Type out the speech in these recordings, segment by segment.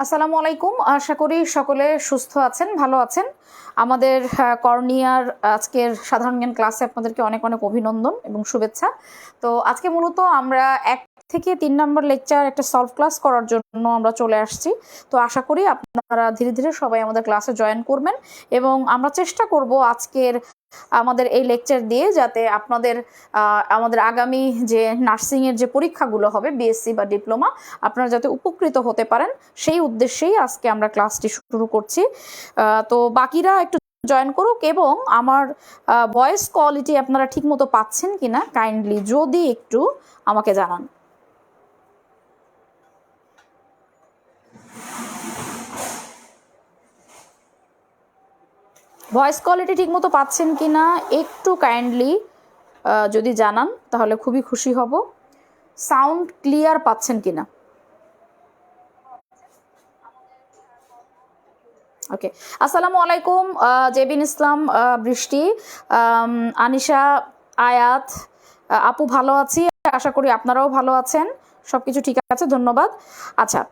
আসসালামু আলাইকুম। আশা করি সকলে সুস্থ আছেন, ভালো আছেন। আমাদের কর্নিয়ার আজকের সাধারণ জ্ঞান ক্লাসে আপনাদেরকে অনেক অনেক অভিনন্দন এবং শুভেচ্ছা। তো আজকে মূলত আমরা 1 থেকে 3 নম্বর লেকচার একটা সলভ ক্লাস করার জন্য আমরা চলে আসছি। তো আশা করি আপনারা ধীরে ধীরে সবাই আমাদের ক্লাসে জয়েন করবেন এবং আমরা চেষ্টা করব আজকের আমাদের এই লেকচার দিয়ে যাতে আপনাদের আমাদের আগামী যে নার্সিংয়ের যে পরীক্ষাগুলো হবে বিএসসি বা ডিপ্লোমা, আপনারা যাতে উপকৃত হতে পারেন সেই উদ্দেশ্যেই আজকে আমরা ক্লাসটি শুরু করছি। তো বাকিরা একটু জয়েন করুক এবং আমার ভয়েস কোয়ালিটি আপনারা ঠিকমতো পাচ্ছেন কিনা কাইন্ডলি যদি একটু আমাকে জানান। ভয়েস কোয়ালিটি ঠিকমতো পাচ্ছেন কিনা একটু কাইন্ডলি যদি জানান তাহলে খুবই খুশি হব। সাউন্ড ক্লিয়ার পাচ্ছেন কিনা? ওকে, আসসালামু আলাইকুম। জেবিন ইসলাম, বৃষ্টি, আনিশা, আয়াত, আপু ভালো আছি, আশা করি আপনারাও ভালো আছেন, সব কিছু ঠিক আছে, ধন্যবাদ। আচ্ছা,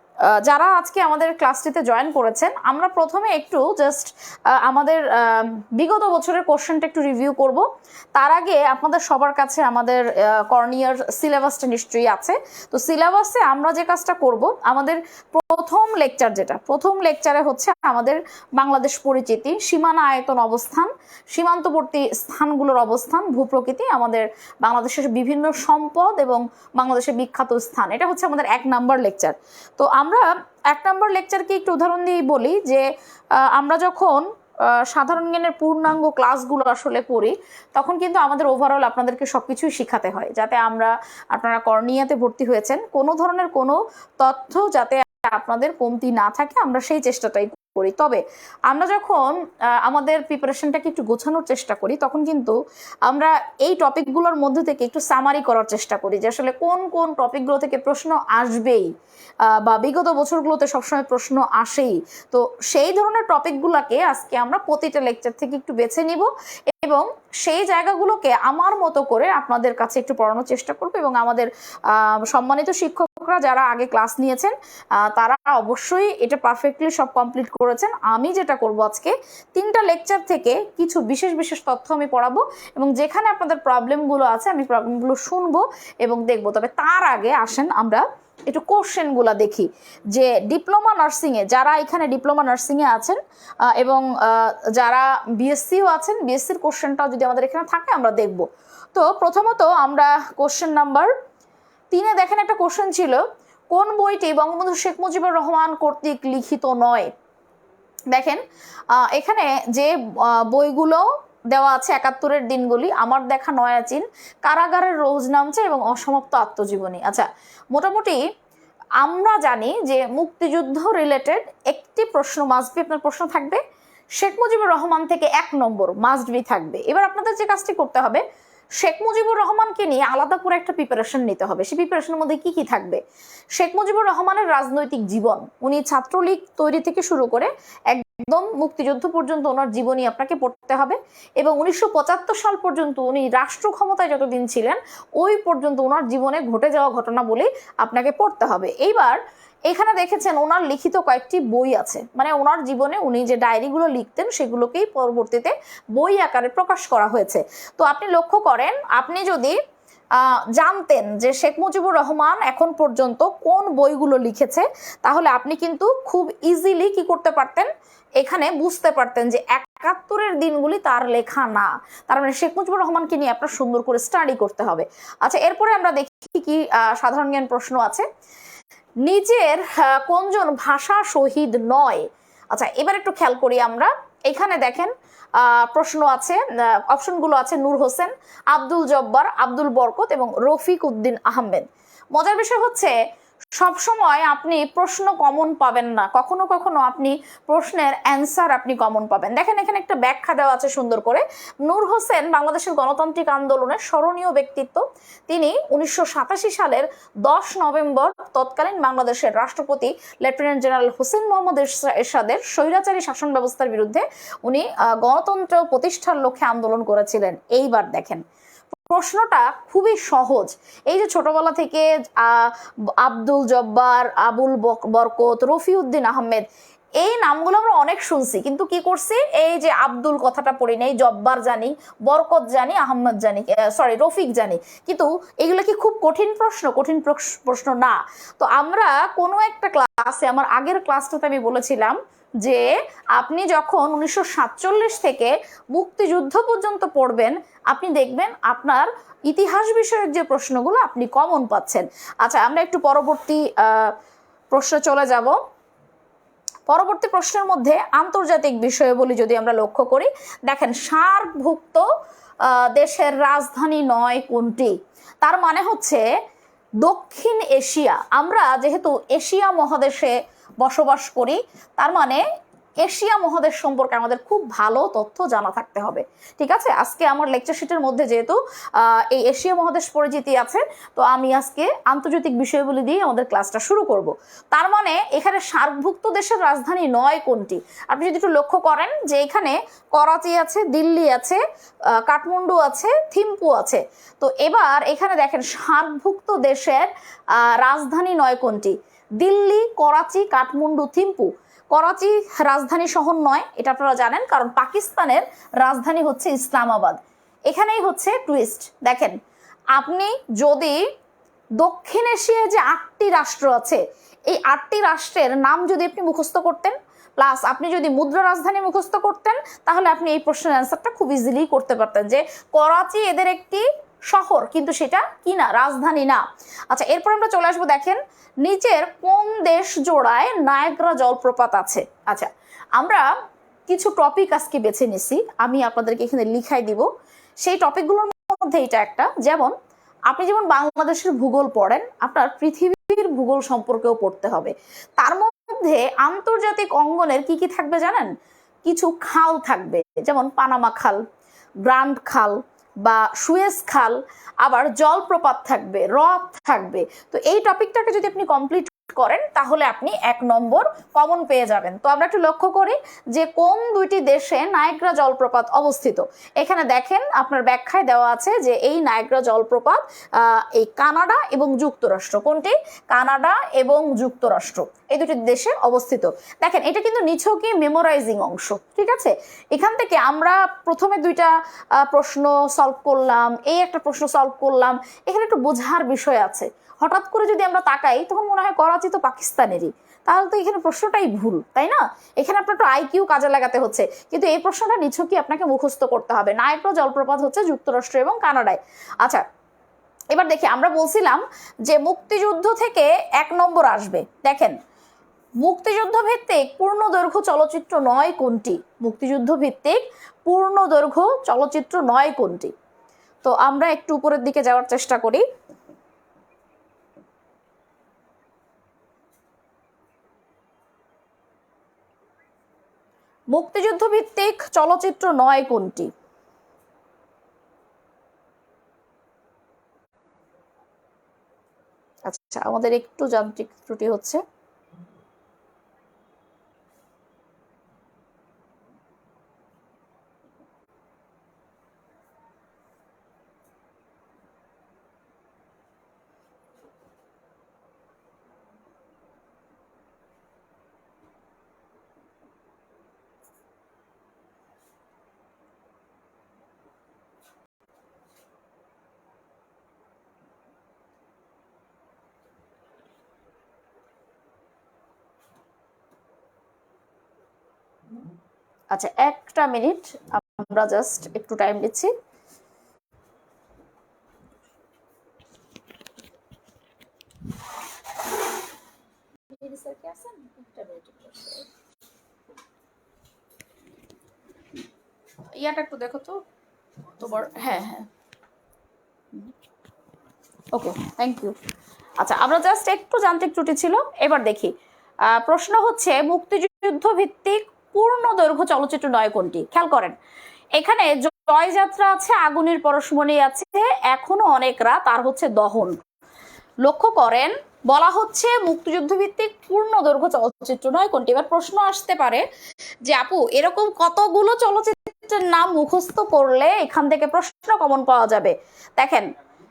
যারা আজকে আমাদের ক্লাসটিতে জয়েন করেছেন, আমরা প্রথমে একটু জাস্ট আমাদের বিগত বছরের কোশ্চেনটা একটু রিভিউ করব। তার আগে আপনাদের সবার কাছে আমাদের কর্নিয়ার সিলেবাসটা নিশ্চয়ই আছে। তো সিলেবাসে আমরা যে কাজটা করব, আমাদের প্রথম লেকচারে হচ্ছে আমাদের বাংলাদেশ পরিচিতি, সীমানা আয়তন অবস্থান, সীমান্তবর্তী স্থানগুলোর অবস্থান, ভূপ্রকৃতি, আমাদের বাংলাদেশের বিভিন্ন সম্পদ এবং বাংলাদেশের বিখ্যাত স্থান। এটা হচ্ছে আমাদের 1 নাম্বার লেকচার। তো আমরা 1 নাম্বার লেকচারকে একটু উদাহরণ দিয়েই বলি যে আমরা যখন সাধারণ জ্ঞানের পূর্ণাঙ্গ ক্লাসগুলো আসলে করি, তখন কিন্তু আমাদের ওভারঅল আপনাদেরকে সবকিছুই শিখাতে হয় যাতে আপনারা কর্নিয়াতে ভর্তি হয়েছেন, কোনো ধরনের কোনো তথ্য যাতে আপনাদের কমতি না থাকে, আমরা সেই চেষ্টাটাই করি। তবে আমরা যখন আমাদের প্রিপারেশনটাকে একটু গোছানোর চেষ্টা করি, তখন কিন্তু আমরা এই টপিকগুলোর মধ্যে থেকে একটু সামারি করার চেষ্টা করি যে আসলে কোন কোন টপিকগুলো থেকে প্রশ্ন আসবেই বা বিগত বছরগুলোতে সবসময় প্রশ্ন আসেই। তো সেই ধরনের টপিকগুলোকে আজকে আমরা প্রতিটা লেকচার থেকে একটু বেছে নিব এবং সেই জায়গাগুলোকে আমার মতো করে আপনাদের কাছে একটু পড়ানোর চেষ্টা করব এবং আমাদের সম্মানিত শিক্ষকরা যারা আগে ক্লাস নিয়েছেন তারা অবশ্যই এটা পারফেক্টলি সব কমপ্লিট করেছেন। আমি যেটা করব আজকে 3টা লেকচার থেকে কিছু বিশেষ বিশেষ তথ্য আমি পড়াবো এবং যেখানে আপনাদের প্রবলেমগুলো আছে আমি প্রবলেমগুলো শুনবো এবং দেখবো। তবে তার আগে আসেন আমরা একটু কোশ্চেনগুলো দেখি যে ডিপ্লোমা নার্সিংয়ে যারা এখানে ডিপ্লোমা নার্সিংয়ে আছেন এবং যারা বিএসসিও আছেন, বিএসসির কোশ্চেনটাও যদি আমাদের এখানে থাকে আমরা দেখব। তো প্রথমত আমরা কোশ্চেন নাম্বার 3-এ দেখেন একটা কোশ্চেন ছিল, কোন বইটি বঙ্গবন্ধু শেখ মুজিবুর রহমান কর্তৃক লিখিত নয়? দেখেন এখানে যে বইগুলো দেওয়া আছে 71-এর দিনগুলি, আমার দেখা নয়াচিন, কারাগারের রোজ নামছে এবং অসমাপ্ত আত্মজীবনী। আচ্ছা, মোটামুটি আমরা জানি যে মুক্তিযুদ্ধ রিলেটেড একটি প্রশ্ন মাস্ট বি, আপনার প্রশ্ন থাকবে শেখ মুজিবুর রহমান থেকে 1 নম্বর মাস্ট বি থাকবে। এবার আপনাদের যে কাজটি করতে হবে, শেখ মুজিবুর রহমানকে নিয়ে আলাদা করে একটা প্রিপারেশন নিতে হবে। সেই প্রিপারেশনের মধ্যে কি কি থাকবে? শেখ মুজিবুর রহমানের রাজনৈতিক জীবন, উনি ছাত্রলীগ তৈরি থেকে শুরু করে একদম মুক্তিযুদ্ধ পর্যন্ত ওনার জীবনী আপনাকে পড়তে হবে এবং 1975 সাল পর্যন্ত উনি রাষ্ট্র ক্ষমতায় যতদিন ছিলেন ওই পর্যন্ত ওনার জীবনে ঘটে যাওয়া ঘটনা বলে আপনাকে পড়তে হবে। এইবার এখানে দেখেছেন ওনার লিখিত কয়েকটি বই আছে, মানে ওনার জীবনে উনি যে ডায়েরিগুলো লিখতেন সেগুলোকেই পরবর্তীতে বই আকারে প্রকাশ করা হয়েছে। তো আপনি লক্ষ্য করেন, আপনি যদি জানতেন যে শেখ মুজিবুর রহমান এখন পর্যন্ত কোন বইগুলো লিখেছে, তাহলে আপনি কিন্তু খুব ইজিলি কি করতে পারতেন, এখানে বুঝতে পারতেন যে 71-এর দিনগুলি তার লেখা না। তার মানে শেখ মুজিবুর রহমানকে নিয়ে আপনার সুন্দর করে স্টাডি করতে হবে। আচ্ছা, এরপরে আমরা দেখি কি সাধারণ জ্ঞান প্রশ্ন আছে। নিজের কোনজন ভাষা শহীদ নয়? আচ্ছা, এবার একটু খেয়াল করি আমরা। এখানে দেখেন প্রশ্ন আছে, অপশনগুলো আছে নূর হোসেন, আব্দুল জব্বার, আব্দুল বরকত এবং রফিক উদ্দিন আহমেদ। মজার বিষয় হচ্ছে সবসময় আপনি প্রশ্ন কমন পাবেন না, কখনো কখনো আপনি প্রশ্নের অ্যান্সার আপনি কমন পাবেন। দেখেন এখানে একটা ব্যাখ্যা দেওয়া আছে সুন্দর করে। নূর হোসেন বাংলাদেশের গণতান্ত্রিক আন্দোলনের স্মরণীয় ব্যক্তিত্ব। তিনি 1987 সালের 10 নভেম্বর তৎকালীন বাংলাদেশের রাষ্ট্রপতি লেফটেন্যান্ট জেনারেল হোসেন মোহাম্মদ এরশাদের স্বৈরাচারী শাসন ব্যবস্থার বিরুদ্ধে উনি গণতন্ত্র প্রতিষ্ঠার লক্ষ্যে আন্দোলন করেছিলেন। এইবার দেখেন প্রশ্নটা খুবই সহজ। এই যে ছোটবেলা থেকে আব্দুল জব্বার, আবুল বরকত, রফিউদ্দিন আহমেদ, এই নামগুলো আমরা অনেক শুনছি, কিন্তু কি করছি, এই যে আব্দুল কথাটা পড়ি নাই, জব্বার জানি, বরকত জানি, আহমদ জানি, সরি রফিক জানি, কিন্তু এগুলো কি খুব কঠিন প্রশ্ন? কঠিন প্রশ্ন না। তো আমরা কোনো একটা ক্লাসে, আমার আগের ক্লাসটাতে আমি বলেছিলাম যে আপনি যখন 1947 থেকে মুক্তিযুদ্ধ পর্যন্ত পড়বেন, আপনি দেখবেন আপনার ইতিহাস বিষয়ক যে প্রশ্নগুলো আপনি কমন পাচ্ছেন। আচ্ছা, আমরা একটু পরবর্তী প্রশ্নে চলে যাব। পরবর্তী প্রশ্নের মধ্যে আন্তর্জাতিক বিষয়াবলী যদি আমরা লক্ষ্য করি, দেখেন সার্কভুক্ত দেশের রাজধানী নয় কোনটি? তার মানে হচ্ছে দক্ষিণ এশিয়া। আমরা যেহেতু এশিয়া মহাদেশে বসবাস করি, তার মানে এশিয়া মহাদেশ সম্পর্কে আমাদের খুব ভালো তথ্য জানা থাকতে হবে। ঠিক আছে, আজকে আমার লেকচার শিটের মধ্যে যেহেতু এই এশিয়া মহাদেশ পরিচিতি আছে, তো আমি আজকে আন্তর্জাতিক বিষয়গুলি দিয়ে আমাদের ক্লাসটা শুরু করব। তার মানে এখানে সার্কভুক্ত দেশের রাজধানী নয় কোনটি? আপনি যদি একটু লক্ষ্য করেন যে এখানে করাচি আছে, দিল্লি আছে, কাঠমান্ডু আছে, থিম্পু আছে। তো এবার এখানে দেখেন সার্কভুক্ত দেশের রাজধানী নয় কোনটি? দিল্লি, করাচি, কাঠমান্ডু, থিম্পু। করাচি রাজধানী শহর নয়, এটা আপনারা জানেন, কারণ পাকিস্তানের রাজধানী হচ্ছে ইসলামাবাদ। এখানেই হচ্ছে টুইস্ট। দেখেন, আপনি যদি দক্ষিণ এশিয়ায় যে 8টি রাষ্ট্র আছে, এই 8টি রাষ্ট্রের নাম যদি আপনি মুখস্থ করতেন, প্লাস আপনি যদি মুদ্রা রাজধানী মুখস্থ করতেন, তাহলে আপনি এই প্রশ্নের অ্যান্সারটা খুব ইজিলি করতে পারতেন যে করাচি এদের একটি শহর, কিন্তু সেটা কি না, রাজধানী না। আচ্ছা, এরপর আমরা চলে আসবো। দেখেন, নিচের কোন দেশ জোড়ায় নায়াগ্রা জলপ্রপাত আছে? আচ্ছা, আমরা কিছু টপিক আজকে বেছে নিছি, আমি আপনাদেরকে এখানে লিখাই দিব। সেই টপিকগুলোর মধ্যে এটা একটা, যেমন আপনি যেমন বাংলাদেশের ভূগোল পড়েন, আপনার পৃথিবীর ভূগোল সম্পর্কেও পড়তে হবে। তার মধ্যে আন্তর্জাতিক অঙ্গনের কি কি থাকবে জানেন? কিছু খাল থাকবে, যেমন পানামা খাল, গ্র্যান্ড খাল বা সুয়েজ খাল, আবার জলপ্রপাত থাকবে, হ্রদ থাকবে। তো এই টপিকটাকে যদি আপনি কমপ্লিট করেন, তাহলে আপনি 1 নম্বর কমন পেয়ে যাবেন। তো আমরা একটু লক্ষ্য করি যে কোন দুইটি দেশে নায়াগ্রা জলপ্রপাত অবস্থিত। এখানে দেখেন আপনার ব্যাখ্যায় দেওয়া আছে যে এই নায়াগ্রা জলপ্রপাত এই কানাডা এবং যুক্তরাষ্ট্র। কোনটি? কানাডা এবং যুক্তরাষ্ট্র, এই দুটি দেশে অবস্থিত। দেখেন, এটা কিন্তু নিছকই মেমোরাইজিং অংশ। ঠিক আছে, এখান থেকে আমরা প্রথমে 2টা প্রশ্ন সলভ করলাম, এই একটা প্রশ্ন সলভ করলাম, এখানে একটু বোঝার বিষয় আছে। হঠাৎ করে যদি আমরা তাকাই, তখন মনে হয় করাচি তো পাকিস্তানেরই, তাহলে তো এখানে প্রশ্নটাই ভুল, তাই না? এখানে আপনার একটু আইকিউ কাজে লাগাতে হচ্ছে, কিন্তু এই প্রশ্নটা নিছকই আপনাকে মুখস্থ করতে হবে। নায়াগ্রা জলপ্রপাত হচ্ছে যুক্তরাষ্ট্র এবং কানাডায়। আচ্ছা, এবার দেখি, আমরা বলছিলাম যে মুক্তিযুদ্ধ থেকে 1 নম্বর আসবে। দেখেন, মুক্তিযুদ্ধ ভিত্তিক পূর্ণদৈর্ঘ্য চলচ্চিত্র নয় কোনটি? মুক্তিযুদ্ধ ভিত্তিক পূর্ণদৈর্ঘ্য চলচ্চিত্র নয় কোনটি? তো আমরা একটু উপরের দিকে যাওয়ার চেষ্টা করি। মুক্তিযুদ্ধ ভিত্তিক চলচ্চিত্র নয় কোনটি? আচ্ছা, আমাদের একটু যান্ত্রিক ত্রুটি হচ্ছে। আচ্ছা, 1টা মিনিট, আমরা জাস্ট একটু টাইম দিচ্ছি। ইয়াটা একটু দেখো তো তোমার। হ্যাঁ হ্যাঁ, ওকে, থ্যাংক ইউ। আচ্ছা, আমরা জাস্ট একটু যান্ত্রিক ত্রুটি ছিল। এবার দেখি, প্রশ্ন হচ্ছে মুক্তিযুদ্ধ ভিত্তিক পূর্ণ দৈর্ঘ্য চলচ্চিত্র নয় কোনটি? খেয়াল করেন, এখানে জয়যাত্রা আছে, আগুনের পরশমণি আছে, এখনো অনেক রাত, আর হচ্ছে দহন। লক্ষ্য করেন, বলা হচ্ছে মুক্তিযুদ্ধ ভিত্তিক পূর্ণ দৈর্ঘ্য চলচ্চিত্র নয় কোনটি। এবার প্রশ্ন আসতে পারে যে আপু, এরকম কতগুলো চলচ্চিত্র চলচ্চিত্রের নাম মুখস্থ করলে এখান থেকে প্রশ্ন কমন পাওয়া যাবে। দেখেন,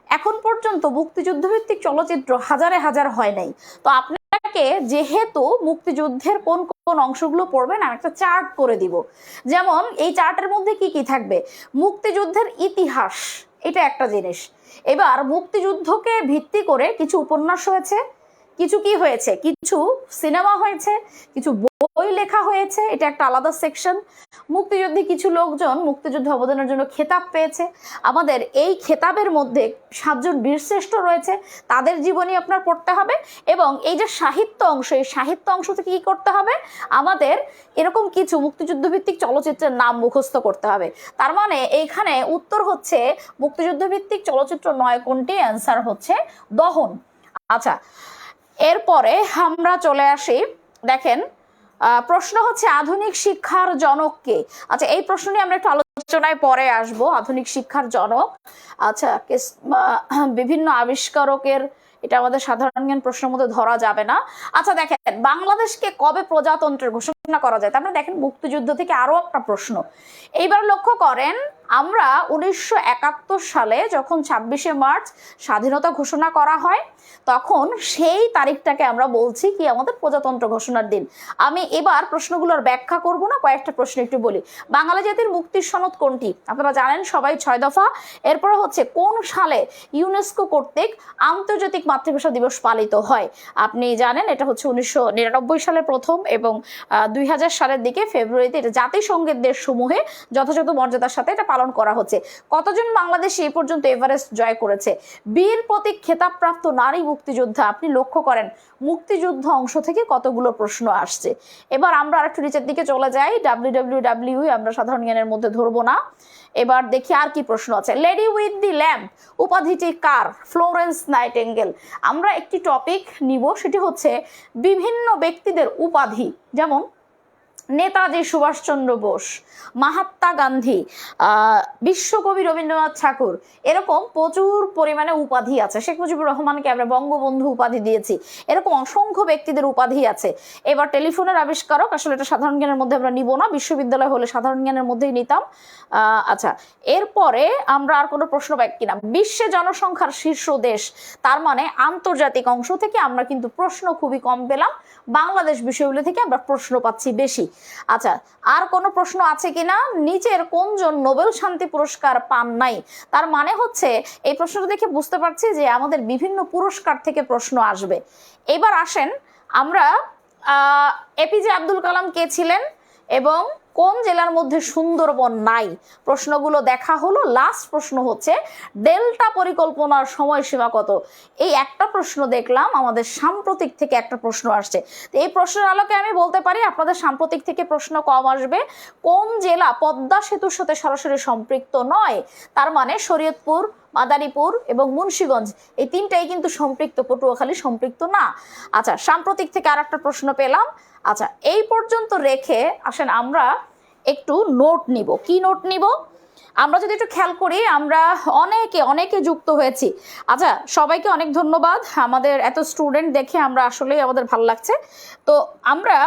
এখন পর্যন্ত মুক্তিযুদ্ধভিত্তিক চলচ্চিত্র হাজারে হাজার হয় নাই। তো আপনাকে যেহেতু মুক্তিযুদ্ধের কোন কোন অংশগুলো পড়বেন আমি একটা চার্ট করে দিব। যেমন এই চার্টের মধ্যে কি কি থাকবে, মুক্তিযুদ্ধের ইতিহাস, এটা একটা জিনিস। এবার মুক্তিযুদ্ধকে ভিত্তি করে কিছু উপন্যাস হয়েছে, কিছু কি হয়েছে, কিছু সিনেমা হয়েছে, কিছু বই লেখা হয়েছে, এটা একটা আলাদা সেকশন। মুক্তিযুদ্ধে কিছু লোকজন মুক্তিযুদ্ধে অবদানের জন্য খেতাব পেয়েছে, আমাদের এই খেতাবের মধ্যে 7 জন বীরশ্রেষ্ঠ রয়েছে, তাদের জীবনী আপনার পড়তে হবে। এবং এই যে সাহিত্য অংশ, এই সাহিত্য অংশ থেকে কি করতে হবে, আমাদের এরকম কিছু মুক্তিযুদ্ধ ভিত্তিক চলচ্চিত্রের নাম মুখস্থ করতে হবে। তার মানে এইখানে উত্তর হচ্ছে মুক্তিযুদ্ধ ভিত্তিক চলচ্চিত্র নয় কোনটি, অ্যান্সার হচ্ছে দহন। আচ্ছা, এরপরে আমরা চলে আসি, দেখেন প্রশ্ন হচ্ছে আধুনিক শিক্ষার জনক কে। আচ্ছা, এই প্রশ্ন নিয়ে আমরা একটু আলোচনায় পরে আসব। আধুনিক শিক্ষার জনক, আচ্ছা বিভিন্ন আবিষ্কারকের, এটা আমাদের সাধারণ জ্ঞান প্রশ্নের মধ্যে ধরা যাবে না। আচ্ছা দেখেন, বাংলাদেশকে কবে প্রজাতন্ত্রের ঘোষণা করা যায়, তারপরে দেখেন মুক্তিযুদ্ধ থেকে আরো একটা প্রশ্ন। এইবার লক্ষ্য করেন, আমরা 1971 সালে যখন 26শে মার্চ স্বাধীনতা ঘোষণা করা হয়, তখন সেই তারিখটাকে আমরা বলছি কি আমাদের প্রজাতন্ত্র ঘোষণার দিন। আমি এবার প্রশ্নগুলোর ব্যাখ্যা করব না, কয়েকটা প্রশ্ন একটু বলি। বাঙালি জাতির মুক্তির সনদ কোনটি, আপনারা জানেন সবাই, 6 দফা। এরপরে হচ্ছে কোন সালে ইউনেস্কো কর্তৃক আন্তর্জাতিক মাতৃভাষা দিবস পালিত হয়, আপনি জানেন এটা হচ্ছে 1999 সালের প্রথম, এবং 2000 সালের দিকে ফেব্রুয়ারিতে এটা জাতিসংঘের দেশসমূহে যথাযথ মর্যাদার সাথে এটা পালন করা হচ্ছে। কতজন বাংলাদেশি এ পর্যন্ত এভারেস্ট জয় করেছে, বীর প্রতীক খেতাবপ্রাপ্ত নারী মুক্তিযোদ্ধা, আপনি লক্ষ্য করেন মুক্তিযুদ্ধ অংশ থেকে কতগুলো প্রশ্ন আসছে। এবার আমরা আরেকটু নিচের দিকে চলে যাই, WWW আমরা সাধারণ জ্ঞানের মধ্যে ধরবো না। এবার দেখি আর কি প্রশ্ন আছে। লেডি উইথ দি ল্যাম্প উপাধিটি কার, ফ্লোরেন্স নাইটিঙ্গেল। আমরা একটি টপিক নিব, সেটি হচ্ছে বিভিন্ন ব্যক্তিদের উপাধি, যেমন নেতাজি সুভাষচন্দ্র বোস, মহাত্মা গান্ধী, বিশ্বকবি রবীন্দ্রনাথ ঠাকুর, এরকম প্রচুর পরিমাণে উপাধি আছে। শেখ মুজিবুর রহমানকে আমরা বঙ্গবন্ধু উপাধি দিয়েছি, এরকম অসংখ্য ব্যক্তিদের উপাধি আছে। এবার টেলিফোনের আবিষ্কারক, আসলে এটা সাধারণ জ্ঞানের মধ্যে আমরা নিব না, বিশ্ববিদ্যালয় হলে সাধারণ জ্ঞানের মধ্যেই নিতাম। আচ্ছা, এরপরে আমরা আর কোনো প্রশ্ন পাই কিনা, বিশ্বে জনসংখ্যার শীর্ষ দেশ, তার মানে আন্তর্জাতিক অংশ থেকে আমরা কিন্তু প্রশ্ন খুবই কম পেলাম, বাংলাদেশ বিষয়গুলো থেকে আমরা প্রশ্ন পাচ্ছি বেশি। আচ্ছা, আর কোনো প্রশ্ন আছে কিনা, নিচের কোনজন নোবেল শান্তি পুরস্কার পান নাই, তার মানে হচ্ছে এই প্রশ্নটা দেখে বুঝতে পারছি যে আমাদের বিভিন্ন পুরস্কার থেকে প্রশ্ন আসবে। এবার আসেন আমরা এপিজে আব্দুল কালাম কে ছিলেন এবং কোন জেলার মধ্যে সুন্দরবন নাই, প্রশ্নগুলো দেখা হলো। লাস্ট প্রশ্ন হচ্ছে ডেল্টা পরিকল্পনার সময়সীমা কত। এই একটা প্রশ্ন দেখলাম, আমাদের সাম্প্রতিক থেকে একটা প্রশ্ন আসছে। তো এই প্রশ্নের আলোকে আমি বলতে পারি আপনাদের সাম্প্রতিক থেকে প্রশ্ন কম আসবে। কোন জেলা পদ্মা সেতুর সাথে সরাসরি সম্পৃক্ত নয়, তার মানে শরীয়তপুর, মাদারীপুর এবং মুন্সিগঞ্জ, এই তিনটাই কিন্তু সম্পৃক্ত, পটুয়াখালী সম্পৃক্ত না। আচ্ছা, সাম্প্রতিক থেকে আর একটা প্রশ্ন পেলাম। আচ্ছা, এই পর্যন্ত রেখে আসেন আমরা একটু নোট নিব। কি নোট নিব, আমরা যদি একটু খেয়াল করি, আমরা অনেকে যুক্ত হয়েছি। আচ্ছা, সবাইকে অনেক ধন্যবাদ, আমাদের এত স্টুডেন্ট দেখে আমরা আসলেই আমাদের ভালো লাগছে। তো আমরা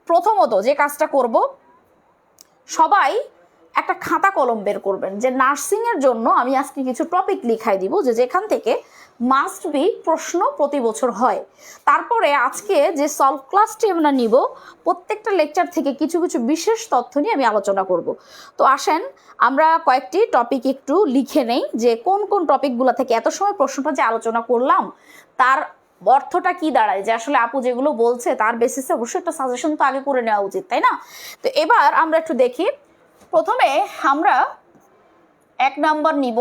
প্রথমত যে কাজটা করব, সবাই একটা খাতা কলম বের করবেন, যে নার্সিং এর জন্য আমি আজকে কিছু টপিক লিখাই দিব, যে যেখান থেকে মাস্ট বি প্রশ্ন প্রতি বছর হয়। তারপরে আজকে যে সলভ ক্লাসটি আমরা নিব, প্রত্যেকটা লেকচার থেকে কিছু কিছু বিশেষ তথ্য নিয়ে আমি আলোচনা করব। তো আসেন আমরা কয়েকটি টপিক একটু লিখে নেই, যে কোন কোন টপিকগুলো থেকে এত সময় প্রশ্নটা যে আলোচনা করলাম তার অর্থটা কি দাঁড়ায়, যে আসলে আপু যেগুলো বলছে তার বেসিসে অবশ্যই একটা সাজেশন তো আগে করে নেওয়া উচিত, তাই না? তো এবার আমরা একটু দেখি, প্রথমে আমরা 1 নাম্বার নিব,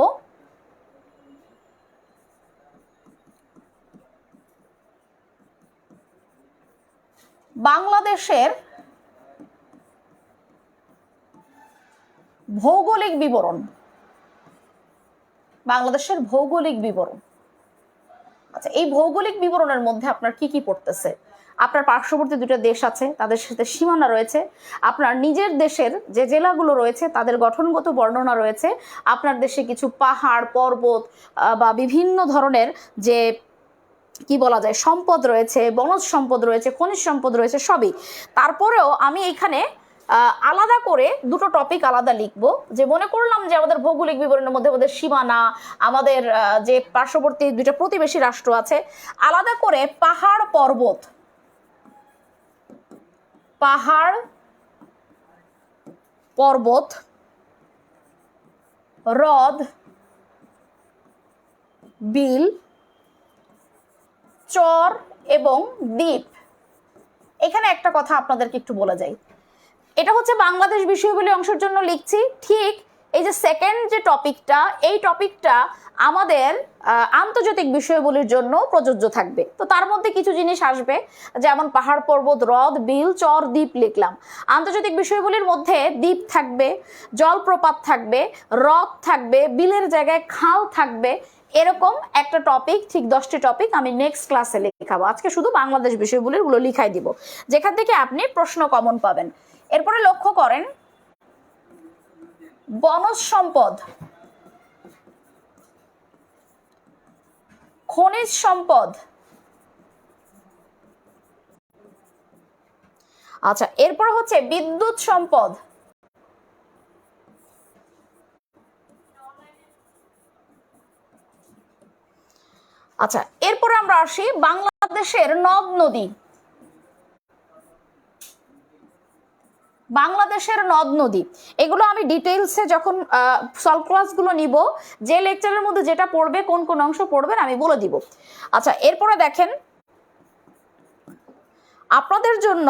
বাংলাদেশের ভৌগোলিক বিবরণ। বাংলাদেশের ভৌগোলিক বিবরণ। আচ্ছা, এই ভৌগোলিক বিবরণের মধ্যে আপনার কি কি পড়তেছে, আপনার পার্শ্ববর্তী দুটো দেশ আছে, তাদের সাথে সীমানা রয়েছে, আপনার নিজের দেশের যে জেলাগুলো রয়েছে তাদের গঠনগত বর্ণনা রয়েছে, আপনার দেশে কিছু পাহাড়, পর্বত বা বিভিন্ন ধরনের যে কি বলা যায় সম্পদ রয়েছে, বনজ সম্পদ রয়েছে, খনিজ সম্পদ রয়েছে, সবই। তারপরেও আমি এখানে আলাদা করে দুটো টপিক আলাদা লিখবো, যে মনে করলাম যে আমাদের ভৌগোলিক বিবরণের মধ্যে আমাদের সীমানা, আমাদের যে পার্শ্ববর্তী দুইটা প্রতিবেশী রাষ্ট্র আছে, আলাদা করে পাহাড় পর্বত, পাহাড় পর্বত, হ্রদ, বিল, চর এবং দ্বীপ। এখানে একটা কথা আপনাদেরকে একটু বলে যাই, এটা হচ্ছে বাংলাদেশ বিষয়বলী অংশের জন্য লিখছি। ঠিক এই যে সেকেন্ড যে টপিকটা, এই টপিকটা আমাদের আন্তর্জাতিক বিষয়বলির জন্য প্রযোজ্য থাকবে। তো তার মধ্যে কিছু জিনিস আসবে, যেমন পাহাড় পর্বত, হ্রদ, বিল, চর, দ্বীপ লিখলাম। আন্তর্জাতিক বিষয়বলির মধ্যে দ্বীপ থাকবে, জলপ্রপাত থাকবে, হ্রদ থাকবে, বিলের জায়গায় খাল থাকবে। এরকম একটা টপিক, ঠিক 10টি টপিক আমি নেক্সট ক্লাসে লেখাবো। আজকে শুধু বাংলাদেশ বিষয়বলির গুলো লিখাই দিব, যেখান থেকে আপনি প্রশ্ন কমন পাবেন। এরপরে লক্ষ্য করেন, বনজ সম্পদ, খনিজ সম্পদ। আচ্ছা, এরপর হচ্ছে বিদ্যুৎ সম্পদ। আচ্ছা, এরপরে আমরা আসি বাংলাদেশের নদ নদী। বাংলাদেশের নদ নদী এগুলো আমি ডিটেইলসে যখন সলভ ক্লাসগুলো নিব, যে লেকচারের মধ্যে যেটা পড়বে, কোন কোন অংশ পড়বেন আমি বলে দিব। আচ্ছা, এরপরে দেখেন আপনাদের জন্য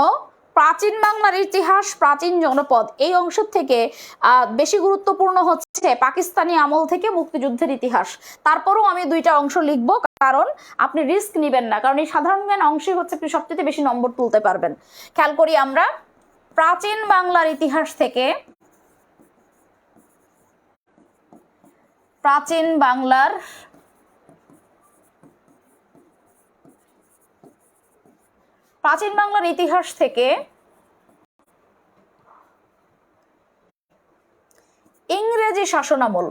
প্রাচীন বাংলার ইতিহাস, প্রাচীন জনপদ, এই অংশ থেকে বেশি গুরুত্বপূর্ণ হচ্ছে পাকিস্তানি আমল থেকে মুক্তিযুদ্ধের ইতিহাস। তারপরেও আমি দুইটা অংশ লিখব, কারণ আপনি রিস্ক নেবেন না, কারণ এই সাধারণ জ্ঞান অংশে হচ্ছে আপনি সবচেয়ে বেশি নম্বর তুলতে পারবেন। খেয়াল করি আমরা, প্রাচীন বাংলার ইতিহাস থেকে, প্রাচীন বাংলার ইতিহাস থেকে ইংরেজি শাসনামল।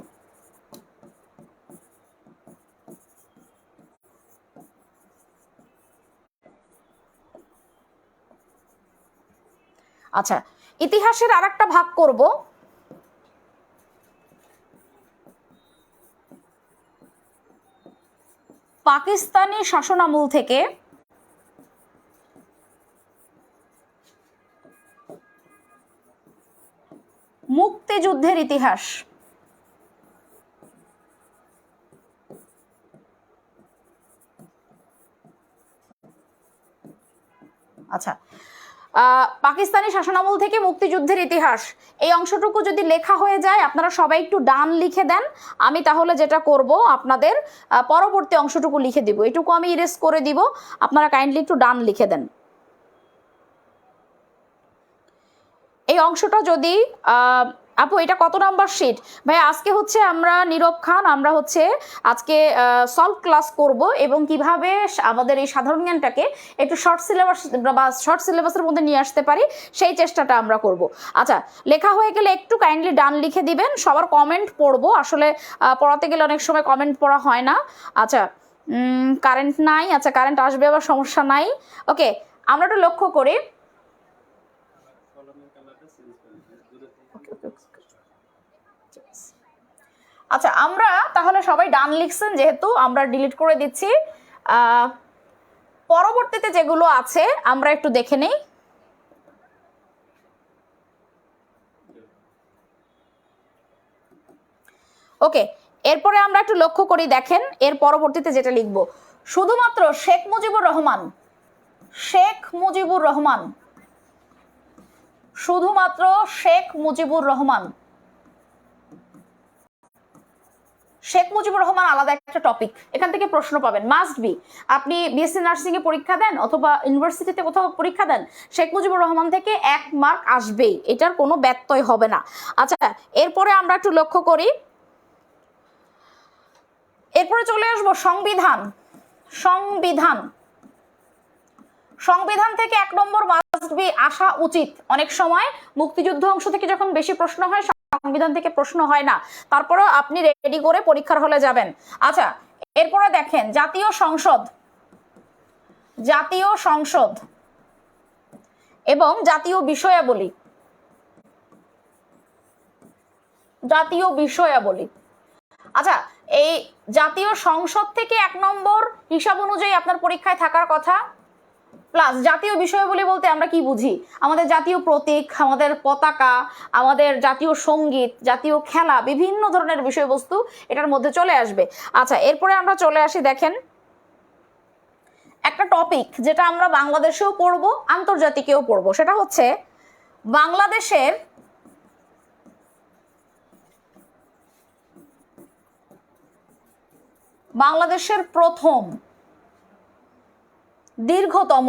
আচ্ছা, ইতিহাসের আরেকটা ভাগ করব, পাকিস্তানি শাসনামল থেকে মুক্তিযুদ্ধের ইতিহাস। আচ্ছা, পাকিস্তানি শাসনামল থেকে মুক্তিযুদ্ধের ইতিহাস, এই অংশটুকু যদি লেখা হয়ে যায়, আপনারা সবাই একটু ডান লিখে দেন। আমি তাহলে যেটা করব, আপনাদের পরবর্তী অংশটুকু লিখে দিব, এটুকু আমি ইরেজ করে দিব, আপনারা কাইন্ডলি একটু ডান লিখে দেন। এই অংশটা যদি আপু এটা কত নাম্বার শিট? ভাই আজকে হচ্ছে আমরা নীরব খান, আমরা হচ্ছে আজকে সলভ ক্লাস করব এবং কিভাবে আমাদের এই সাধারণ জ্ঞানটাকে একটু শর্ট সিলেবাসের মধ্যে নিয়ে আসতে পারি, সেই চেষ্টাটা আমরা করব। আচ্ছা, লেখা হয়ে গেলে একটু কাইন্ডলি ডান লিখে দিবেন। সবার কমেন্ট পড়বো, আসলে পড়াতে গেলে অনেক সময় কমেন্ট পড়া হয় না। আচ্ছা, কারেন্ট নাই, আচ্ছা কারেন্ট আসবে, আবার সমস্যা নাই। ওকে, আমরা একটু লক্ষ্য করি, আচ্ছা আমরা তাহলে সবাই ডান লিখছেন, যেহেতু আমরা ডিলিট করে দিচ্ছি। পরবর্তীতে যেগুলো আছে আমরা একটু দেখে নেই। ওকে, এরপরে আমরা একটু লক্ষ্য করি, দেখেন এর পরবর্তীতে যেটা লিখব, শুধুমাত্র শেখ মুজিবুর রহমান, শেখ মুজিবুর রহমান, শুধুমাত্র শেখ মুজিবুর রহমান, শেখ মুজিবুর রহমান আলাদা একটা টপিক, এখান থেকে প্রশ্ন পাবেন, মাস্ট বি। আপনি বিএসসি নার্সিং এ পরীক্ষা দেন অথবা ইউনিভার্সিটিতে কোথাও পরীক্ষা দেন, শেখ মুজিবুর রহমান থেকে 1 মার্ক আসবেই, এটার কোনো ব্যত্যয় হবে না। আচ্ছা, এরপরে আমরা একটু লক্ষ্য করি, এরপরে চলে আসবো সংবিধান। সংবিধান, সংবিধান থেকে 1 নম্বর মাস্ট বি আসা উচিত। অনেক সময় মুক্তিযুদ্ধ অংশ থেকে যখন বেশি প্রশ্ন হয়, সংবিধান থেকে প্রশ্ন হয় না, তারপরেও আপনি রেডি করে পরীক্ষার হলে যাবেন। আচ্ছা, এরপরে দেখেন জাতীয় সংসদ, জাতীয় সংসদ এবং জাতীয় বিষয়াবলী। জাতীয় বিষয়াবলী। আচ্ছা, এই জাতীয় সংসদ থেকে 1 নম্বর হিসাব অনুযায়ী আপনার পরীক্ষায় থাকার কথা। প্লাস জাতীয় বিষয়াবলী বলতে আমরা কি বুঝি? আমাদের জাতীয় প্রতীক, আমাদের পতাকা, আমাদের জাতীয় সঙ্গীত, জাতীয় খেলা, বিভিন্ন ধরনের বিষয়বস্তু এটার মধ্যে চলে আসবে। আচ্ছা, এরপরে আমরা চলে আসি, দেখেন একটা টপিক যেটা আমরা বাংলাদেশেও পড়বো, আন্তর্জাতিকেও পড়বো, সেটা হচ্ছে বাংলাদেশের প্রথম দীর্ঘতম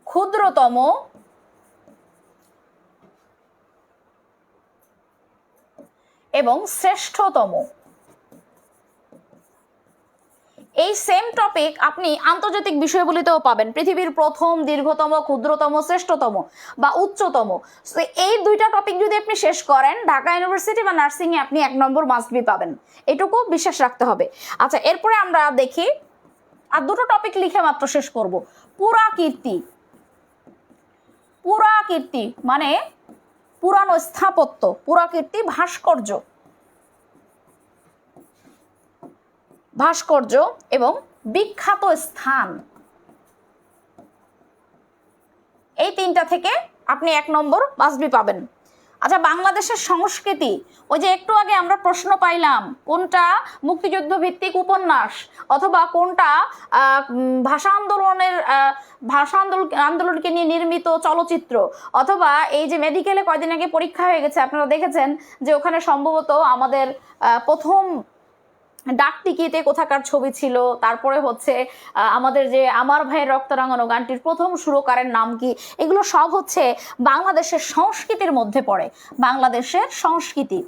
ক্ষুদ্রতম এবং শ্রেষ্ঠতম। এই সেম টপিক আপনি আন্তর্জাতিক বিষয়গুলিতেও পাবেন, পৃথিবীর প্রথম, দীর্ঘতম, ক্ষুদ্রতম, শ্রেষ্ঠতম বা উচ্চতম। এই দুইটা টপিক যদি আপনি শেষ করেন, ঢাকা ইউনিভার্সিটি বা নার্সিং এ আপনি 1 নম্বর মাস্ট বি পাবেন, এটুকু বিশ্বাস রাখতে হবে। আচ্ছা, এরপরে আমরা দেখি, আর দুটো টপিক লিখে মাত্র শেষ করব। পুরাকীর্তি। পুরাকীর্তি মানে পুরানো স্থাপত্য, পুরাকীর্তি ভাস্কর্য, ভাস্কর্য এবং বিখ্যাত স্থান। এই তিনটা থেকে আপনি 1 নম্বর মাস্ট বি পাবেন। আচ্ছা, বাংলাদেশের সংস্কৃতি, ওই যে একটু আগে আমরা প্রশ্ন পাইলাম, কোনটা মুক্তিযুদ্ধ ভিত্তিক উপন্যাস, অথবা কোনটা ভাষা আন্দোলনকে নিয়ে নির্মিত চলচ্চিত্র, অথবা এই যে মেডিকেলে কয়দিন আগে পরীক্ষা হয়ে গেছে, আপনারা দেখেছেন যে ওখানে সম্ভবত আমাদের প্রথম ডাক টিকিটে কোথাকার ছবি ছিল, তারপরে হচ্ছে আমাদের যে আমার ভাইয়ের রক্ত রাঙানো গানটির প্রথম সুরকারের নাম কি, এগুলো সব হচ্ছে বাংলাদেশের সংস্কৃতির মধ্যে পড়ে, বাংলাদেশের সংস্কৃতি।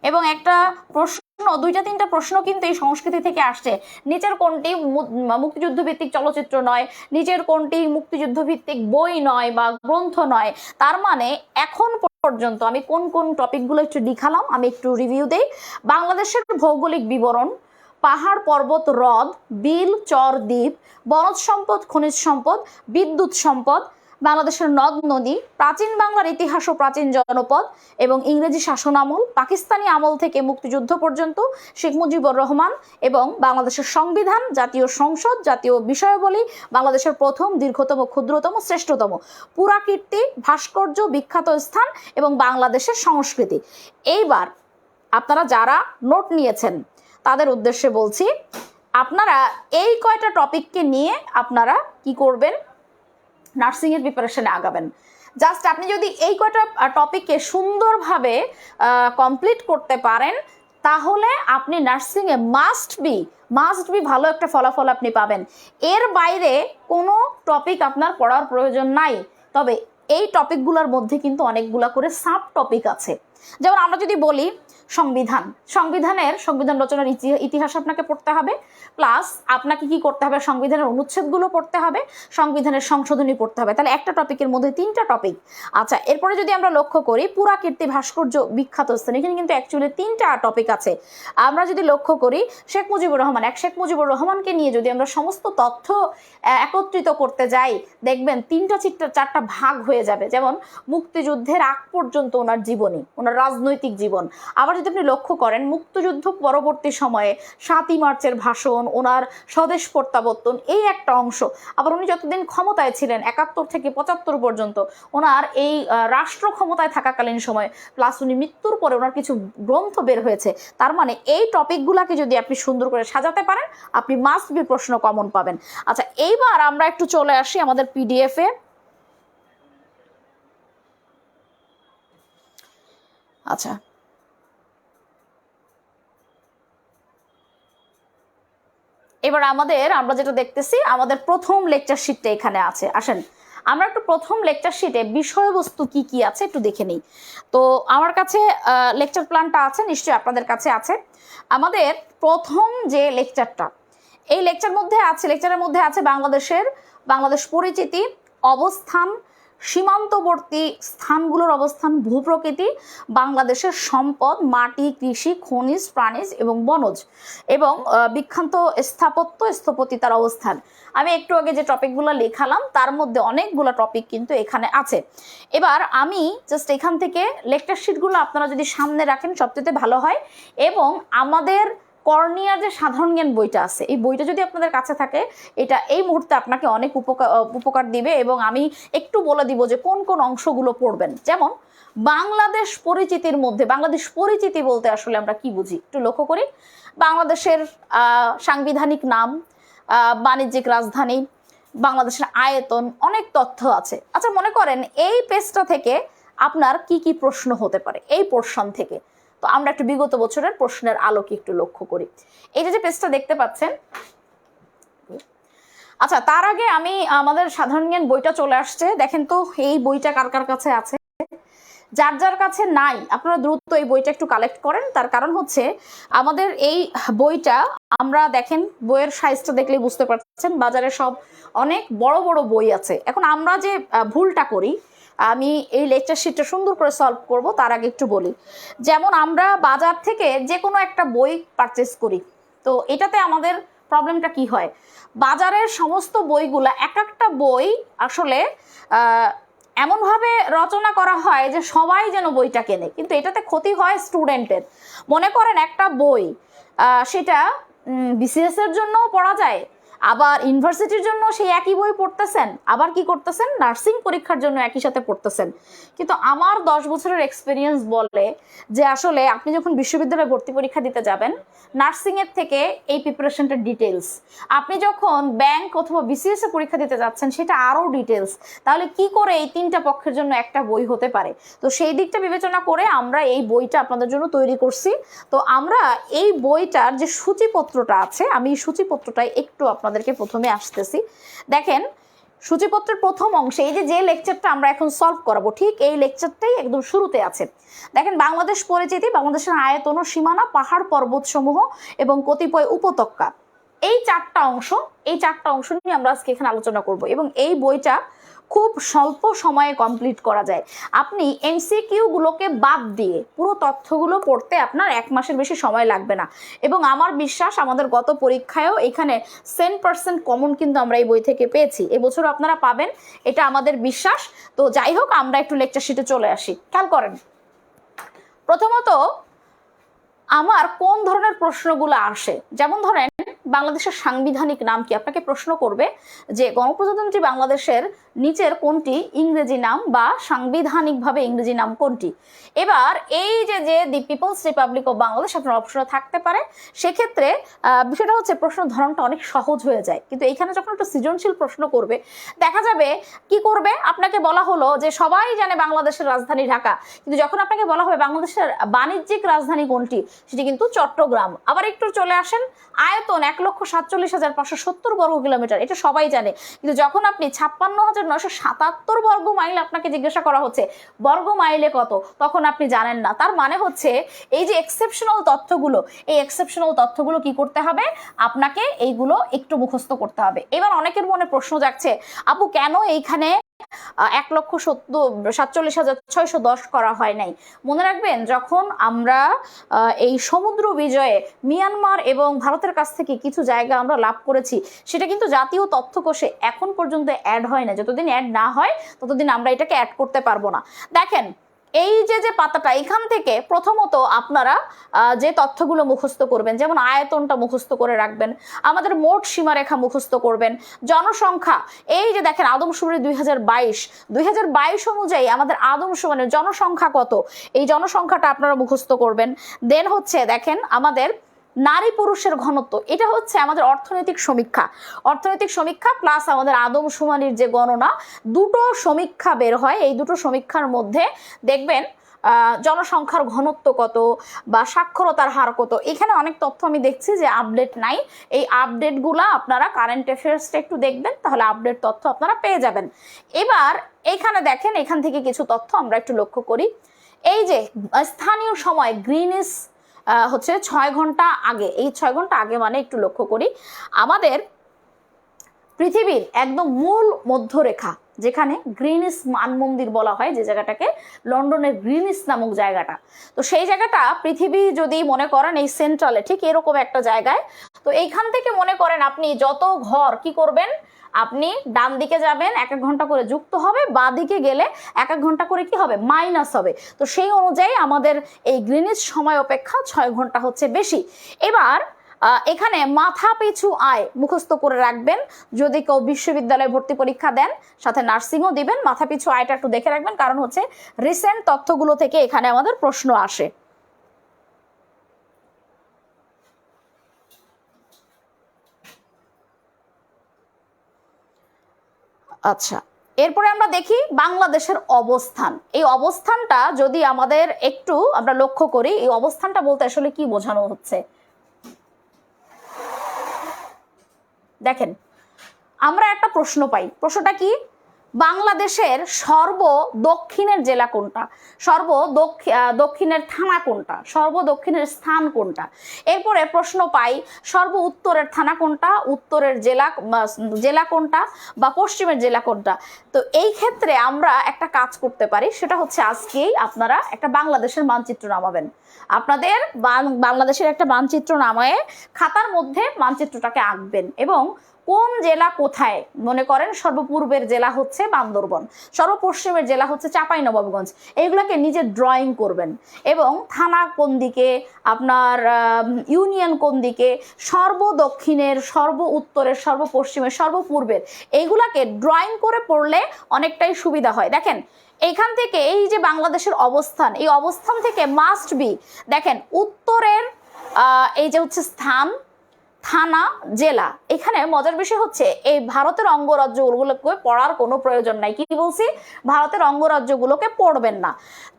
এবং একটা প্রশ্ন, 2-3টা প্রশ্ন কিন্তু এই সংস্কৃতি থেকে আসছে। নিচের কোনটি মুক্তিযুদ্ধ ভিত্তিক চলচ্চিত্র নয়, নিচের কোনটি মুক্তিযুদ্ধ ভিত্তিক বই নয় বা গ্রন্থ নয়। তার মানে এখন পর্যন্ত আমি কোন কোন টপিকগুলো একটু দেখালাম, আমি একটু রিভিউ দেই। বাংলাদেশের ভৌগোলিক বিবরণ, পাহাড়, পর্বত, হ্রদ, বিল, চর, দ্বীপ, বনজ সম্পদ, খনিজ সম্পদ, বিদ্যুৎ সম্পদ, বাংলাদেশের নদ নদী, প্রাচীন বাংলার ইতিহাস ও প্রাচীন জনপদ এবং ইংরেজি শাসন আমল, পাকিস্তানি আমল থেকে মুক্তিযুদ্ধ পর্যন্ত, শেখ মুজিবুর রহমান এবং বাংলাদেশের সংবিধান, জাতীয় সংসদ, জাতীয় বিষয়াবলী, বাংলাদেশের প্রথম, দীর্ঘতম, ক্ষুদ্রতম, শ্রেষ্ঠতম, পুরাকীর্তি, ভাস্কর্য, বিখ্যাত স্থান এবং বাংলাদেশের সংস্কৃতি। এইবার আপনারা যারা নোট নিয়েছেন তাদের উদ্দেশ্যে বলছি, আপনারা এই কয়টা টপিককে নিয়ে আপনারা কি করবেন, নার্সিং এর প্রিপারেশনে আগাবেন। জাস্ট আপনি যদি এই কয়টা টপিককে সুন্দরভাবে কমপ্লিট করতে পারেন, তাহলে আপনি নার্সিং এ মাস্ট বি ভালো একটা ফলাফল আপনি পাবেন। এর বাইরে কোনো টপিক আপনার পড়ার প্রয়োজন নাই। তবে এই টপিকগুলোর মধ্যে কিন্তু অনেকগুলা করে সাব টপিক আছে। যেমন আমরা যদি বলি সংবিধান রচনার ইতিহাস আপনাকে পড়তে হবে, প্লাস আপনাকে কি করতে হবে, সংবিধানের অনুচ্ছেদগুলো পড়তে হবে, সংবিধানের সংশোধনী পড়তে হবে। তাহলে একটা টপিকের মধ্যে 3টা টপিক। আচ্ছা, এরপরে যদি আমরা লক্ষ্য করি, পুরাকীর্তি, ভাস্কর্য, বিখ্যাত স্থান, এখানে কিন্তু অ্যাকচুয়ালি 3টা টপিক আছে। আমরা যদি লক্ষ্য করি, শেখ মুজিবুর রহমানকে নিয়ে যদি আমরা সমস্ত তথ্য একত্রিত করতে যাই, দেখবেন 3টা-4টা ভাগ হয়ে যাবে। যেমন মুক্তিযুদ্ধের আগ পর্যন্ত ওনার জীবনী, ওনার রাজনৈতিক জীবন। আবার যদি আপনি লক্ষ্য করেন, মুক্তিযুদ্ধ পরবর্তী সময়ে 7ই মার্চের ভাষণ, ওনার স্বদেশ প্রত্যাবর্তন, এই একটা অংশ। আবার উনি যতদিন ক্ষমতায় ছিলেন, 71 থেকে 75 পর্যন্ত, ওনার এই রাষ্ট্র ক্ষমতায় থাকাকালীন সময়, প্লাস উনি মৃত্যুর পরে ওনার কিছু গ্রন্থ বের হয়েছে। তার মানে এই টপিকগুলোকে যদি আপনি সুন্দর করে সাজাতে পারেন, আপনি মাস্ট বি প্রশ্ন কমন পাবেন। আচ্ছা, এইবার আমরা একটু চলে আসি আমাদের পিডিএফ এ। আচ্ছা, এবার আমরা যেটা দেখতেছি, আমাদের প্রথম লেকচার শিটটা এখানে আছে। আসেন আমরা একটু প্রথম লেকচার শিটে বিষয়বস্তু কি কি আছে একটু দেখে নিই। তো আমার কাছে লেকচার প্ল্যানটা আছে, নিশ্চয়ই আপনাদের কাছে আছে। আমাদের প্রথম যে লেকচারটা, এই লেকচারের মধ্যে আছে বাংলাদেশ পরিচিতি, অবস্থান, সীমান্তবর্তী স্থানগুলোর অবস্থান, ভূপ্রকৃতি, বাংলাদেশের সম্পদ, মাটি, কৃষি, খনিজ, প্রাণীজ এবং বনজ, এবং বিখ্যাত স্থাপত্য, স্থপতিতার অবস্থান। আমি একটু আগে যে টপিকগুলো লেখালাম তার মধ্যে অনেকগুলো টপিক কিন্তু এখানে আছে। এবার আমি জাস্ট এখান থেকে লেকচার শিটগুলো আপনারা যদি সামনে রাখেন সবচেয়ে ভালো হয়, এবং আমাদের কর্নিয়ার যে সাধারণ জ্ঞান বইটা আছে এই বইটা যদি আপনাদের কাছে থাকে এটা এই মুহূর্তে আপনাকে অনেক উপকার দিবে। এবং আমি একটু বলে দিব যে কোন কোন অংশগুলো পড়বেন। যেমন বাংলাদেশ পরিচিতির মধ্যে, বাংলাদেশ পরিচিতি বলতে আসলে আমরা কি বুঝি একটু লক্ষ্য করি। বাংলাদেশের সাংবিধানিক নাম, বাণিজ্যিক রাজধানী, বাংলাদেশের আয়তন, অনেক তথ্য আছে। আচ্ছা, মনে করেন এই পেজটা থেকে আপনার কি কি প্রশ্ন হতে পারে এই পোর্শন থেকে। তো আমরা একটু বিগত বছরের প্রশ্নের আলোকে একটু লক্ষ্য করি। এই যে পেজটা দেখতে পাচ্ছেন, আচ্ছা তার আগে আমি আমাদের সাধারণ জ্ঞান বইটা চলে আসছে। দেখেন তো এই বইটা কার কার কাছে আছে। যার যার কাছে নাই আপনারা দ্রুত এই বইটা একটু কালেক্ট করেন। তার কারণ হচ্ছে আমাদের এই বইটা, আমরা দেখেন বইয়ের সাইজটা দেখলেই বুঝতে পারছেন বাজারে সব অনেক বড় বড় বই আছে। এখন আমরা যে ভুলটা করি, আমি এই লেকচার শিটটা সুন্দর করে সলভ করব তার আগে একটু বলি। যেমন আমরা বাজার থেকে যে কোনো একটা বই পারচেস করি, তো এটাতে আমাদের প্রবলেমটা কি হয়, বাজারের সমস্ত বইগুলা এক একটা বই আসলে এমনভাবে রচনা করা হয় যে সবাই যেন বইটা কেনে, কিন্তু এটাতে ক্ষতি হয় স্টুডেন্টের। মনে করেন একটা বই সেটা বিসিএস এর জন্যও পড়া যায়, আবার ইউনিভার্সিটির জন্য সেই একই বই পড়তেছেন, আবার কি করতেছেন নার্সিং পরীক্ষার জন্য একই সাথে পড়তেছেন। কিন্তু আমার 10 বছরের এক্সপিরিয়েন্স বলে যে আসলে আপনি যখন বিশ্ববিদ্যালয়ে ভর্তি পরীক্ষা দিতে যাবেন, নার্সিং এর থেকে এই প্রিপারেশনটা ডিটেলস। আপনি যখন ব্যাংক অথবা বিসিএস এ পরীক্ষা দিতে যাচ্ছেন সেটা আরও ডিটেলস। তাহলে কি করে এই তিনটা পক্ষের জন্য একটা বই হতে পারে? তো সেই দিকটা বিবেচনা করে আমরা এই বইটা আপনাদের জন্য তৈরি করছি। তো আমরা এই বইটার যে সূচিপত্রটা আছে, আমি এই সূচিপত্রটাই একটু আপনাদেরকে প্রথমে আসতেছি। দেখেন সূচিপত্রের প্রথম অংশে এই যে লেকচারটা আমরা এখন সলভ করাবো, ঠিক এই লেকচারটাই একদম শুরুতে আছে। দেখেন বাংলাদেশ পরিচিতি, বাংলাদেশের আয়তন ও সীমানা, পাহাড় পর্বত সমূহ এবং কতিপয় উপত্যকা, এই চারটা অংশ নিয়ে আমরা আজকে এখানে আলোচনা করব। এবং এই বইটা খুব স্বল্প সময়ে কমপ্লিট করা যায়। আপনি এমসিকিউ গুলোকে বাদ দিয়ে পুরো তথ্যগুলো পড়তে আপনার 1 মাসের বেশি সময় লাগবে না। এবং আমার বিশ্বাস আমাদের গত পরীক্ষায়ও এখানে 100% কমন কিন্তু আমরা এই বই থেকে পেয়েছি, এবছরও আপনারা পাবেন, এটা আমাদের বিশ্বাস। তো যাই হোক, আমরা একটু লেকচার শিটে চলে আসি। খেয়াল করেন, প্রথমত আমার কোন ধরনের প্রশ্নগুলো আসে। যেমন ধরেন বাংলাদেশের সাংবিধানিক নাম কি, আপনাকে প্রশ্ন করবে যে গণপ্রজাতন্ত্রী বাংলাদেশের নিচের কোনটি ইংরেজি নাম বা সাংবিধানিকভাবে ইংরেজি নাম কোনটি। এবার এই যে দি পিপলস রিপাবলিক অফ বাংলাদেশ আপনার অপশনে থাকতে পারে, সেক্ষেত্রে বিষয়টা হচ্ছে প্রশ্নের ধরনটা অনেক সহজ হয়ে যায়। কিন্তু এইখানে যখন একটু সৃজনশীল প্রশ্ন করবে, দেখা যাবে কি করবে, আপনাকে বলা হলো যে সবাই জানে বাংলাদেশের রাজধানী ঢাকা, কিন্তু যখন আপনাকে বলা হবে বাংলাদেশের বাণিজ্যিক রাজধানী কোনটি, সেটি কিন্তু চট্টগ্রাম। আবার একটু চলে আসেন, আয়তন 1,47,570 বর্গ কিলোমিটার, এটা সবাই জানে। কিন্তু যখন আপনি 56,977 বর্গ মাইল আপনাকে জিজ্ঞাসা করা হচ্ছে বর্গ মাইলে কত, তখন আপনি জানেন না। তার মানে হচ্ছে এই যে এক্সেপশনাল তথ্যগুলো, এই এক্সেপশনাল তথ্যগুলো কি করতে হবে, আপনাকে এইগুলো একটু মুখস্থ করতে হবে। এবার অনেকের মনে প্রশ্ন জাগছে, আপু কেন এইখানে 1,47,610 করা হয় নাই? মনে রাখবেন, যখন আমরা এই সমুদ্র বিজয়ে মিয়ানমার এবং ভারতের কাছ থেকে কিছু জায়গা আমরা লাভ করেছি, সেটা কিন্তু জাতীয় তথ্যকোষে এখন পর্যন্ত অ্যাড হয় না। যতদিন অ্যাড না হয় ততদিন আমরা এটাকে অ্যাড করতে পারবো না। দেখেন এই যে পাতাটা, এখান থেকে প্রথমত আপনারা যে তথ্যগুলো মুখস্থ করবেন, যেমন আয়তনটা মুখস্থ করে রাখবেন, আমাদের মোট সীমারেখা মুখস্থ করবেন, জনসংখ্যা, এই যে দেখেন আদমশুমারি 2022 অনুযায়ী আমাদের আদমশুমারির জনসংখ্যা কত, এই জনসংখ্যাটা আপনারা মুখস্থ করবেন। দেন হচ্ছে দেখেন আমাদের নারী পুরুষের ঘনত্ব, এটা হচ্ছে আমাদের অর্থনৈতিক সমীক্ষা প্লাস আমাদের আদমশুমারির যে গণনা, দুটো সমীক্ষা বের হয়। এই দুটো সমীক্ষার মধ্যে দেখবেন জনসংখ্যার ঘনত্ব কত বা সাক্ষরতার হার কত, এখানে অনেক তথ্য আমি দেখছি যে আপডেট নাই। এই আপডেটগুলা আপনারা কারেন্ট অ্যাফেয়ার্সটা একটু দেখবেন, তাহলে আপডেট তথ্য আপনারা পেয়ে যাবেন। এবার এখানে দেখেন, এখান থেকে কিছু তথ্য আমরা একটু লক্ষ্য করি। এই যে স্থানীয় সময় গ্রিনিচ হচ্ছে 6 ঘন্টা আগে, এই 6 ঘন্টা আগে মানে একটু লক্ষ্য করি, আমাদের পৃথিবীর একদম মূল মধ্যরেখা যেখানে গ্রিনিস মান মন্দির বলা হয়, যে জায়গাটাকে লন্ডনের গ্রিনিস নামক জায়গাটা। তো সেই জায়গাটা পৃথিবী যদি মনে করেন এই সেন্ট্রালে ঠিক এরকম একটা জায়গায়, তো এইখান থেকে মনে করেন আপনি যত ঘর কি করবেন, আপনি ডান দিকে যাবেন 1 ঘন্টা করে যুক্ত হবে, বা দিকে গেলে 1 ঘন্টা করে কি হবে, মাইনাস হবে। তো সেই অনুযায়ী আমাদের এই গ্রিনিচ সময় অপেক্ষা 6 ঘন্টা হচ্ছে বেশি। এবার এখানে মাথা পিছু আয় মুখস্থ করে রাখবেন, যদি কেউ বিশ্ববিদ্যালয়ে ভর্তি পরীক্ষা দেন, সাথে নার্সিংও দিবেন, মাথা পিছু আয়টা একটু দেখে রাখবেন, কারণ হচ্ছে রিসেন্ট তথ্যগুলো থেকে এখানে আমাদের প্রশ্ন আসে। আচ্ছা, এরপরে আমরা দেখি বাংলাদেশের অবস্থান। এই অবস্থানটা যদি আমাদের একটু আমরা লক্ষ্য করি, এই অবস্থানটা বলতে আসলে কি বোঝানো হচ্ছে দেখেন, আমরা একটা প্রশ্ন পাই। প্রশ্নটা কি, বাংলাদেশের সর্ব দক্ষিণের জেলা কোনটা, দক্ষিণের থানা কোনটা, দক্ষিণের স্থান কোনটা। এরপরে প্রশ্ন পাই সর্ব উত্তরের থানা কোনটা, উত্তরের জেলা কোনটা, বা পশ্চিমের জেলা কোনটা। তো এই ক্ষেত্রে আমরা একটা কাজ করতে পারি, সেটা হচ্ছে আজকেই আপনারা একটা বাংলাদেশের মানচিত্র নামাবেন। আপনাদের বাংলাদেশের একটা মানচিত্র নামায়ে খাতার মধ্যে মানচিত্রটাকে আঁকবেন, এবং কোন জেলা কোথায়, মনে করেন সর্বপূর্বের জেলা হচ্ছে বান্দরবন, সর্বপশ্চিমের জেলা হচ্ছে চাঁপাইনবাবগঞ্জ, এইগুলোকে নিজে ড্রয়িং করবেন। এবং থানা কোন দিকে, আপনার ইউনিয়ন কোন দিকে, সর্বদক্ষিণের, সর্ব উত্তরের, সর্বপশ্চিমের, সর্বপূর্বের, এইগুলাকে ড্রয়িং করে পড়লে অনেকটাই সুবিধা হয়। দেখেন এইখান থেকে এই যে বাংলাদেশের অবস্থান, এই অবস্থান থেকে মাস্ট বি, দেখেন উত্তরের এই যে হচ্ছে স্থান, থানা, জেলা। এখানে মজার বিষয় হচ্ছে এই ভারতের অঙ্গরাজ্যগুলোকে পড়ার কোনো প্রয়োজন নাই। কি বলছি, ভারতের অঙ্গরাজ্যগুলোকে পড়বেন না।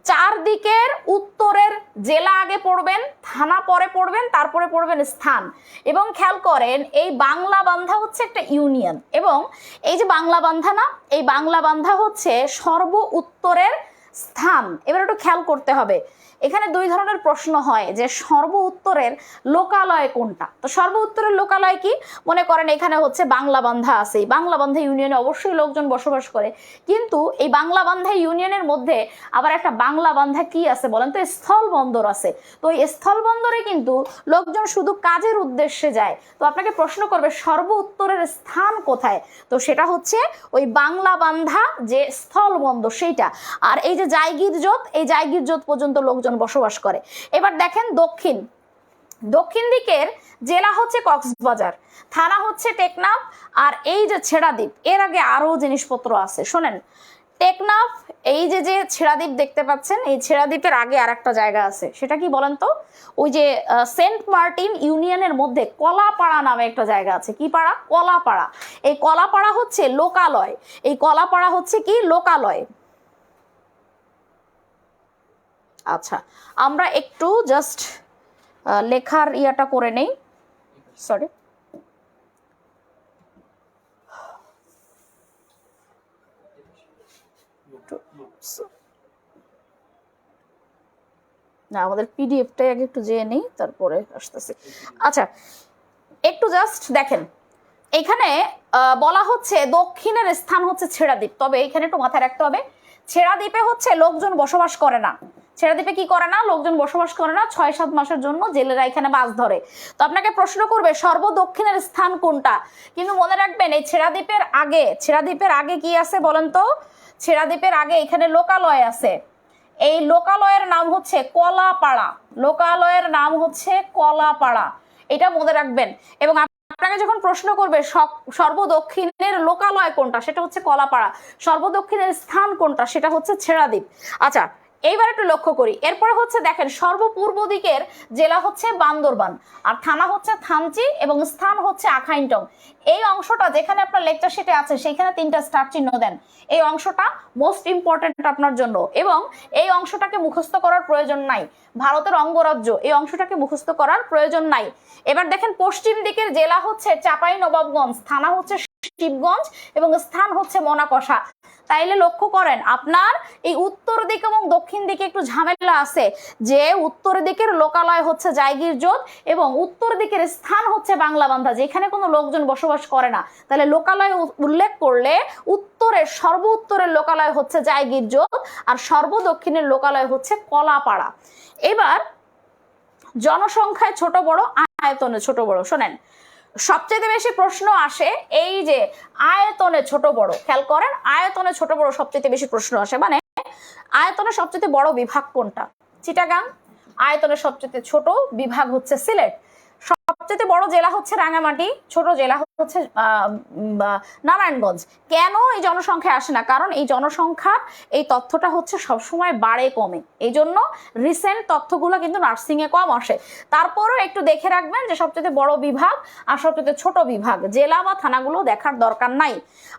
চারদিকের উত্তরের জেলা আগে পড়বেন, থানা পরে পড়বেন, তারপরে পড়বেন স্থান। এবং খেয়াল করেন এই বাংলা বান্ধা হচ্ছে একটা ইউনিয়ন, এবং এই যে বাংলা বান্ধা না, এই বাংলা বান্ধা হচ্ছে সর্ব উত্তরের স্থান। এবার একটু খেয়াল করতে হবে, এখানে 2 ধরনের প্রশ্ন হয় যে সর্ব উত্তরের লোকালয় কোনটা। তো সর্ব উত্তরের লোকালয় কি, মনে করেন এখানে হচ্ছে বাংলা বান্ধা আছে, এই বাংলা বান্ধা ইউনিয়নে অবশ্যই লোকজন বসবাস করে, কিন্তু এই বাংলা বান্ধা ইউনিয়নের মধ্যে আবার একটা বাংলা বান্ধা কি আছে বলেন তো, স্থল বন্দর আছে। তো এই স্থল বন্দরে কিন্তু লোকজন শুধু কাজের উদ্দেশ্যে যায়। তো আপনাকে প্রশ্ন করবে সর্ব উত্তরের স্থান কোথায়, তো সেটা হচ্ছে ওই বাংলা বান্ধা যে স্থল বন্দর সেইটা। আর এই যে জায়গির জোত, এই জায়গির জোত পর্যন্ত লোকজন বসবাস করে। এবার দেখেন দক্ষিণ দিকের জেলা হচ্ছে কক্সবাজার, থানা হচ্ছে টেকনাফ, আর এই যে ছেড়াদ্বীপ, এর আগে আরো জিনিসপত্র আছে শোনেন। টেকনাফ, এই যে ছেড়াদ্বীপ দেখতে পাচ্ছেন, এই ছেড়াদ্বীপের আগে আর একটা জায়গা আছে, সেটা কি বলেন তো, ওই যে সেন্ট মার্টিন ইউনিয়নের মধ্যে কলাপাড়া নামে একটা জায়গা আছে। কি পাড়া, কলাপাড়া। এই কলাপাড়া হচ্ছে লোকালয়, এই কলাপাড়া হচ্ছে কি লোকালয়। আচ্ছা, আমরা একটু জাস্ট লেখার ইয়াটা করে নেই, সরি। না, আমাদের পিডিএফটাই আগে একটু জেনে নেই, তারপরে আসতেছি। আচ্ছা, একটু জাস্ট দেখেন, এখানে বলা হচ্ছে দক্ষিণের স্থান হচ্ছে ছেড়াদ্বীপ। তবে এখানে একটু মাথায় রাখতে হবে, ছেড়াদ্বীপে হচ্ছে লোকজন বসবাস করে না। ছেড়াদ্বীপে কি করে না, লোকজন বসবাস করে না। 6-7 মাসের জন্য জেলেরা এখানে মাছ ধরে। তো আপনাকে প্রশ্ন করবে সর্বদক্ষিণের স্থান কোনটা, কিন্তু মনে রাখবেন এই ছেড়াদ্বীপের আগে কি আছে বলেন তো, ছেড়াদ্বীপের আগে এখানে লোকালয় আছে। এই লোকালয়ের নাম হচ্ছে কলাপাড়া, লোকালয়ের নাম হচ্ছে কলাপাড়া, এটা মনে রাখবেন। এবং আপনাকে যখন প্রশ্ন করবে সর্বদক্ষিণের লোকালয় কোনটা, সেটা হচ্ছে কলাপাড়া। সর্বদক্ষিণের স্থান কোনটা, সেটা হচ্ছে ছেড়াদ্বীপ। আচ্ছা, এইবার একটু লক্ষ্য করি। এরপরে হচ্ছে দেখেন সর্বপূর্ব দিকের জেলা হচ্ছে বান্দরবান, আর থানা হচ্ছে থানচি, এবং স্থান হচ্ছে আখাইনটং। এই অংশটা যেখানে আপনার লেকচার শিটে আছে সেইখানে 3টা স্টার চিহ্ন দেন। এই অংশটা মোস্ট ইম্পর্টেন্ট আপনার জন্য, এবং এই অংশটাকে মুখস্থ করার প্রয়োজন নাই। ভারতের অঙ্গরাজ্য, এই অংশটাকে মুখস্থ করার প্রয়োজন নাই। এবার দেখেন পশ্চিম দিকের জেলা হচ্ছে চাঁপাইনবাবগঞ্জ, থানা হচ্ছে শিবগঞ্জ এবং স্থান হচ্ছে মোনাকষা। তাইলে লক্ষ্য করেন আপনার এই উত্তর দিকে এবং দক্ষিণ দিকে একটু ঝামেলা আছে, যে উত্তর দিকের লোকালয় হচ্ছে জায়গিরজোত এবং উত্তর দিকের স্থান হচ্ছে বাংলাবান্ধা, যেখানে কোনো লোকজন বসবাস করে না। তাহলে লোকালয় উল্লেখ করলে উত্তরের সর্ব উত্তরের লোকালয় হচ্ছে জায়গিরজোত আর সর্বদক্ষিণের লোকালয় হচ্ছে কলাপাড়া। এবার জনসংখ্যায় ছোট বড়, আয়তনে ছোট বড়। শোনেন, সবচেয়ে বেশি প্রশ্ন আসে এই যে আয়তনে ছোট বড়। খেয়াল করেন, আয়তনে ছোট বড় সবচেয়ে বেশি প্রশ্ন আসে। মানে আয়তনে সবচেয়ে বড় বিভাগ কোনটা? চিটাগাং। আয়তনে সবচেয়ে ছোট বিভাগ হচ্ছে সিলেট। সবচেয়ে বড় জেলা হচ্ছে রাঙামাটি, ছোট জেলা হচ্ছে নারায়ণগঞ্জ। কেন এই জনসংখ্যা আসে না? কারণ এই জনসংখ্যা এই তথ্যটা হচ্ছে সবসময় বাড়ে কমে, এই জন্য রিসেন্ট তথ্যগুলো কিন্তু নার্সিং এ কম আসে। তারপরেও একটু দেখে রাখবেন যে সবচেয়ে বড় বিভাগ আর সবচেয়ে ছোট বিভাগ, জেলা বা থানাগুলো দেখার দরকার নাই।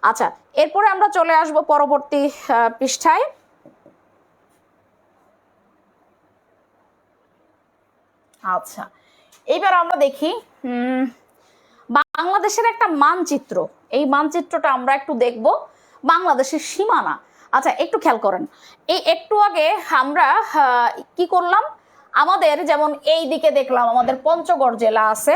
আচ্ছা, এরপরে আমরা চলে আসব পরবর্তী পৃষ্ঠায়। আচ্ছা, এইবার আমরা দেখি বাংলাদেশের একটা মানচিত্র। এই মানচিত্রটা আমরা একটু দেখব, বাংলাদেশের সীমানা। আচ্ছা, একটু খেয়াল করেন, এই একটু আগে আমরা কি করলাম, আমাদের যেমন এই দিকে দেখলাম আমাদের পঞ্চগড় জেলা আছে,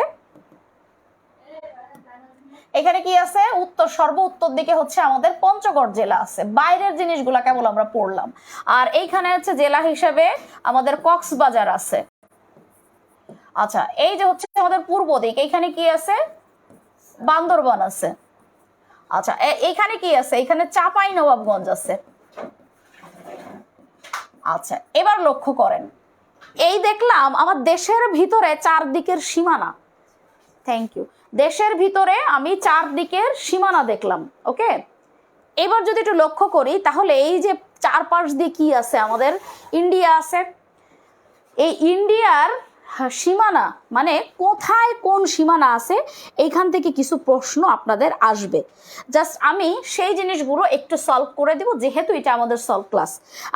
এখানে কি আছে, উত্তর সর্ব উত্তর দিকে হচ্ছে আমাদের পঞ্চগড় জেলা আছে। বাইরের জিনিসগুলা কেবল আমরা পড়লাম। আর এইখানে হচ্ছে জেলা হিসেবে আমাদের কক্সবাজার আছে। আচ্ছা, এই যে হচ্ছে আমাদের পূর্ব দিক, এইখানে কি আছে, বান্দরবান আছে। আচ্ছা, এইখানে কি আছে, এখানে চাঁপাই নবাবগঞ্জ আছে। আচ্ছা, এবার লক্ষ্য করেন, এই দেখলাম আমার দেশের ভিতরে চারদিকের সীমানা। Thank you. দেশের ভিতরে আমি চারদিকের সীমানা দেখলাম। ওকে, এবার যদি একটু লক্ষ্য করি তাহলে এই যে চারপাশ দিয়ে কি আছে, আমাদের ইন্ডিয়া আছে। এই ইন্ডিয়ার সীমানা মানে কোথায় কোন সীমানা আছে, এইখান থেকে কিছু প্রশ্ন আপনাদের আসবে। জাস্ট আমি সেই জিনিসগুলো একটু সলভ করে দিব, যেহেতু এটা আমাদের সলভ ক্লাস।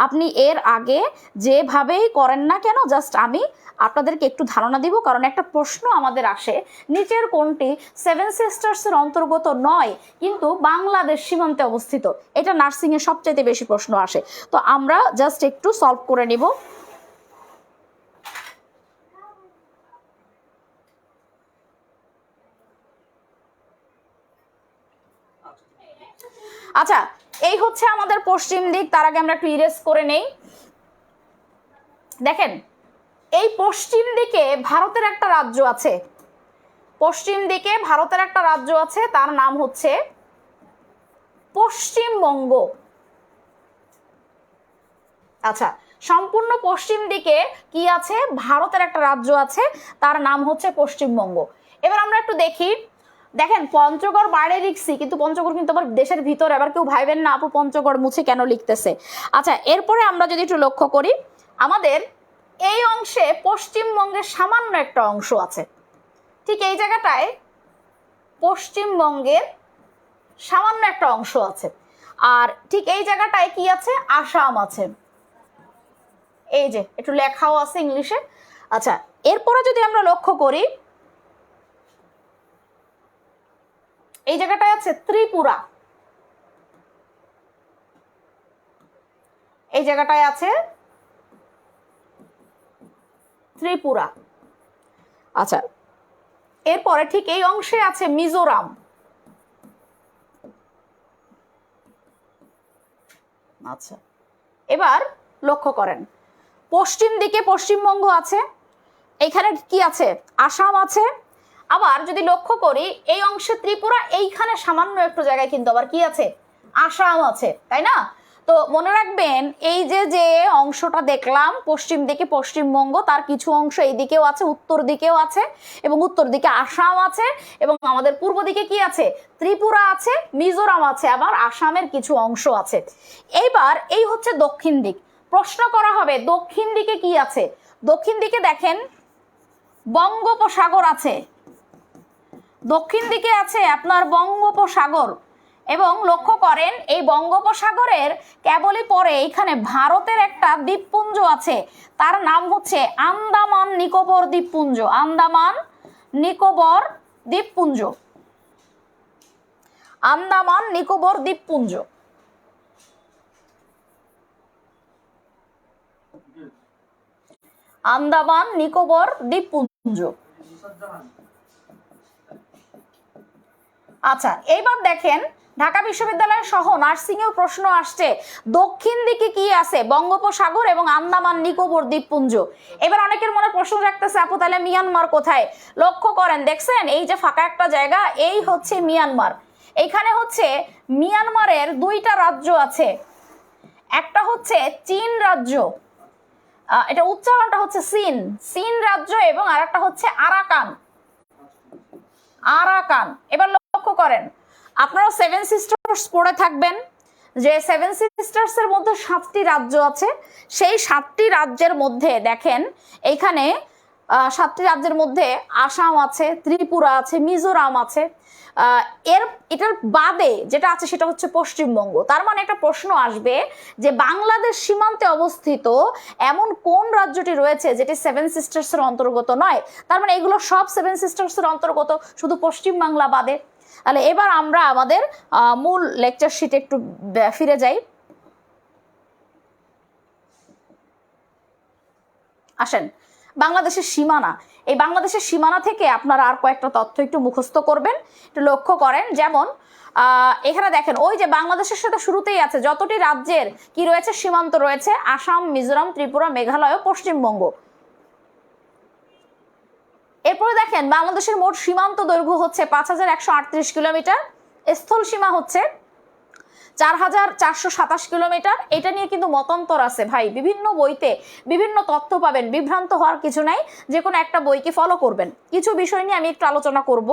আপনি এর আগে যেভাবেই করেন না কেন, জাস্ট আমি আপনাদেরকে একটু ধারণা দিব, কারণ একটা প্রশ্ন আমাদের আসে, নিচের কোনটি সেভেন সিস্টার্সের অন্তর্গত নয় কিন্তু বাংলাদেশ সীমান্তে অবস্থিত? এটা নার্সিং এ সবচাইতে বেশি প্রশ্ন আসে। তো আমরা জাস্ট একটু সলভ করে নিব। আচ্ছা, এই হচ্ছে আমাদের পশ্চিম দিক। তার আগে আমরা একটু ইরেজ করে নেই। দেখেন, এই পশ্চিম দিকে ভারতের একটা রাজ্য আছে, পশ্চিম দিকে ভারতের একটা রাজ্য আছে, তার নাম হচ্ছে পশ্চিমবঙ্গ। আচ্ছা, সম্পূর্ণ পশ্চিম দিকে কি আছে, ভারতের একটা রাজ্য আছে, তার নাম হচ্ছে পশ্চিমবঙ্গ। এবার আমরা একটু দেখি। দেখেন, পঞ্চগড় বাইরে লিখছি কিন্তু পঞ্চগড় কিন্তু আবার দেশের ভিতরে। আবার কেউ ভাইবেন না আপু পঞ্চগড় মুছে কেন লিখতেছে। আচ্ছা, এরপরে আমরা যদি একটু লক্ষ্য করি, আমাদের এই অংশে পশ্চিমবঙ্গের সামান্য একটা অংশ আছে। ঠিক এই জায়গাটায় পশ্চিমবঙ্গের সামান্য একটা অংশ আছে। আর ঠিক এই জায়গাটায় কি আছে, আসাম আছে। এই যে একটু লেখাও আছে ইংলিশে। আচ্ছা, এরপরে যদি আমরা লক্ষ্য করি, এই জায়গাটায় আছে ত্রিপুরা, এই জায়গাটায় আছে ত্রিপুরা। আচ্ছা, এরপরে ঠিক এই অংশে আছে মিজোরাম। আচ্ছা, এবার লক্ষ্য করেন, পশ্চিম দিকে পশ্চিমবঙ্গ আছে, এখানে কি আছে, আসাম আছে। আবার যদি লক্ষ্য করি এই অংশে ত্রিপুরা, এইখানে সামান্য একটু জায়গায় কিন্তু আবার কি আছে, আসাম আছে, তাই না? তো মনে রাখবেন, এই যে যে অংশটা দেখলাম পশ্চিম দিকে পশ্চিমবঙ্গ, তার কিছু অংশ এই দিকেও আছে, উত্তর দিকেও আছে, এবং উত্তর দিকে আসাম আছে, এবং আমাদের পূর্ব দিকে কি আছে, ত্রিপুরা আছে, মিজোরাম আছে, আবার আসামের কিছু অংশ আছে। এইবার এই হচ্ছে দক্ষিণ দিক। প্রশ্ন করা হবে দক্ষিণ দিকে কি আছে। দক্ষিণ দিকে দেখেন বঙ্গোপসাগর আছে, দক্ষিণ দিকে আছে আপনার বঙ্গোপসাগর। এবং লক্ষ্য করেন এই বঙ্গোপসাগরের কেবলই পরে এখানে ভারতের একটা দ্বীপপুঞ্জ আছে, তার নাম হচ্ছে আন্দামান নিকোবর দ্বীপপুঞ্জ। আন্দামান নিকোবর দ্বীপপুঞ্জ। আন্দামান নিকোবর দ্বীপপুঞ্জ। আন্দামান নিকোবর দ্বীপপুঞ্জ। আচ্ছা, এইবার দেখেন ঢাকা বিশ্ববিদ্যালয় সহ নার্সিং এও প্রশ্ন আসছে, দক্ষিণ দিকে কি আছে? বঙ্গোপসাগর এবং আন্দামান নিকোবর দ্বীপপুঞ্জ। এবার অনেকের মনে প্রশ্ন রাখতেছে, আপু তাহলে মিয়ানমার কোথায়? লক্ষ্য করেন, দেখছেন এই যে ফাঁকা একটা জায়গা, এই হচ্ছে মিয়ানমার। এইখানে হচ্ছে মিয়ানমারের দুইটা রাজ্য আছে, একটা হচ্ছে চীন রাজ্য, এটা উচ্চারণটা হচ্ছে চীন, চীন রাজ্য, এবং আরেকটা হচ্ছে আরাকান, আরাকান। এবার লক্ষ্য করেন, আপনারা সেভেন সিস্টার্স পড়ে থাকবেন যে সেভেন সিস্টার্স এর মধ্যে 7টি রাজ্য আছে। সেই 7টি রাজ্যের মধ্যে দেখেন এইখানে 7টি রাজ্যের মধ্যে আসাম আছে, ত্রিপুরা আছে, মিজোরাম আছে। এটার বাদে যেটা আছে সেটা হচ্ছে পশ্চিমবঙ্গ। তার মানে একটা প্রশ্ন আসবে যে বাংলাদেশ সীমান্তে অবস্থিত এমন কোন রাজ্যটি রয়েছে যেটি সেভেন সিস্টার্স এর অন্তর্গত নয়? তার মানে এগুলো সব সেভেন সিস্টার্স এর অন্তর্গত, শুধু পশ্চিম বাংলা বাদে। তাহলে এবার আমরা আমাদের মূল লেকচার শিটে একটু ফিরে যাই। আসেন, বাংলাদেশের সীমানা, এই বাংলাদেশের সীমানা থেকে আপনারা আর কয়েকটা তথ্য একটু মুখস্থ করবেন, একটু লক্ষ্য করেন। যেমন এখানে দেখেন, ওই যে বাংলাদেশের সাথে শুরুতেই আছে যতটি রাজ্যের কি রয়েছে, সীমান্ত রয়েছে, আসাম, মিজোরাম, ত্রিপুরা, মেঘালয়, পশ্চিমবঙ্গ। এরপরে দেখেন বাংলাদেশের মোট সীমান্ত দৈর্ঘ্য হচ্ছে 5138 কিলোমিটার, স্থল সীমা হচ্ছে 4427 কিলোমিটার। এটা নিয়ে কিন্তু মতান্তর আছে ভাই, বিভিন্ন বইতে বিভিন্ন তথ্য পাবেন, বিভ্রান্ত হওয়ার কিছু নাই, যে কোনো একটা বইকে ফলো করবেন। কিছু বিষয় নিয়ে আমি একটু আলোচনা করব।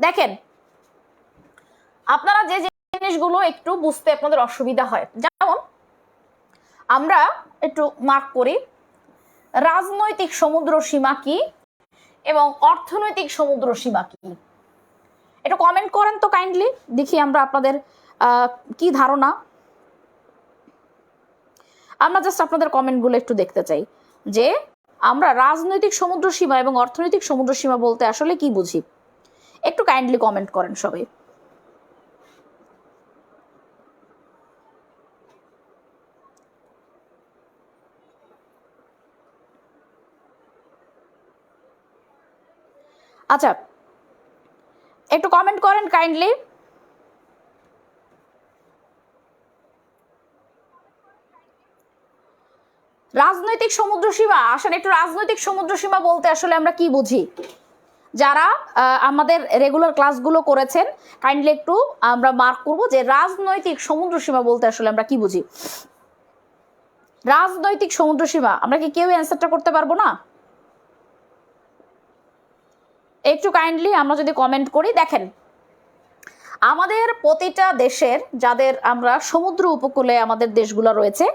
দেখেন, আপনারা যে জিনিসগুলো একটু বুঝতে আপনাদের অসুবিধা হয়, যেমন আমরা একটু মার্ক করি, রাজনৈতিক সমুদ্র সীমা কি এবং অর্থনৈতিক সমুদ্র সীমা কি, একটু কমেন্ট করেন তো কাইন্ডলি, দেখি আমরা আপনাদের কি ধারণা। আমরা জাস্ট আপনাদের কমেন্টগুলো একটু দেখতে চাই যে আমরা রাজনৈতিক সমুদ্র সীমা এবং অর্থনৈতিক সমুদ্র সীমা বলতে আসলে কি বুঝি। একটু কাইন্ডলি কমেন্ট করেন সবাই। আচ্ছা, একটু কমেন্ট করেন কাইন্ডলি। রাজনৈতিক সমুদ্র সীমা, আসলে একটু রাজনৈতিক সমুদ্র সীমা বলতে আসলে আমরা কি বুঝি? যারা আমাদের রেগুলার ক্লাসগুলো করেছেন কাইন্ডলি একটু আমরা মার্ক করব যে রাজনৈতিক সমুদ্র সীমা বলতে আসলে আমরা কি বুঝি। রাজনৈতিক সমুদ্র সীমা আমরা কি কেউ অ্যান্সারটা করতে পারবো না? একটু কাইন্ডলি আমরা যদি কমেন্ট করি। দেখেন, আমাদের প্রতিটা দেশের, যাদের আমরা সমুদ্র উপকূলে আমাদের দেশগুলো রয়েছে,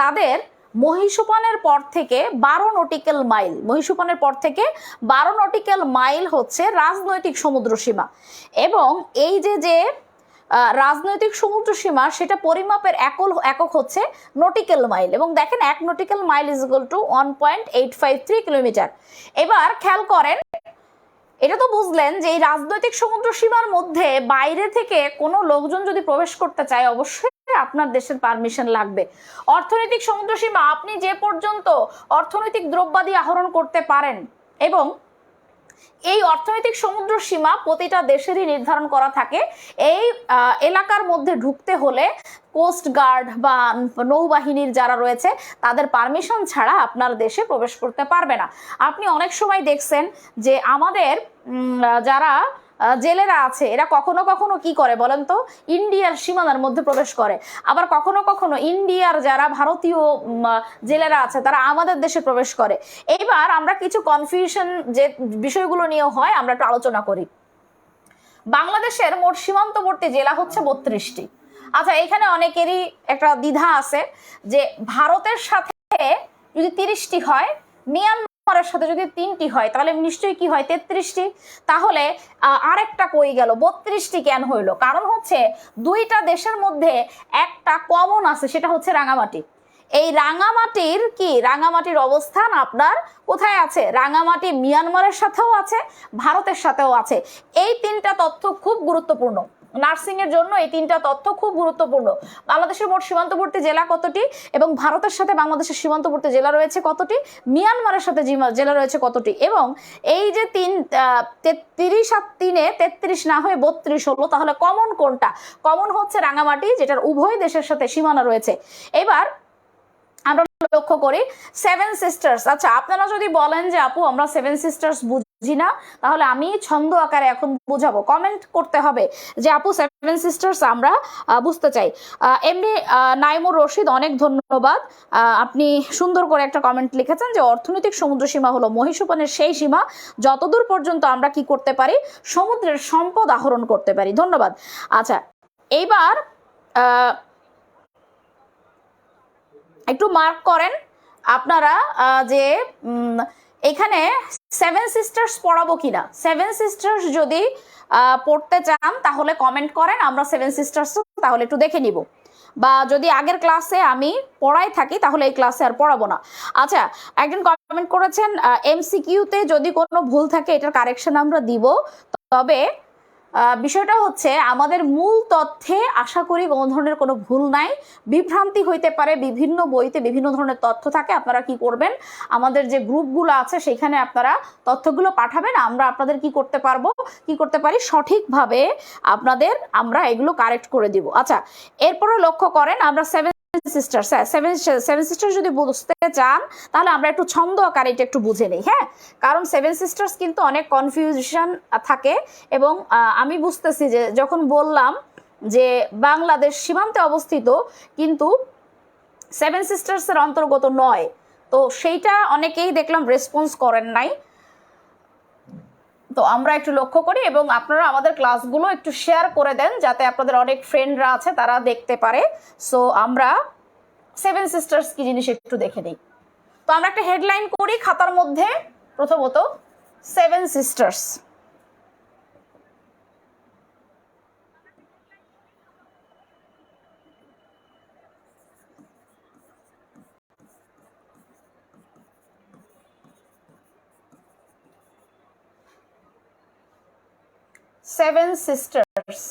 তাদের মহীসোপানের পর থেকে 12 নটিক্যাল মাইল, মহীসোপানের পর থেকে 12 নটিক্যাল মাইল হচ্ছে রাজনৈতিক সমুদ্র সীমা। এবং এই যে রাজনৈতিক সমুদ্র সীমা, সেটা পরিমাপের একক হচ্ছে নটিক্যাল মাইল। এবং দেখেন 1 nautical mile is equal to 1.853 kilometre. এবার খেয়াল করেন, এটা তো বুঝলেন যে এই রাজনৈতিক সমুদ্র সীমার মধ্যে বাইরে থেকে কোনো লোকজন যদি প্রবেশ করতে চায়, অবশ্যই আপনার দেশের পারমিশন লাগবে। অর্থনৈতিক সমুদ্র সীমা, আপনি যে পর্যন্ত অর্থনৈতিক দ্রব্যাদি আহরণ করতে পারেন, এবং এই অর্থনৈতিক সমুদ্র সীমা প্রতিটা দেশেরই নির্ধারণ করা থাকে। এই এলাকার মধ্যে ঢুকতে হলে কোস্ট গার্ড বা নৌবাহিনীর যারা রয়েছে তাদের পারমিশন ছাড়া আপনার দেশে প্রবেশ করতে পারবে না। আপনি অনেক সময় দেখছেন যে আমাদের যারা জেলেরা আছে, এরা কখনো কখনো কি করে বলেন তো, ইন্ডিয়ার সীমানার মধ্যে প্রবেশ করে। আবার কখনো কখনো ইন্ডিয়ার যারা ভারতীয় জেলেরা আছে তারা আমাদের দেশে প্রবেশ করে। এইবার আমরা কিছু কনফিউশন যে বিষয়গুলো নিয়ে হয়, আমরা একটু আলোচনা করি। বাংলাদেশের মোট সীমান্তবর্তী জেলা হচ্ছে 32টি। আচ্ছা, এখানে অনেকেরই একটা দ্বিধা আছে যে ভারতের সাথে যদি 30টি হয়, মিয়ানমারের সাথে যদি 3টি হয়, তাহলে নিশ্চয়ই কি হয় 33টি। তাহলে আরেকটা কই গেল, 32টি কেন হইলো? কারণ হচ্ছে দুইটা দেশের মধ্যে একটা কমন আছে, সেটা হচ্ছে রাঙামাটি। এই রাঙামাটির কি, রাঙামাটির অবস্থান আপনার কোথায় আছে? রাঙামাটি মিয়ানমারের সাথেও আছে, ভারতের সাথেও আছে। এই তিনটা তথ্য খুব গুরুত্বপূর্ণ নার্সিং এর জন্য, এই তিনটা তথ্য খুব গুরুত্বপূর্ণ। বাংলাদেশের মোট সীমান্তবর্তী জেলা কতটি, এবং ভারতের সাথে বাংলাদেশের সীমান্তবর্তী জেলা রয়েছে কতটি, মিয়ানমারের সাথে জেলা রয়েছে কতটি, এবং এই যে 33 আর 3 33 না হয়ে 32 হলো, তাহলে কমন কোনটা? কমন হচ্ছে রাঙামাটি, যেটার উভয় দেশের সাথে সীমানা রয়েছে। এবার আমরা লক্ষ্য করি সেভেন সিস্টার্স। আচ্ছা, আপনারা যদি বলেন যে আপু আমরা সেভেন সিস্টার্স বুঝি না, তাহলে আমি ছন্দ আকারে এখন বুঝাবো। কমেন্ট করতে হবে যে আপু সেভেন সিস্টার্স আমরা বুঝতে চাই। এমনি নাইমুর রশিদ, অনেক ধন্যবাদ। আপনি সুন্দর করে একটা কমেন্ট লিখেছেন যে অর্থনৈতিক সমুদ্র সীমা হলো মহীসোপানের সেই সীমা যতদূর পর্যন্ত আমরা কি করতে পারি, সমুদ্রের সম্পদ আহরণ করতে পারি। ধন্যবাদ। আচ্ছা, এইবার একটু মার্ক করেন আপনারা যে এখানে সেভেন সিস্টার্স পড়াবো কিনা। সেভেন সিস্টার্স যদি পড়তে চান তাহলে কমেন্ট করেন, আমরা সেভেন সিস্টার্স তাহলে একটু দেখে নিব, বা যদি আগের ক্লাসে আমি পড়াই থাকি তাহলে এই ক্লাসে আর পড়াবো না। আচ্ছা, একজন কমেন্ট করেছেন এমসিকিউতে যদি কোনো ভুল থাকে এটার কারেকশন আমরা দিব, তবে বিষয়টা হচ্ছে আমাদের মূল তথ্যে আশা করি কোনো ধরনের কোনো ভুল নাই, বিভ্রান্তি হইতে পারে, বিভিন্ন বইতে বিভিন্ন ধরনের তথ্য থাকে। আপনারা কি করবেন, আমাদের যে গ্রুপগুলো আছে সেখানে আপনারা তথ্যগুলো পাঠাবেন, আমরা আপনাদের কি করতে পারি সঠিকভাবে আমরা এগুলো কারেক্ট করে দিব। আচ্ছা, এরপরে লক্ষ্য করেন আমরা সেভেন সিস্টার্স, সেভেন সিস্টার্স যদি বুঝতে চান তাহলে আমরা একটু ছন্দ আকারে এটা একটু বুঝে নিই। হ্যাঁ, কারণ সেভেন সিস্টার্স কিন্তু অনেক কনফিউশন থাকে, এবং আমি বুঝতেছি যে যখন বললাম যে বাংলাদেশ সীমান্তে অবস্থিত কিন্তু সেভেন সিস্টার্সের অন্তর্গত নয়, তো সেইটা অনেকেই দেখলাম রেসপন্স করেন নাই। তো আমরা একটু লক্ষ্য করি, এবং আপনারা আমাদের ক্লাসগুলো একটু শেয়ার করে দেন যাতে আপনাদের অনেক ফ্রেন্ডরা আছে তারা দেখতে পারে। সো আমরা সেভেন সিস্টার্স কি জিনিস একটু দেখে নিই। তো আমরা একটা হেডলাইন করি খাতার মধ্যে, প্রথমত সেভেন সিস্টার্স। Seven sisters.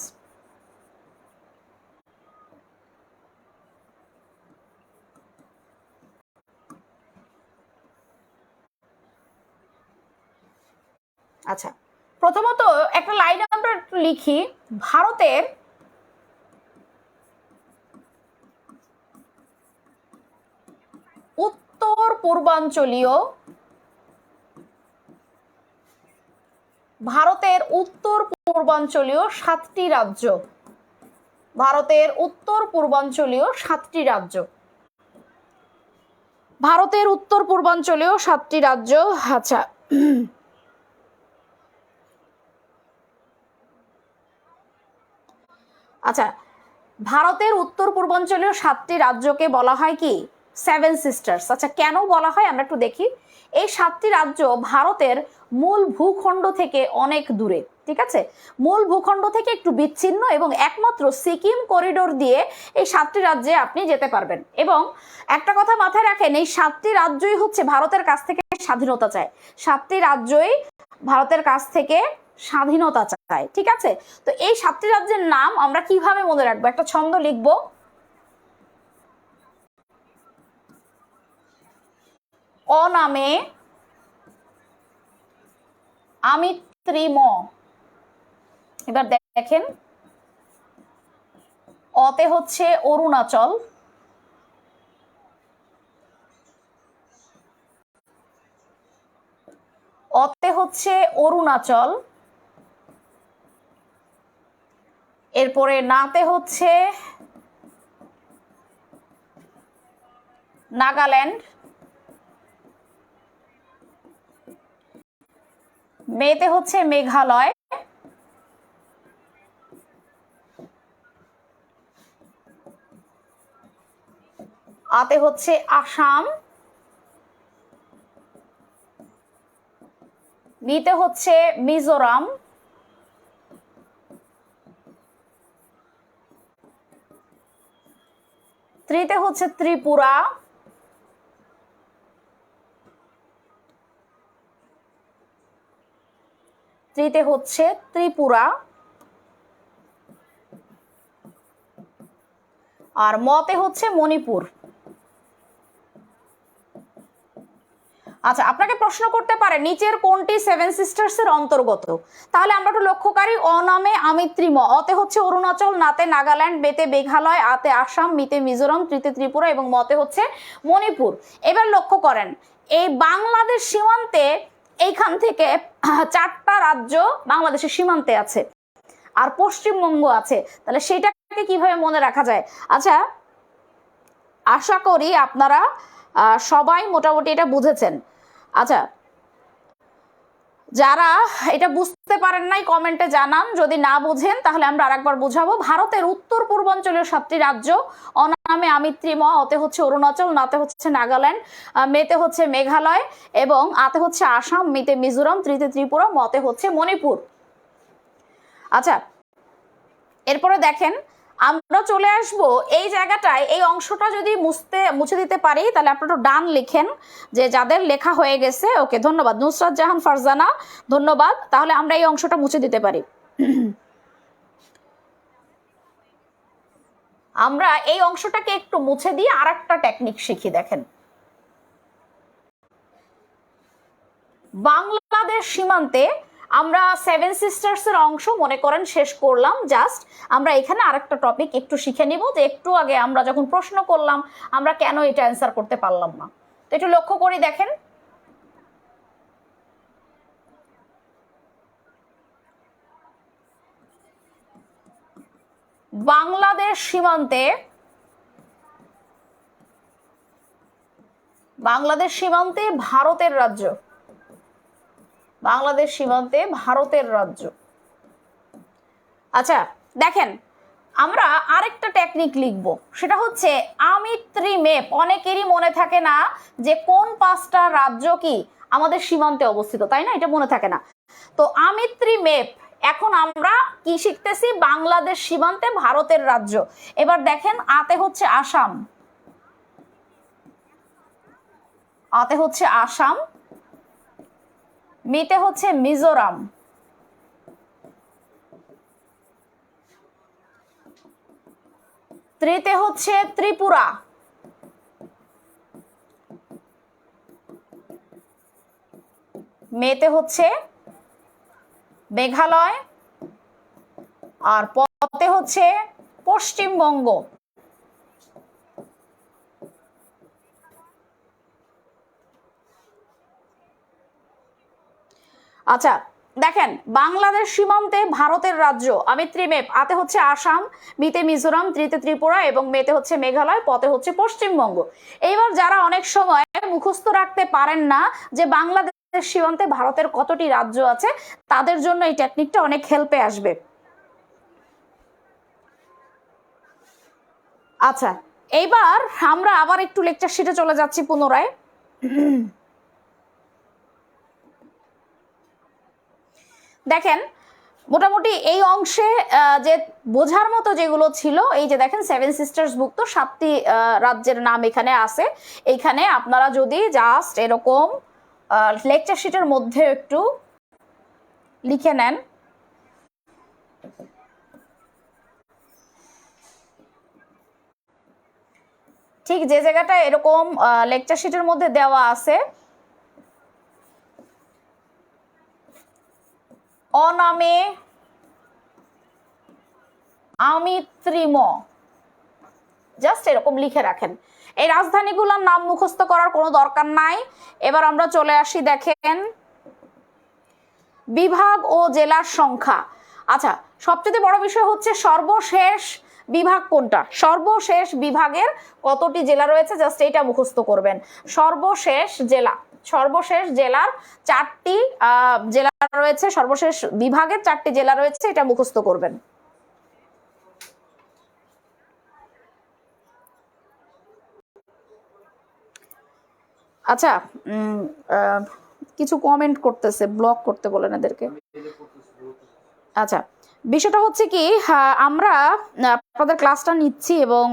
আচ্ছা, প্রথমত একটা লাইন আমরা একটু লিখি, ভারতের উত্তর পূর্বাঞ্চলীয়, ভারতের উত্তর পূর্বাঞ্চলীয় 7টি রাজ্য, ভারতের উত্তর পূর্বাঞ্চলীয় 7টি রাজ্য, ভারতের উত্তর পূর্বাঞ্চলীয় 7টি রাজ্য। আচ্ছা, আচ্ছা, ভারতের উত্তর পূর্বাঞ্চলীয় 7টি রাজ্যকে বলা হয় কি, সেভেন সিস্টার্স। আচ্ছা, কেন বলা হয় আমরা একটু দেখি। এই 7টি রাজ্য ভারতের মূল ভূখণ্ড থেকে অনেক দূরে, ঠিক আছে, মূল ভূখণ্ড থেকে একটু বিচ্ছিন্ন, এবং একমাত্র সিকিম করিডোর দিয়ে এই 7টি রাজ্যে আপনি যেতে পারবেন। এবং একটা কথা মাথায় রাখেন, এই 7টি রাজ্যই হচ্ছে ভারতের কাছ থেকে স্বাধীনতা চায়, 7টি রাজ্যই ভারতের কাছ থেকে স্বাধীনতা চায়, ঠিক আছে। তো এই 7টি রাজ্যের নাম আমরা কিভাবে মনে রাখবো, একটা ছন্দ লিখবো, অ নামে আমি ত্রিম। এবার দেখেন, অতে হচ্ছে অরুণাচল, অতে হচ্ছে অরুণাচল, এরপরে নাতে হচ্ছে নাগাল্যান্ড, মেতে হচ্ছে মেঘালয়, আতে হচ্ছে আসাম, মিতে হচ্ছে মিজোরাম, ত্রিতে হচ্ছে ত্রিপুরা, ত্রিতে হচ্ছে ত্রিপুরা, আর মতে হচ্ছে মণিপুর। আচ্ছা, আপনাকে প্রশ্ন করতে পারে নিচের কোনটি সেভেন সিস্টার্স এর অন্তর্গত, তাহলে আমরা একটু লক্ষ্য করি। অ নামে আমিত্রি ম, অতে হচ্ছে অরুণাচল, নাতে নাগাল্যান্ড, বেতে মেঘালয়, আতে আসাম, মিতে মিজোরাম, ত্রিতে ত্রিপুরা এবং মতে হচ্ছে মণিপুর। এবার লক্ষ্য করেন এই বাংলাদেশ সীমান্তে এইখান থেকে 4টা রাজ্য বাংলাদেশের সীমান্তে আছে আর পশ্চিমবঙ্গ আছে, তাহলে সেটাকে কিভাবে মনে রাখা যায়? আচ্ছা, আশা করি আপনারা সবাই মোটামুটি এটা বুঝেছেন। আচ্ছা, যারা এটা বুঝতে পারেন নাই কমেন্টে জানান, যদি না বুঝেন তাহলে আমরা আরেকবার বুঝাবো। ভারতের উত্তর পূর্বাঞ্চলীয় 7টি রাজ্য, অনামে আমিত্রি ম, অতে হচ্ছে অরুণাচল, নাতে হচ্ছে নাগাল্যান্ড, মেতে হচ্ছে মেঘালয় এবং আতে হচ্ছে আসাম, মিতে মিজোরাম, ত্রিতে ত্রিপুরা, মতে হচ্ছে মণিপুর। আচ্ছা, এরপরে দেখেন আমরা চলে আসব এই জায়গাটায়, এই অংশটা যদি মুছে দিতে পারি তাহলে আপনারা একটু ডান লিখেন যে যাদের লেখা হয়ে গেছে। ওকে, ধন্যবাদ নুসরাত জাহান ফারজানা, ধন্যবাদ। তাহলে আমরা এই অংশটা মুছে দিতে পারি। আমরা এই অংশটাকে একটু মুছে দিয়ে আর একটা টেকনিক শিখি। দেখেন, বাংলাদেশ সীমান্তে আমরা সেভেন সিস্টার্স এর অংশ মনে করেন শেষ করলাম। জাস্ট আমরা এখানে আরেকটা টপিক একটু শিখে নিব, যে একটু আগে আমরা যখন প্রশ্ন করলাম আমরা কেন এটা অ্যান্সার করতে পারলাম না। তো একটু লক্ষ্য করি, দেখেন বাংলাদেশ সীমান্তে ভারতের রাজ্য, বাংলাদেশ সীমান্তে ভারতের রাজ্য। আচ্ছা দেখেন, আমরা আরেকটা টেকনিক লিখব, সেটা হচ্ছে আমিত্রি ম্যাপ। অনেকেরই মনে থাকে না যে কোন 5টা রাজ্য কি আমাদের সীমান্তে অবস্থিত, তাই না? এটা মনে থাকে না। তো আমিত্রি ম্যাপ, এখন আমরা কি শিখতেছি? বাংলাদেশ সীমান্তে ভারতের রাজ্য। এবার দেখেন, আতে হচ্ছে আসাম, মিতে হচ্ছে মিজোরাম, ত্রিতে হচ্ছে ত্রিপুরা, মেতে হচ্ছে মেঘালয়, আর পতে হচ্ছে পশ্চিমবঙ্গ। আচ্ছা দেখেন, বাংলাদেশ সীমান্তে ভারতের রাজ্য আমিত্রি ম্যাপ, আতে হচ্ছে আসাম, মিতে মিজোরাম, ত্রিতে ত্রিপুরা এবং মেতে হচ্ছে মেঘালয়, পতে হচ্ছে পশ্চিমবঙ্গ। এইবার যারা অনেক সময় মুখস্থ রাখতে পারেন না যে বাংলাদেশ সীমান্তে ভারতের কতটি রাজ্য আছে, তাদের জন্য এই টেকনিকটা অনেক হেল্পে আসবে। আচ্ছা, এইবার আমরা আবার একটু লেকচার শিটে চলে যাচ্ছি পুনরায়। দেখেন মোটামুটি এই অংশে যে বোঝার মতো যেগুলো ছিল, এই যে দেখেন সেভেন সিস্টার্স ভুক্ত 7টি রাজ্যের নাম এখানে আছে। এইখানে আপনারা যদি জাস্ট এরকম লেকচার শিটের মধ্যে একটু লিখে নেন, ঠিক যে জায়গাটা এরকম লেকচার শিটের মধ্যে দেওয়া আছে, অনামে আমিত্রি ম, জাস্ট এরকম লিখে রাখেন। এই রাজধানীগুলোর নাম মুখস্থ করার কোনো দরকার নাই। এবার আমরা চলে আসি, দেখেন বিভাগ ও জেলার সংখ্যা। আচ্ছা, সবচেয়ে বড় বিষয় হচ্ছে সর্বশেষ বিভাগ কোনটা, সর্বশেষ বিভাগের কতটি জেলা রয়েছে, জাস্ট এটা মুখস্থ করবেন। সর্বশেষ জেলার 4টি জেলা রয়েছে, সর্বশেষ বিভাগের 4টি জেলা রয়েছে, এটা মুখস্থ করবেন। আচ্ছা, কিছু কমেন্ট করতেছে, ব্লক করতে বলেন এদেরকে। আচ্ছা, বিষয়টা হচ্ছে কি, আমরা আপনাদের ক্লাসটা নিচ্ছি এবং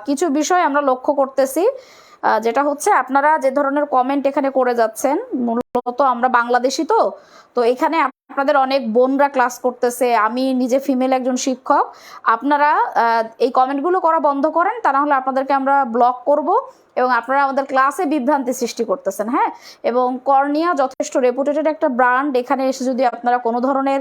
কিছু বিষয় আমরা লক্ষ্য করতেছি। যেটা হচ্ছে আপনারা যে ধরনের কমেন্ট এখানে করে যাচ্ছেন, মূলত আমরা বাংলাদেশি তো, তো এখানে আপনাদের অনেক বোনরা ক্লাস করতেছে, আমি নিজে ফিমেল একজন শিক্ষক, আপনারা এই কমেন্টগুলো করা বন্ধ করেন, তা না হলে আপনাদেরকে আমরা ব্লক করব এবং আপনারা আমাদের ক্লাসে বিভ্রান্তি সৃষ্টি করতেছেন। হ্যাঁ, এবং কর্নিয়া যথেষ্ট রেপুটেটেড একটা ব্র্যান্ড, এখানে এসে যদি আপনারা কোনো ধরনের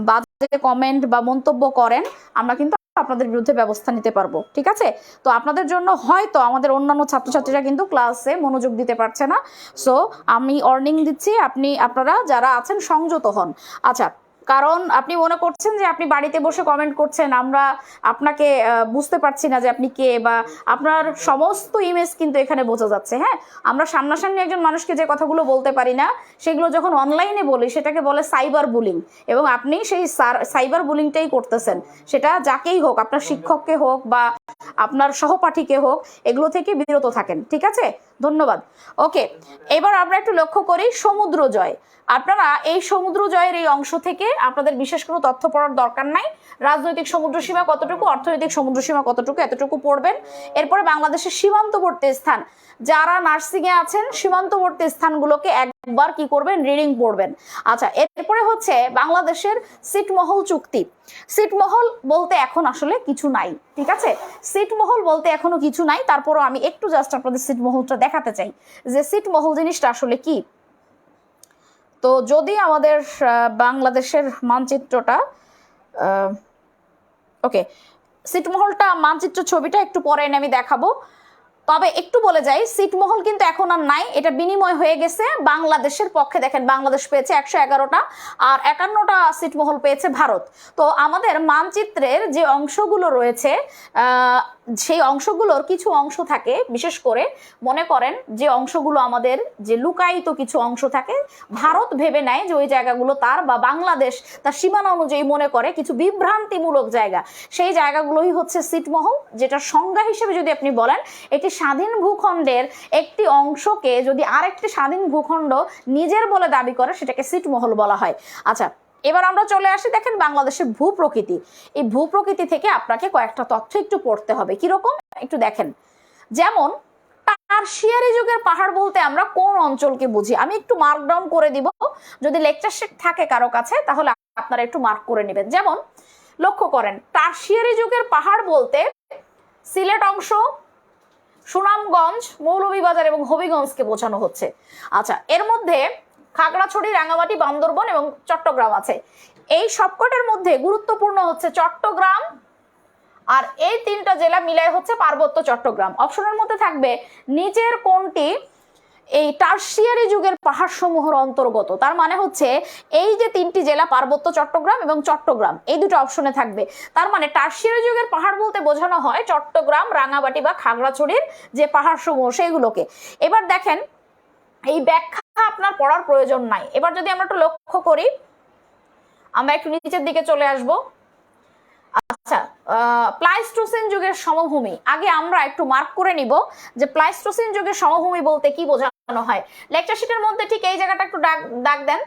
বাজে কমেন্ট বা মন্তব্য করেন, আমরা কিন্তু আপনাদের বিরুদ্ধে ব্যবস্থা নিতে পারবো। ঠিক আছে, তো আপনাদের জন্য হয়তো আমাদের অন্যান্য ছাত্রছাত্রীরা কিন্তু ক্লাসে মনোযোগ দিতে পারছে না, সো আমি ওয়ার্নিং দিচ্ছি, আপনারা যারা আছেন সংযত হন। আচ্ছা, কারণ আপনি মনে করছেন যে আপনি বাড়িতে বসে কমেন্ট করছেন, আমরা আপনাকে বুঝতে পারছি না যে আপনি কে, বা আপনার সমস্ত ইমেজ কিন্তু এখানে বোঝা যাচ্ছে। হ্যাঁ, আমরা সামনাসামনি একজন মানুষকে যে কথাগুলো বলতে পারি না, সেগুলো যখন অনলাইনে বলি সেটাকে বলে সাইবার বুলিং, এবং আপনি সেই সাইবার বুলিংটাই করতেছেন, সেটা যাকেই হোক, আপনার শিক্ষককে হোক বা আপনার সহপাঠীকে হোক, এগুলো থেকে বিরত থাকেন। ঠিক আছে, ধন্যবাদ। ওকে, এবার আমরা একটু লক্ষ্য করি সমুদ্র জয়। আপনারা এই সমুদ্র জয়ের এই অংশ থেকে আপনাদের বিশেষ কোনো তথ্য পড়ার দরকার নাই। রাজনৈতিক সমুদ্র সীমা কতটুকু, অর্থনৈতিক সমুদ্র সীমা কতটুকু, এতটুকু পড়বেন। এরপরে বাংলাদেশের সীমান্তবর্তী স্থান, যারা নার্সিং এ আছেন সীমান্তবর্তী স্থানগুলোকে একবার কি করবেন, রিডিং পড়বেন। আচ্ছা, এরপরে হচ্ছে বাংলাদেশের ছিটমহল চুক্তি। ছিটমহল বলতে এখন আসলে কিছু নাই। ঠিক আছে, ছিটমহল বলতে এখনো কিছু নাই, তারপরও আমি একটু জাস্ট আপনাদের ছিটমহলটা দেখাতে চাই যে ছিটমহল জিনিসটা আসলে কি। তো যদি আমাদের বাংলাদেশের মানচিত্রটা, ওকে, ছিটমহলটা মানচিত্র ছবিটা একটু পরে এনে আমি দেখাবো, তবে একটু বলে যাই, ছিটমহল কিন্তু এখন আর নাই, এটা বিনিময় হয়ে গেছে। বাংলাদেশের পক্ষে দেখেন, বাংলাদেশ পেয়েছে 111টা, আর 51টা ছিটমহল পেয়েছে ভারত। তো আমাদের মানচিত্রের যে অংশগুলো রয়েছে, সেই অংশগুলোর কিছু অংশ থাকে, বিশেষ করে মনে করেন যে অংশগুলো আমাদের যে লুকায়িত কিছু অংশ থাকে, ভারত ভেবে নেয় যে ওই জায়গাগুলো তার, বা বাংলাদেশ তার সীমানা অনুযায়ী মনে করে কিছু বিভ্রান্তিমূলক জায়গা, সেই জায়গাগুলোই হচ্ছে ছিটমহল। যেটা সংজ্ঞা হিসেবে যদি আপনি বলেন, এটি স্বাধীন ভূখণ্ডের একটি অংশকে যদি আরেকটি স্বাধীন ভূখণ্ড নিজের বলে দাবি করে, সেটাকে ছিটমহল বলা হয়। আচ্ছা, এবার আমরা চলে আসি, দেখেন বাংলাদেশের ভূপ্রকৃতি। এই ভূপ্রকৃতি থেকে আপনাকে কয়েকটা তথ্য একটু পড়তে হবে। কিরকম একটু দেখেন, যেমন টারশিয়ারি যুগের পাহাড় বলতে আমরা কোন অঞ্চলকে বুঝি, আমি একটু মার্ক ডাউন করে দিব, যদি লেকচার শিট থাকে কারো কাছে তাহলে আপনারা একটু মার্ক করে নেবেন। যেমন লক্ষ্য করেন, টারশিয়ারি যুগের পাহাড় বলতে সিলেট অংশ, সুনামগঞ্জ, মৌলভীবাজার এবং হবিগঞ্জকে বোঝানো হচ্ছে। আচ্ছা, এর মধ্যে খাগড়াছড়ি, রাঙামাটি, বান্দরবন এবং চট্টগ্রাম আছে। এই সবকটার মধ্যে গুরুত্বপূর্ণ হচ্ছে চট্টগ্রাম, আর এই তিনটা জেলা মিলাই হচ্ছে পার্বত্য চট্টগ্রাম। অপশনের মধ্যে থাকবে নিচের কোনটি এই টারশিয়ারি যুগের পাহাড় সমূহের অন্তর্গত। তার মানে হচ্ছে এই যে তিনটি জেলা, পার্বত্য চট্টগ্রাম এবং চট্টগ্রাম, এই দুটো অপশনে থাকবে। তার মানে টারশিয়ারি যুগের পাহাড় বলতে বোঝানো হয় চট্টগ্রাম, রাঙামাটি বা খাগড়াছড়ির যে পাহাড় সমূহ সেগুলোকে। এবার দেখেন, এই ব্যাখ্যা আপনার পড়ার প্রয়োজন নাই। এবার যদি আমরা একটু লক্ষ্য করি, আমরা একটু নিচের দিকে চলে আসব। আচ্ছা, প্লাইস্টোসিন যুগের সমভূমি, আগে আমরা একটু মার্ক করে নিব যে প্লাইস্টোসিন যুগের সমভূমি বলতে কি বোঝানো হয়। লেকচার শিটের মধ্যে ঠিক এই জায়গাটা একটু দাগ দেন,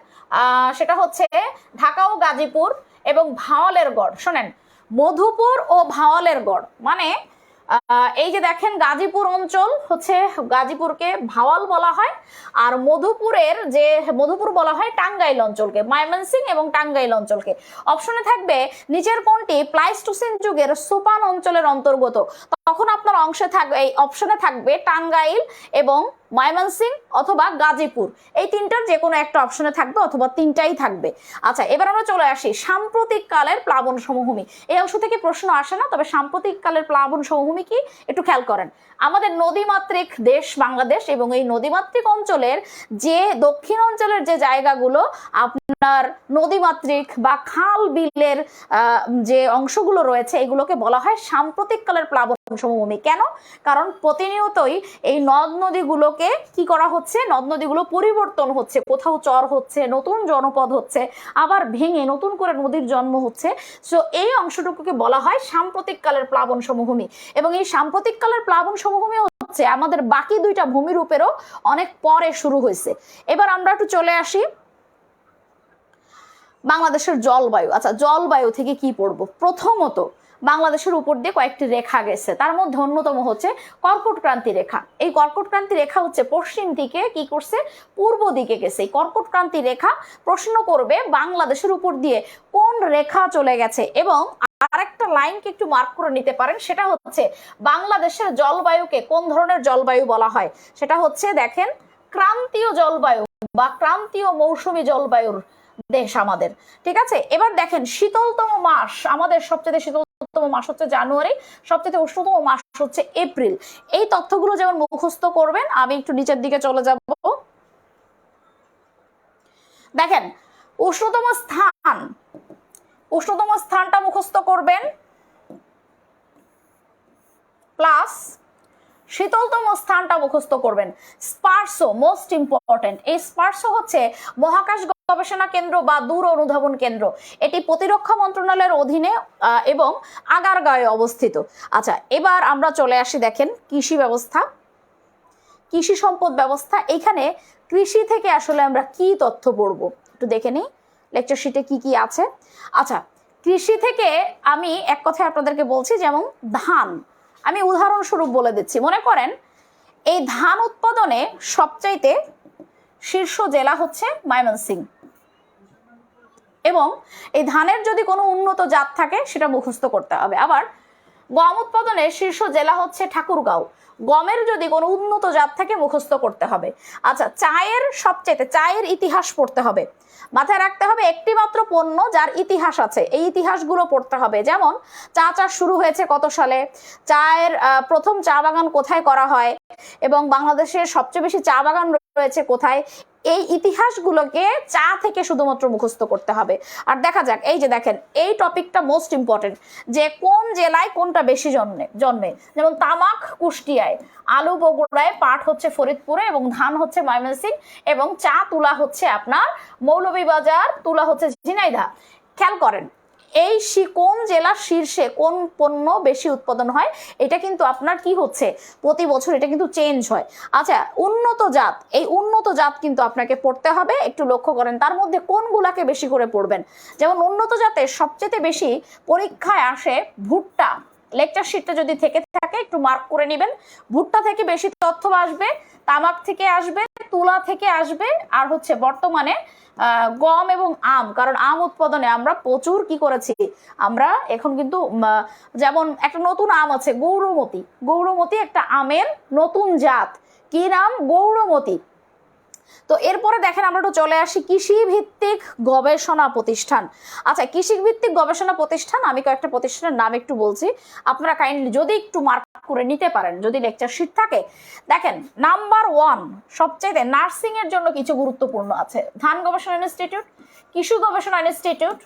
সেটা হচ্ছে ঢাকা ও গাজীপুর এবং ভাওয়ালের গড়। শোনেন, মধুপুর ও ভাওয়ালের গড় মানে এই যে দেখেন, গাজীপুর অঞ্চল হচ্ছে, গাজীপুরকে ভাওয়াল বলা হয়, আর মধুপুর বলা হয় টাঙ্গাইল অঞ্চলকে, ময়মনসিং এবং টাঙ্গাইল অঞ্চলকে। অপশনে থাকবে নিচের কোনটি প্লাইস্টোসিন যুগের সোপান অঞ্চলের অন্তর্গত। তখন আপনার এই অপশনে থাকবে টাঙ্গাইল এবং ময়মনসিং অথবা গাজীপুর, এই তিনটার যে কোনো একটা অপশনে থাকবে, অথবা তিনটাই থাকবে। আচ্ছা, এবার আমরা চলে আসি সাম্প্রতিক কালের প্লাবন সমভূমি। এই অংশ থেকে প্রশ্ন আসে না, তবে সাম্প্রতিক কালের প্লাবন সমভূমি কি একটু খেয়াল করেন। আমাদের নদীমাতৃক দেশ বাংলাদেশ, এবং এই নদীমাতৃক অঞ্চলের যে দক্ষিণ অঞ্চলের যে জায়গাগুলো আপনার নদীমাতৃক বা খাল বিলের যে অংশগুলো রয়েছে, এগুলোকে বলা হয় সাম্প্রতিক কালের প্লাবন সমভূমি। কেন? কারণ প্রতিনিয়তই এই নদ নদীগুলোকে কি করা হচ্ছে, নদ নদীগুলো পরিবর্তন হচ্ছে, কোথাও চর হচ্ছে, নতুন জনপদ হচ্ছে, আবার ভেঙে নতুন করে নদীর জন্ম হচ্ছে। সো এই অংশটুকুকে বলা হয় সাম্প্রতিক কালের প্লাবন সমভূমি, এবং এই সাম্প্রতিক কালের প্লাবন সমভূমি হচ্ছে আমাদের বাকি দুইটা ভূমিরূপেরও অনেক পরে শুরু হয়েছে। এবার আমরা একটু চলে আসি বাংলাদেশের জলবায়ু। আচ্ছা, জলবায়ু থেকে কি পড়বো? প্রথমত বাংলাদেশের উপর দিয়ে কয়েকটি রেখা গেছে, তার মধ্যে অন্যতম হচ্ছে কর্কট ক্রান্তি রেখা। এই কর্কট ক্রান্তি রেখা হচ্ছে পশ্চিম দিকে কি করছে, পূর্ব দিকে গেছে। এই কর্কট ক্রান্তি রেখা প্রশ্ন করবে বাংলাদেশের উপর দিয়ে কোন রেখা চলে গেছে, এবং আরেকটা লাইনকে একটু মার্ক করে নিতে পারেন, সেটা হচ্ছে বাংলাদেশের জলবায়ুকে কোন ধরনের জলবায়ু বলা হয়, সেটা হচ্ছে দেখেন ক্রান্তীয় জলবায়ু বা ক্রান্তীয় মৌসুমী জলবায়ুর দেশ আমাদের, ঠিক আছে। এবার দেখেন শীতলতম মাস, আমাদের সবচেয়ে শীতলতম মাস হচ্ছে জানুয়ারি, সবচেয়ে উষ্ণতম মাস হচ্ছে এপ্রিল। এই তথ্যগুলো যেমন মুখস্থ করবেন, আমি একটু নিচের দিকে চলে যাব। দেখেন উষ্ণতম স্থানটা মুখস্থ করবেন, প্লাস শীতলতম স্থানটা মুখস্থ করবেন। স্পার্সো মোস্ট ইম্পর্টেন্ট, এই স্পার্সো হচ্ছে মহাকাশ গবেষণা কেন্দ্র বা দূর অনুধাবন কেন্দ্র। এটি প্রতিরক্ষা মন্ত্রণালয়ের অধীনে এবং আগারগাঁয়ে অবস্থিত। আচ্ছা, এবার আমরা চলে আসি, দেখেন কৃষি ব্যবস্থা, কৃষি সম্পদ ব্যবস্থা। এখানে কৃষি থেকে আসলে আমরা কি তথ্য পড়বো একটু দেখে নিই লেকচার শিটে কি কি আছে। আচ্ছা, কৃষি থেকে আমি এক কথায় আপনাদেরকে বলছি, যেমন ধান, আমি উদাহরণস্বরূপ বলে দিচ্ছি। মনে করেন এই ধান উৎপাদনে সবচাইতে শীর্ষ জেলা হচ্ছে ময়মনসিংহ, এবং এই ধানের যদি কোনো উন্নত জাত থাকে সেটা মুখস্থ করতে হবে। আবার গম উৎপাদনের শীর্ষ জেলা হচ্ছে ঠাকুরগাঁও, গমের যদি কোনো উন্নত জাত থাকে মুখস্থ করতে হবে। আচ্ছা, চায়ের ইতিহাস পড়তে হবে, মাথায় রাখতে হবে একটি মাত্র পণ্য যার ইতিহাস আছে, এই ইতিহাসগুলো পড়তে হবে। যেমন চা চাষ শুরু হয়েছে কত সালে, চায়ের প্রথম চা বাগান কোথায় করা হয়, এবং বাংলাদেশের সবচেয়ে বেশি চা বাগান রয়েছে কোথায়, এই ইতিহাসগুলোকে চা থেকে শুধুমাত্র মুখস্থ করতে হবে। আর দেখা যাক, এই যে দেখেন এই টপিকটা মোস্ট ইম্পর্টেন্ট, যে কোন জেলায় কোনটা বেশি জন্মে। যেমন তামাক কুষ্টিয়ায়, আলু বগুড়ায়, পাট হচ্ছে ফরিদপুরে, এবং ধান হচ্ছে ময়মনসিংহ, এবং চা তুলা হচ্ছে আপনার মৌলভীবাজার, তুলা হচ্ছে ঝিনাইদহ। খেয়াল করেন এই কোন জেলার শীর্ষে কোন পণ্য বেশি উৎপাদন হয়, এটা কিন্তু আপনার কি হচ্ছে প্রতি বছর এটা কিন্তু চেঞ্জ হয়। আচ্ছা, উন্নত জাত, এই উন্নত জাত কিন্তু আপনাকে পড়তে হবে, একটু লক্ষ্য করেন তার মধ্যে কোনগুলাকে বেশি করে পড়বেন। যেমন উন্নত জাতের সবচেয়ে বেশি পরীক্ষায় আসে ভুট্টা, লেকচার শিটটা যদি থেকে থাকে একটু মার্ক করে নেবেন। ভুট্টা থেকে বেশি তথ্য আসবে, তামাক থেকে আসবে, তুলা থেকে আসবে, আর হচ্ছে বর্তমানে গম এবং আম, কারণ আম উৎপাদনে আমরা প্রচুর কি করেছি, আমরা এখন কিন্তু যেমন একটা নতুন আম আছে গৌরমতি একটা আমের নতুন জাত, কি নাম, গৌরমতি। তো এরপরে দেখেন আমরা একটু চলে আসি কৃষি ভিত্তিক গবেষণা প্রতিষ্ঠান। আচ্ছা, কৃষি ভিত্তিক গবেষণা প্রতিষ্ঠান, আমি কয়েকটা প্রতিষ্ঠানের নাম একটু বলছি, আপনারা কাইন্ডলি যদি একটু মার্ক করে নিতে পারেন যদি লেকচার শিট থাকে। দেখেন নাম্বার 1 সবচাইতে নার্সিং এর জন্য কিছু গুরুত্বপূর্ণ আছে, ধান গবেষণা ইনস্টিটিউট, কৃষি গবেষণা ইনস্টিটিউট,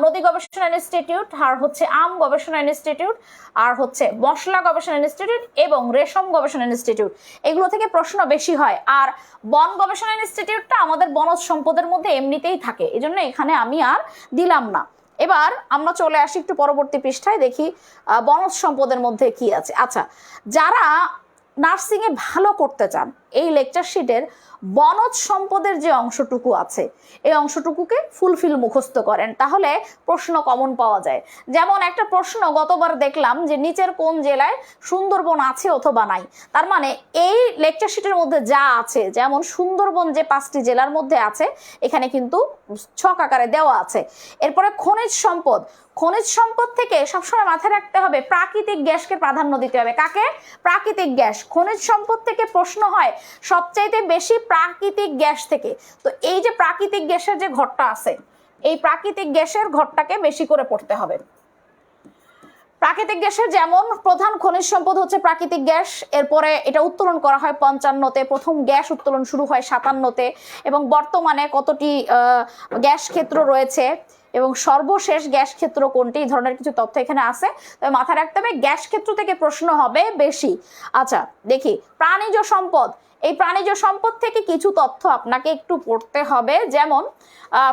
নদী গবেষণা ইনস্টিটিউট, আর হচ্ছে আম গবেষণা ইনস্টিটিউট, আর হচ্ছে মশলা গবেষণা ইনস্টিটিউট এবং রেশম গবেষণা ইনস্টিটিউট। এগুলো থেকে প্রশ্ন বেশি হয়। আর বন গবেষণা ইনস্টিটিউটটা আমাদের বনজ সম্পদের মধ্যে এমনিতেই থাকে, এজন্য এখানে আমি আর দিলাম না। এবার আমরা চলে আসি একটু পরবর্তী পৃষ্ঠায়, দেখি বনজ সম্পদের মধ্যে কি আছে। আচ্ছা, যারা নার্সিং এ ভালো করতে চান এই লেকচার শিটের বনজ সম্পদের যে অংশটুকু আছে এই অংশটুকুকে ফুলফিল মুখস্থ করেন, তাহলে প্রশ্ন কমন পাওয়া যায়। যেমন একটা প্রশ্ন গতবার দেখলাম যে নিচের কোন জেলায় সুন্দরবন আছে অথবা নাই, তার মানে এই লেকচার শিটের মধ্যে যা আছে, যেমন সুন্দরবন যে 5টি জেলার মধ্যে আছে এখানে কিন্তু ছক আকারে দেওয়া আছে। এরপরে খনিজ সম্পদ থেকে সবসময় মাথায় রাখতে হবে প্রাকৃতিক গ্যাসকে প্রাধান্য দিতে হবে। কাকে? প্রাকৃতিক গ্যাস। খনিজ সম্পদ থেকে প্রশ্ন হয় সবচাইতে বেশি প্রাকৃতিক গ্যাস থেকে। তো এই যে প্রাকৃতিক গ্যাসের যে ঘরটা আছে, এই প্রাকৃতিক গ্যাসের ঘরটাকে বেশি করে পড়তে হবে। প্রাকৃতিক গ্যাসের যেমন প্রধান খনিজ সম্পদ হচ্ছে প্রাকৃতিক গ্যাস, এরপরে এটা উত্তোলন করা হয় 55তে, প্রথম গ্যাস উত্তোলন শুরু হয় 57তে, এবং বর্তমানে কতটি গ্যাস ক্ষেত্র রয়েছে এবং সর্বশেষ গ্যাস ক্ষেত্র কোনটি, এই ধরনের কিছু তথ্য এখানে আছে। তবে মাথায় রাখতে হবে গ্যাস ক্ষেত্র থেকে প্রশ্ন হবে বেশি। আচ্ছা, দেখি প্রাণিজ সম্পদ, এই প্রাণিজ সম্পদ থেকে কিছু তথ্য আপনাকে একটু পড়তে হবে। যেমন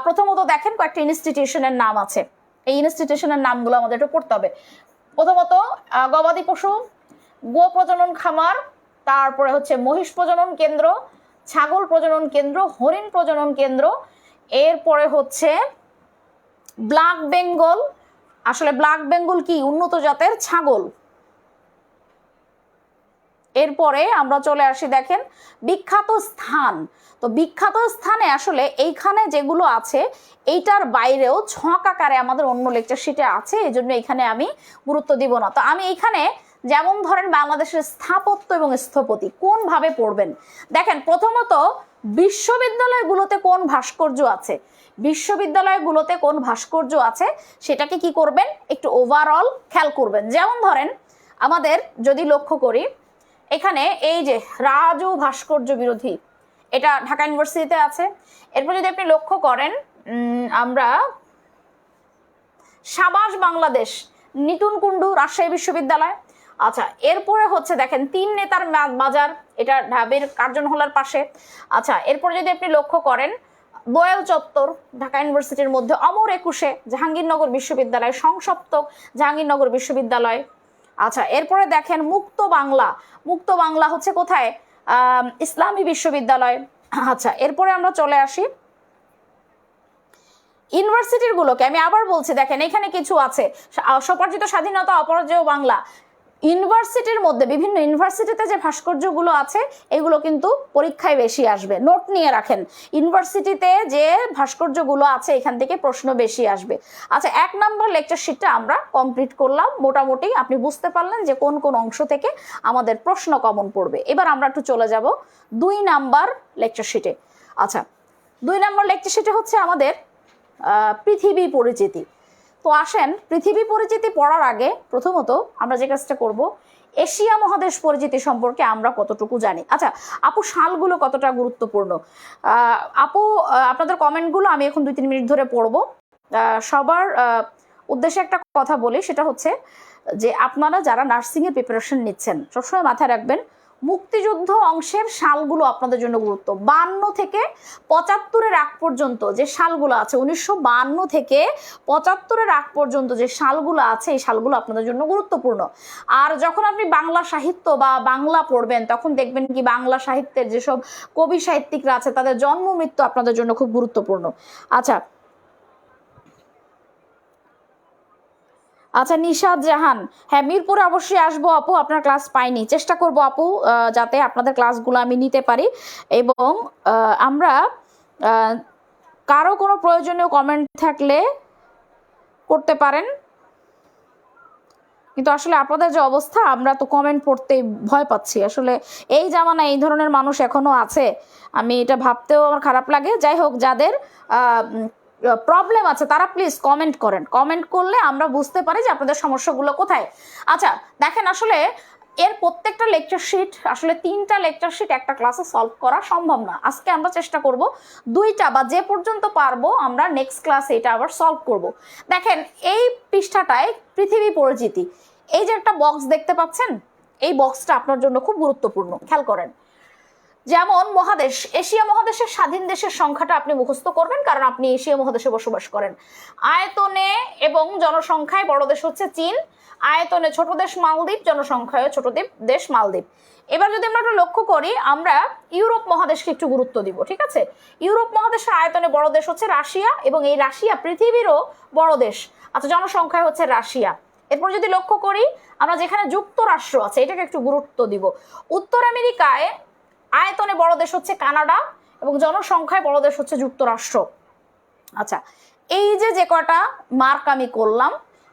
প্রথমত দেখেন কয়েকটা ইনস্টিটিউশনের নাম আছে, এই ইনস্টিটিউশনের নামগুলো আমাদের একটু পড়তে হবে। প্রথমত গবাদি পশু, গো প্রজনন খামার, তারপরে হচ্ছে মহিষ প্রজনন কেন্দ্র, ছাগল প্রজনন কেন্দ্র, হরিণ প্রজনন কেন্দ্র, এরপরে হচ্ছে ব্ল্যাক বেঙ্গল আসলে ব্ল্যাক বেঙ্গল কি? উন্নত জাতের ছাগল। এরপরে আমরা চলে আসি, দেখেন বিখ্যাত স্থান। তো বিখ্যাত স্থানে আসলে এইখানে যেগুলো আছে এইটার বাইরেও ছক আকারে আমাদের অন্য লেকচার শিটে আছে, এই জন্য এখানে আমি গুরুত্ব দিব না। তো আমি এইখানে যেমন ধরেন বাংলাদেশের স্থাপত্য এবং স্থপতি কোন ভাবে পড়বেন, দেখেন প্রথমত বিশ্ববিদ্যালয়গুলোতে কোন ভাস্কর্য আছে, বিশ্ববিদ্যালয়গুলোতে কোন ভাস্কর্য আছে সেটাকে কি করবেন, একটু ওভারঅল খেয়াল করবেন। যেমন ধরেন আমাদের যদি লক্ষ্য করি, এখানে এই যে রাজু ভাস্কর্য বিরোধী, এটা ঢাকা ইউনিভার্সিটিতে আছে। এরপর যদি আপনি লক্ষ্য করেন আমরা সাবাস বাংলাদেশ, নিতুন কুণ্ডু রাজশাহী বিশ্ববিদ্যালয়। আচ্ছা, এরপরে হচ্ছে দেখেন তিন নেতার বাজার, এটা ঢাবির কার্জন হলের পাশে। আচ্ছা, এরপরে যদি আপনি লক্ষ্য করেন দোয়েল চত্বর ঢাকা ইউনিভার্সিটির মধ্যে, অমর একুশে জাহাঙ্গীরনগর বিশ্ববিদ্যালয়, সংসপ্তক জাহাঙ্গীরনগর বিশ্ববিদ্যালয়। আচ্ছা, এরপরে দেখেন মুক্ত বাংলা, মুক্ত বাংলা হচ্ছে কোথায়, ইসলামী বিশ্ববিদ্যালয়। আচ্ছা, এরপরে আমরা চলে আসি ইউনিভার্সিটির গুলোকে, আমি আবার বলছি দেখেন এখানে কিছু আছে, স্বপার্জিত স্বাধীনতা, অপরাজেয় বাংলা। ইউনিভার্সিটির মধ্যে বিভিন্ন ইউনিভার্সিটিতে যে ভাস্কর্যগুলো আছে এগুলো কিন্তু পরীক্ষায় বেশি আসবে, নোট নিয়ে রাখেন। ইউনিভার্সিটিতে যে ভাস্কর্যগুলো আছে এখান থেকে প্রশ্ন বেশি আসবে। আচ্ছা, 1 নম্বর লেকচার শিটটা আমরা কমপ্লিট করলাম, মোটামুটি আপনি বুঝতে পারলেন যে কোন কোন অংশ থেকে আমাদের প্রশ্ন কমন পড়বে। এবার আমরা একটু চলে যাব 2 নাম্বার লেকচার শিটে। আচ্ছা, 2 নম্বর লেকচার শিটে হচ্ছে আমাদের পৃথিবী পরিচিতি। তো আসেন পৃথিবী পরিচিতি পড়ার আগে প্রথমত আমরা যে কাজটা করব, এশিয়া মহাদেশ পরিচিতি সম্পর্কে আমরা কতটুকু জানি। আচ্ছা আপু, সালগুলো কতটা গুরুত্বপূর্ণ? আপু, আপনাদের কমেন্টগুলো আমি এখন 2-3 মিনিট ধরে পড়বো। সবার উদ্দেশ্যে একটা কথা বলি, সেটা হচ্ছে যে আপনারা যারা নার্সিংয়ের প্রিপারেশন নিচ্ছেন সবসময় মাথায় রাখবেন মুক্তিযুদ্ধ অংশের সালগুলো আপনাদের জন্য গুরুত্ব। 52 থেকে 75-এর আগ পর্যন্ত যে সালগুলো আছে, 1952 থেকে 75-এর আগ পর্যন্ত যে সালগুলো আছে এই সালগুলো আপনাদের জন্য গুরুত্বপূর্ণ। আর যখন আপনি বাংলা সাহিত্য বা বাংলা পড়বেন তখন দেখবেন কি বাংলা সাহিত্যের যেসব কবি সাহিত্যিকরা আছে তাদের জন্ম মৃত্যু আপনাদের জন্য খুব গুরুত্বপূর্ণ। আচ্ছা আচ্ছা, নিশাদ জাহান, হ্যাঁ মিরপুরে অবশ্যই আসবো আপু, আপনার ক্লাস পাইনি, চেষ্টা করবো আপু যাতে আপনাদের ক্লাসগুলো আমি নিতে পারি। এবং আমরা কারো কোনো প্রয়োজনীয় কমেন্ট থাকলে করতে পারেন, কিন্তু আসলে আপনাদের যে অবস্থা আমরা তো কমেন্ট পড়তেই ভয় পাচ্ছি। আসলে এই জামানায় এই ধরনের মানুষ এখনো আছে, আমি এটা ভাবতেও আমার খারাপ লাগে। যাই হোক, যাদের প্রবলেম আছে তারা প্লিজ কমেন্ট করেন, কমেন্ট করলে আমরা বুঝতে পারি যে আপনাদের সমস্যাগুলো কোথায়। আচ্ছা দেখেন, আসলে এর প্রত্যেকটা লেকচার শিট, আসলে 3টা লেকচার শিট একটা ক্লাসে সলভ করা সম্ভব না। আজকে আমরা চেষ্টা করব 2টা বা যে পর্যন্ত পারবো আমরা নেক্সট ক্লাসে এটা আবার সলভ করব। দেখেন এই পৃষ্ঠাটায় পৃথিবী পরিচিতি, এই যে একটা বক্স দেখতে পাচ্ছেন, এই বক্সটা আপনার জন্য খুব গুরুত্বপূর্ণ, খেয়াল করেন। যেমন মহাদেশ, এশিয়া মহাদেশের স্বাধীন দেশের সংখ্যাটা আপনি মুখস্থ করবেন কারণ আপনি এশিয়া মহাদেশে বসবাস করেন। আয়তনে এবং জনসংখ্যায় বড় দেশ হচ্ছে চীন, আয়তনে ছোট দেশ মালদ্বীপ, জনসংখ্যায় ছোট দেশ মালদ্বীপ। এবার যদি আমরা একটু লক্ষ্য করি, আমরা ইউরোপ মহাদেশকে একটু গুরুত্ব দিব, ঠিক আছে। ইউরোপ মহাদেশের আয়তনে বড় দেশ হচ্ছে রাশিয়া, এবং এই রাশিয়া পৃথিবীরও বড় দেশ। আচ্ছা, জনসংখ্যায় হচ্ছে রাশিয়া। এরপর যদি লক্ষ্য করি আমরা যেখানে যুক্তরাষ্ট্র আছে এটাকে একটু গুরুত্ব দিব। উত্তর আমেরিকায় আয়তনে বড় দেশ হচ্ছে কানাডা এবং জনসংখ্যায় বড় দেশ হচ্ছে যুক্তরাষ্ট্র। আচ্ছা, এই যে কয়টা মার্ক আমি করলাম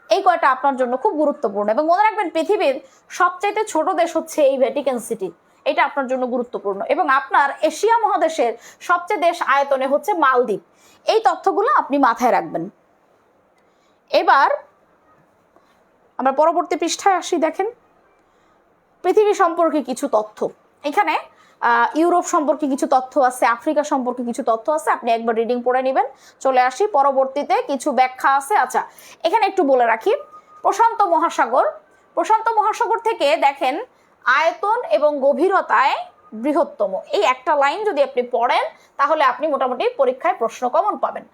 এই কয়টা আপনার জন্য খুব গুরুত্বপূর্ণ। এবং মনে রাখবেন পৃথিবীর সবচাইতে ছোট দেশ হচ্ছে এই ভ্যাটিকান সিটি, এটা আপনার জন্য গুরুত্বপূর্ণ। এবং আপনার এশিয়া মহাদেশের সবচেয়ে দেশ আয়তনে হচ্ছে মালদ্বীপ। এই তথ্যগুলো আপনি মাথায় রাখবেন। এবার আমরা পরবর্তী পৃষ্ঠায় আসি। দেখেন পৃথিবী সম্পর্কে কিছু তথ্য, এখানে ইউরোপ সম্পর্কে কিছু তথ্য আছে, আফ্রিকা সম্পর্কে কিছু তথ্য আছে, আপনি একবার রিডিং পড়ে নেবেন। চলে আসি পরবর্তীতে কিছু ব্যাখ্যা আছে। আচ্ছা এখানে একটু বলে রাখি, প্রশান্ত মহাসাগর, প্রশান্ত মহাসাগর থেকে দেখেন আয়তন এবং গভীরতায় বৃহত্তম, এই একটা লাইন যদি আপনি পড়েন তাহলে আপনি মোটামুটি পরীক্ষায় প্রশ্ন কমন পাবেন।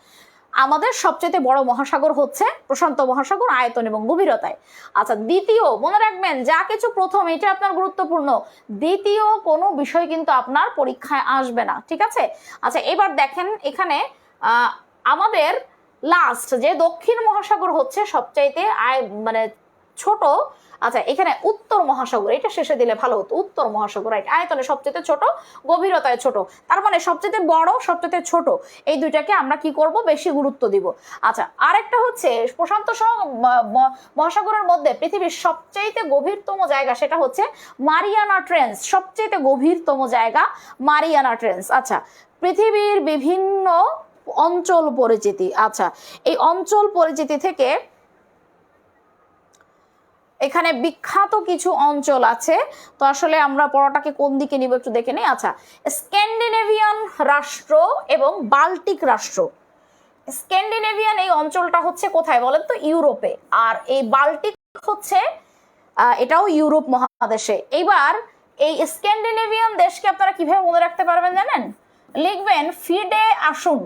আমাদের সবচেয়ে বড় মহাসাগর হচ্ছে প্রশান্ত মহাসাগর আয়তন এবং গভীরতায়। আচ্ছা দ্বিতীয়, মনে রাখবেন যা কিছু প্রথম এটা আপনার গুরুত্বপূর্ণ, দ্বিতীয় কোনো বিষয় কিন্তু আপনার পরীক্ষায় আসবে না, ঠিক আছে। আচ্ছা এবার দেখেন এখানে আমাদের লাস্ট যে দক্ষিণ মহাসাগর হচ্ছে সবচাইতে মানে ছোট, আচ্ছা এখানে উত্তর মহাসাগর, এটা শেষে দিলে ভালো হতো, উত্তর মহাসাগর রাইট, আয়তনে সবচেয়ে ছোট, গভীরতায় ছোট, তার মানে সবচেয়ে বড় সবচেয়ে ছোট, এই দুইটাকে আমরা কি করব, বেশি গুরুত্ব দিব। আচ্ছা আরেকটা হচ্ছে প্রশান্ত মহাসাগরের মধ্যে পৃথিবীর সবচাইতে গভীরতম জায়গা, সেটা হচ্ছে মারিয়ানা ট্রেঞ্চ, সবচাইতে গভীরতম জায়গা মারিয়ানা ট্রেঞ্চ। আচ্ছা পৃথিবীর বিভিন্ন অঞ্চল পরিচিতি, আচ্ছা এই অঞ্চল পরিচিতি থেকে এখানে বিখ্যাত কিছু অঞ্চল আছে, তো আসলে আমরা পড়াটাকে কোন দিকে নিব একটু দেখে নিই। আচ্ছা স্ক্যান্ডিনেভিয়ান রাষ্ট্র এবং বাল্টিক রাষ্ট্র, স্ক্যান্ডিনেভিয়ান এই অঞ্চলটা হচ্ছে কোথায় বলেন তো, ইউরোপে, আর এই বাল্টিক হচ্ছে এটাও ইউরোপ মহাদেশে। এইবার এই স্ক্যান্ডিনেভিয়ান দেশকে আপনারা কিভাবে মনে রাখতে পারবেন জানেন, লিখবেন ফিডে আসুন,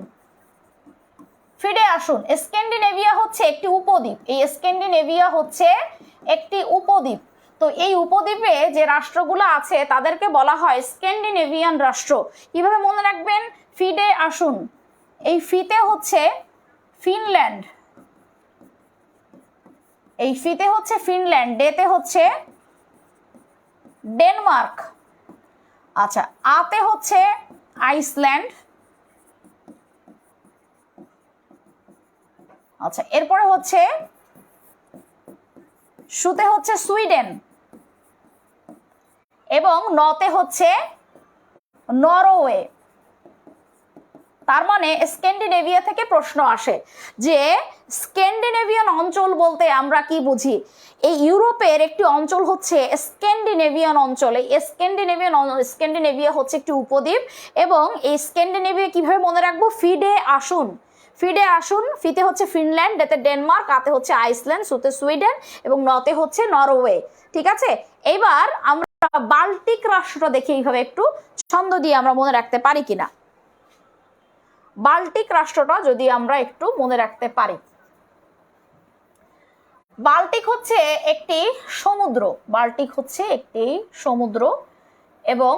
ফিডে আসুন। স্ক্যান্ডিনেভিয়া হচ্ছে একটি উপদ্বীপ, এই স্ক্যান্ডিনেভিয়া হচ্ছে একটি উপদ্বীপ, তো এই উপদ্বীপে যে রাষ্ট্রগুলো আছে তাদেরকে বলা হয় স্ক্যান্ডিনেভিয়ান রাষ্ট্র। কিভাবে মনে রাখবেন, ফিডে আসুন, এই ফিতে হচ্ছে ফিনল্যান্ড, এই ফিতে হচ্ছে ফিনল্যান্ড, ডেতে হচ্ছে ডেনমার্ক, আচ্ছা আতে হচ্ছে আইসল্যান্ড, আচ্ছা এরপরে হচ্ছে সুতে হচ্ছে সুইডেন, এবং নতে হচ্ছে নরওয়ে। তার মানে স্ক্যান্ডিনেভিয়া থেকে প্রশ্ন আসে যে স্ক্যান্ডিনেভিয়ান অঞ্চল বলতে আমরা কি বুঝি, এই ইউরোপের একটি অঞ্চল হচ্ছে স্ক্যান্ডিনেভিয়ান অঞ্চল। এই স্ক্যান্ডিনেভিয়া হচ্ছে একটি উপদ্বীপ, এবং এই স্ক্যান্ডিনেভিয়া কিভাবে মনে রাখবো, ফিডে আসুন, ফিডে আসুন, ফিতে হচ্ছে ফিনল্যান্ড, ডেতে ডেনমার্ক, আতে হচ্ছে আইসল্যান্ড, সুতে সুইডেন, এবং নতে হচ্ছে নরওয়ে। ঠিক আছে, এইবার আমরা বাল্টিক রাষ্ট্রটা দেখি এইভাবে একটু ছন্দ দিয়ে আমরা মনে রাখতে পারি কিনা। বাল্টিক রাষ্ট্রটা যদি আমরা একটু মনে রাখতে পারি, বাল্টিক হচ্ছে একটি সমুদ্র, বাল্টিক হচ্ছে একটি সমুদ্র, এবং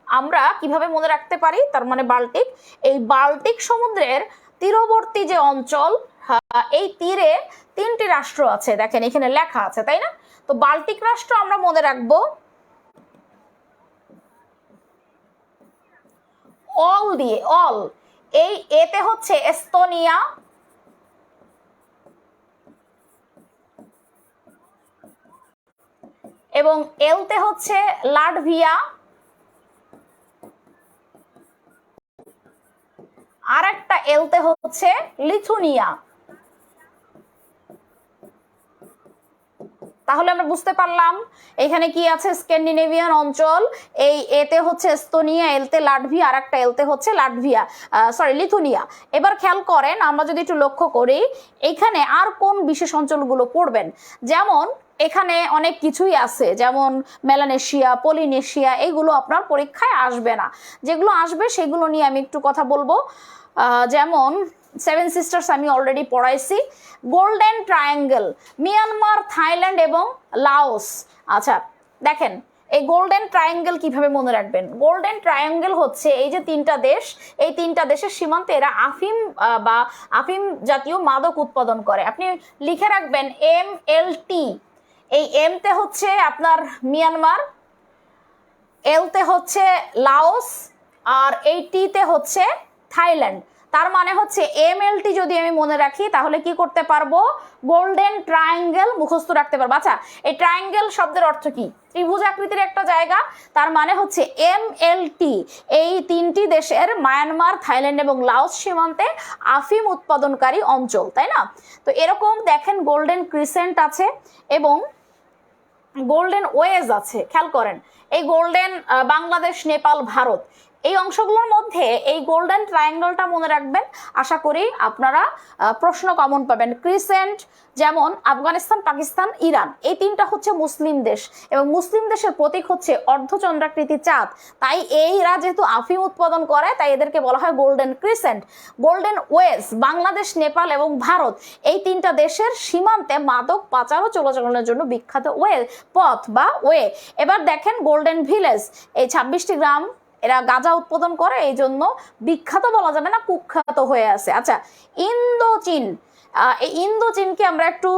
আমরা কিভাবে মনে রাখতে পারি, তার মানে বাল্টিক, এই বাল্টিক সমুদ্রের তীরবর্তী যে অঞ্চল, এই তীরে 3টি রাষ্ট্র আছে, দেখেন এখানে লেখা আছে তাই না, তো বাল্টিক রাষ্ট্র আমরা মনে রাখবো অল দিয়ে, অল, এই এতে হচ্ছে এস্তোনিয়া, এবং এলতে হচ্ছে লাটভিয়া, আর একটা এলতে হচ্ছে লিথুনিয়া। তাহলে আমরা বুঝতে পারলাম এখানে কি আছে, স্ক্যান্ডিনেভিয়ান অঞ্চল, এই এতে হচ্ছে এস্তোনিয়া, এলতে লাটভিয়া, আর একটা এলতে হচ্ছে লিথুনিয়া। এবার খেয়াল করেন, আমরা যদি একটু লক্ষ্য করি এখানে আর কোন বিশেষ অঞ্চলগুলো পড়বেন, যেমন এখানে অনেক কিছুই আছে, যেমন মেলানেশিয়া, পলিনেশিয়া, এইগুলো আপনার পরীক্ষায় আসবে না, যেগুলো আসবে সেগুলো নিয়ে আমি একটু কথা বলবো। যেমন 7 সিস্টার্স আমি অলরেডি পড়াইছি, গোল্ডেন ট্রায়াঙ্গেল, মিয়ানমার, থাইল্যান্ড এবং লাওস। আচ্ছা দেখেন এই গোল্ডেন ট্রায়াঙ্গেল কিভাবে মনে রাখবেন, গোল্ডেন ট্রায়াঙ্গেল হচ্ছে এই যে 3টা দেশ, এই 3টা দেশের সীমান্তে এরা আফিম বা আফিম জাতীয় মাদক উৎপাদন করে। আপনি লিখে রাখবেন MLT, এই এমতে হচ্ছে আপনার মিয়ানমার, এলতে হচ্ছে লাওস, আর এই টিতে হচ্ছে থাইল্যান্ড। তার মানে হচ্ছে MLT যদি আমি মনে রাখি তাহলে কি করতে পারবো, গোল্ডেন ট্রায়াঙ্গেল মুখস্থ রাখতে পারবো। আচ্ছা এই ট্রায়াঙ্গেল শব্দের অর্থ কি, ত্রিভুজ আকৃতির একটা জায়গা, তার মানে হচ্ছে MLT এই 3টি দেশের মায়ানমার, থাইল্যান্ড এবং লাওস সীমান্তে আফিম উৎপাদনকারী অঞ্চল, তাই না। তো এরকম দেখেন গোল্ডেন ক্রিসেন্ট আছে এবং গোল্ডেন ওয়েজ আছে, খেয়াল করেন এই গোল্ডেন বাংলাদেশ, নেপাল, ভারত, এই অংশগুলোর মধ্যে এই গোল্ডেন ট্রায়াঙ্গেলটা মনে রাখবেন, আশা করি আপনারা প্রশ্ন কমন পাবেন। ক্রিসেন্ট যেমন আফগানিস্তান, পাকিস্তান, ইরান, এই 3টা হচ্ছে মুসলিম দেশ, এবং মুসলিম দেশের প্রতীক হচ্ছে অর্ধচন্দ্রাকৃতি চাঁদ, তাই এইরা যেহেতু আফিম উৎপাদন করে তাই এদেরকে বলা হয় golden crescent. Golden wedge Bangladesh, Nepal এবং ভারত, এই 3টা দেশের সীমান্তে মাদক পাচার ও চোরাচালানের জন্য বিখ্যাত পথ বা ওয়ে। এবার দেখেন গোল্ডেন ভিলেজ, এই 26টি গ্রাম এরা গাঁজা উৎপাদন করে, এই জন্য বিখ্যাত বলা যাবে না, কুখ্যাত হয়ে আছে। আচ্ছা, ইন্দোচীন, এই ইন্দোচীনকে আমরা একটু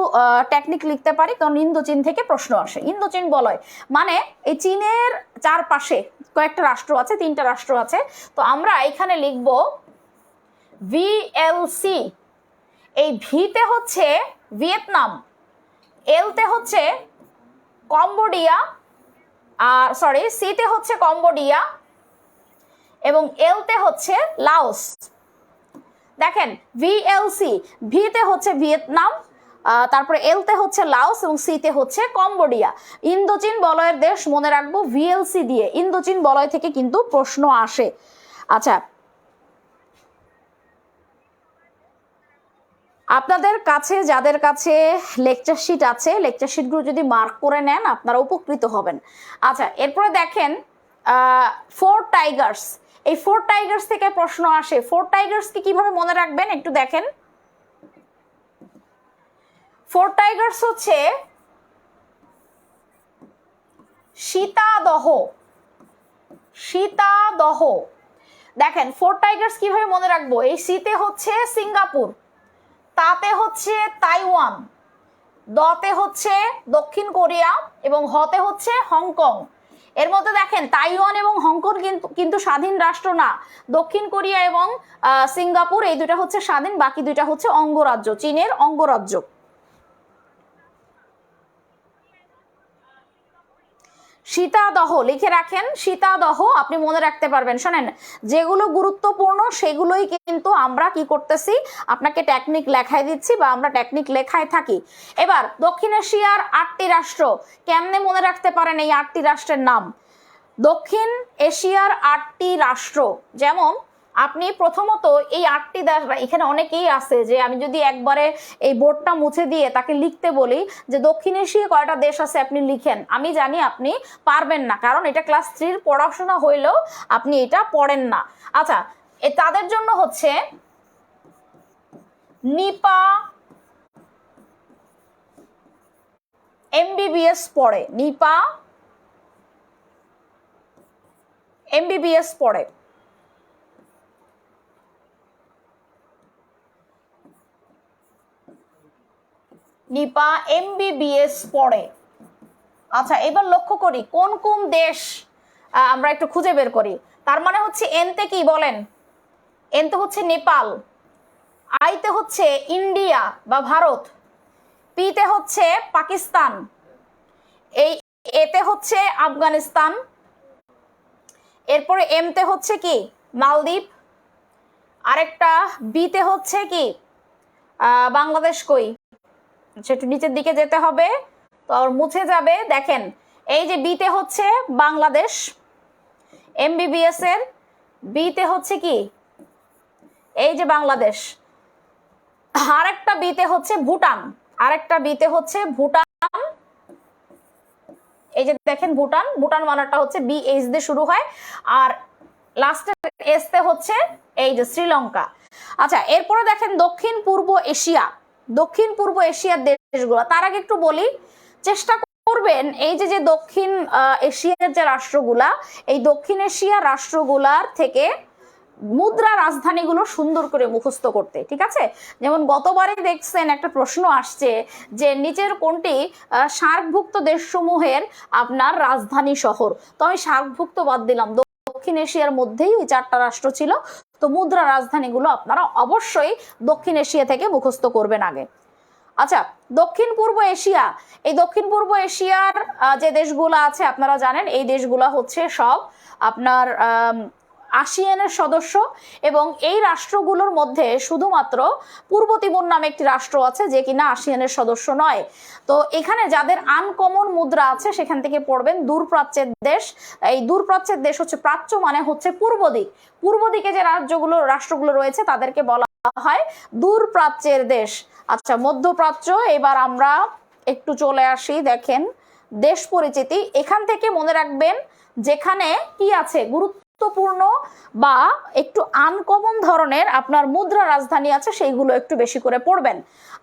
টেকনিক লিখতে পারি, কারণ ইন্দোচীন থেকে প্রশ্ন আসে। ইন্দোচীন বলয় মানে এই চীনের চারপাশে কয়েকটা রাষ্ট্র আছে, 3টা রাষ্ট্র আছে। তো আমরা এখানে লিখব ভিএলসি। এই ভিতে হচ্ছে ভিয়েতনাম, এলতে হচ্ছে কম্বোডিয়া, আর সরি সিতে হচ্ছে কম্বোডিয়া, এবং এলতে হচ্ছে লাওস। দেখেন ভিএলসি, ভিতে হচ্ছে ভিয়েতনাম, তারপরে এলতে হচ্ছে লাওস এবং সিতে হচ্ছে কম্বোডিয়া। ইন্দোচীন বলয়ের দেশ মনে রাখবো ভিএলসি দিয়ে। ইন্দোচীন বলয় থেকে কিন্তু প্রশ্ন আসে। আচ্ছা, আপনাদের কাছে যাদের কাছে লেকচার শিট আছে, লেকচার শিটগুলো যদি মার্ক করে নেন আপনারা উপকৃত হবেন। আচ্ছা, এরপরে দেখেন 4 টাইগার্স। এই 4 টাইগার্স থেকে প্রশ্ন আসে। 4 টাইগার্সকে কিভাবে মনে রাখবেন একটু দেখেন। 4 টাইগার্স হচ্ছে সীতাদহ। সীতাদহ, দেখেন 4 টাইগার্স কিভাবে মনে রাখবো। এই সিতে হচ্ছে সিঙ্গাপুর, তাতে হচ্ছে তাইওয়ান, দতে হচ্ছে দক্ষিণ কোরিয়া এবং হতে হচ্ছে হংকং। এর মধ্যে দেখেন তাইওয়ান এবং হংকং কিন্তু স্বাধীন রাষ্ট্র না। দক্ষিণ কোরিয়া এবং সিঙ্গাপুর এই দুটা হচ্ছে স্বাধীন, বাকি দুইটা হচ্ছে অঙ্গরাজ্য, চীনের অঙ্গরাজ্য। সীতাদহ লিখে রাখেন, সীতাদহ আপনি মনে রাখতে পারবেন। শোনেন, যেগুলো গুরুত্বপূর্ণ সেগুলোই কিন্তু আমরা কি করতেছি, আপনাকে টেকনিক লেখায় দিচ্ছি বা আমরা টেকনিক লেখায় থাকি। এবার দক্ষিণ এশিয়ার 8টি রাষ্ট্র কেমনে মনে রাখতে পারেন এই 8টি রাষ্ট্রের নাম। দক্ষিণ এশিয়ার 8টি রাষ্ট্র, যেমন আপনি প্রথমত এই 8টি দেশ, এখানে অনেকেই আছে যে আমি যদি একবারে এই বোর্ডটা মুছে দিয়ে তাকে লিখতে বলি যে দক্ষিণ এশিয়ায় কয়টা দেশ আছে আপনি লিখেন, আমি জানি আপনি পারবেন না, কারণ এটা ক্লাস 3 পড়াশোনা হইলেও আপনি এটা পড়েন না। আচ্ছা, তাদের জন্য হচ্ছে নিপা এমবিবিএস পড়ে, নিপা এমবিবিএস পড়ে। নিপা এমবিবিএস পড়ে। আচ্ছা, এবার লক্ষ্য করি কোন কোন দেশ আমরা একটু খুঁজে বের করি। তার মানে হচ্ছে এনতে কি বলেন, এনতে হচ্ছে নেপাল, আইতে হচ্ছে ইন্ডিয়া বা ভারত, পিতে হচ্ছে পাকিস্তান, এই এতে হচ্ছে আফগানিস্তান, এরপরে এমতে হচ্ছে কি মালদ্বীপ, আরেকটা বিতে হচ্ছে কি বাংলাদেশ। কই, একটু নিচের দিকে যেতে হবে, তো মুছে যাবে। দেখেন এই যে বিতে হচ্ছে বাংলাদেশ, এমবিবিএস এর বিতে হচ্ছে কি এই যে বাংলাদেশ, আরেকটা বিতে হচ্ছে ভুটান, আরেকটা বিতে হচ্ছে ভুটান, এই যে দেখেন ভুটান, ভুটান মানাটা হচ্ছে BH দিয়ে শুরু হয়, আর লাস্টের এস তে হচ্ছে এই যে শ্রীলঙ্কা। আচ্ছা, এরপরে দেখেন দক্ষিণ পূর্ব এশিয়া, দক্ষিণ পূর্ব এশিয়ার দেশগুলো। তার আগে একটু বলি, চেষ্টা করবেন এই যে দক্ষিণ এশিয়ার যে রাষ্ট্রগুলা, এই দক্ষিণ এশিয়ার রাষ্ট্রগুলার থেকে মুদ্রা রাজধানীগুলো সুন্দর করে মুখস্থ করতে, ঠিক আছে। যেমন গতবারে দেখছেন একটা প্রশ্ন আসছে যে নিচের কোনটি সার্কভুক্ত দেশসমূহের আপনার রাজধানী শহর। তো আমি সার্কভুক্ত বাদ দিলাম, দক্ষিণ এশিয়ার মধ্যেই ওই 4টা রাষ্ট্র ছিল। তো মুদ্রা রাজধানীগুলো আপনারা অবশ্যই দক্ষিণ এশিয়া থেকে মুখস্থ করবেন আগে। আচ্ছা, দক্ষিণ পূর্ব এশিয়া, এই দক্ষিণ পূর্ব এশিয়ার যে দেশগুলো আছে আপনারা জানেন এই দেশগুলো হচ্ছে সব আপনার আসিয়ানের সদস্য, এবং এই রাষ্ট্রগুলোর মধ্যে শুধুমাত্র পূর্ব তিমুর নামে একটি রাষ্ট্র আছে যে কিনা আসিয়ানের সদস্য নয়। তো এখানে যাদের আনকমন মুদ্রা আছে সেখান থেকে পড়বেন দূরপ্রাচ্যের দেশ। এই দূরপ্রাচ্যের দেশ হচ্ছে, প্রাচ্য মানে হচ্ছে পূর্ব দিক, পূর্ব দিকে যে রাষ্ট্রগুলো রয়েছে তাদেরকে বলা হয় দূরপ্রাচ্যের দেশ। আচ্ছা, মধ্যপ্রাচ্য, এবার আমরা একটু চলে আসি। দেখেন দেশ পরিচিতি, এখান থেকে মনে রাখবেন যেখানে কি আছে গুরুত্বপূর্ণ বা একটু আনকমন ধরনের আপনার মুদ্রা রাজধানী আছে সেইগুলো একটু বেশি করে পড়বেন।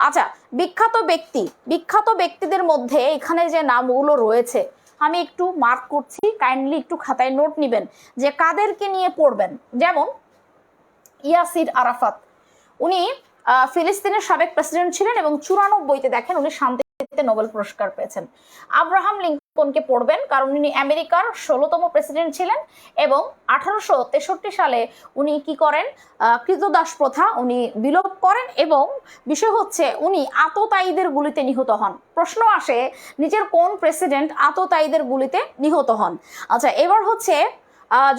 আচ্ছা, বিখ্যাত ব্যক্তি, বিখ্যাত ব্যক্তিদের মধ্যে এখানে যে নামগুলো রয়েছে আমি একটু মার্ক করছি, কাইন্ডলি একটু খাতায় নোট নেবেন যে কাদেরকে নিয়ে পড়বেন। যেমন ইয়াসির আরাফাত, উনি ফিলিস্তিনের সাবেক প্রেসিডেন্ট ছিলেন এবং 94-তে দেখেন উনি শান্তিতে নোবেল পুরস্কার পেয়েছেন। আব্রাহাম লিঙ্কনকে পড়বেন কারণ উনি আমেরিকার 16তম প্রেসিডেন্ট ছিলেন এবং 1863 সালে উনি কি করেন, কৃতদাস প্রথা উনি বিলোপ করেন এবং বিষয় হচ্ছে উনি আততায়ীদের গুলিতে নিহত হন। প্রশ্ন আসে নিজের কোন প্রেসিডেন্ট আততায়ীদের গুলিতে নিহত হন। আচ্ছা, এবার হচ্ছে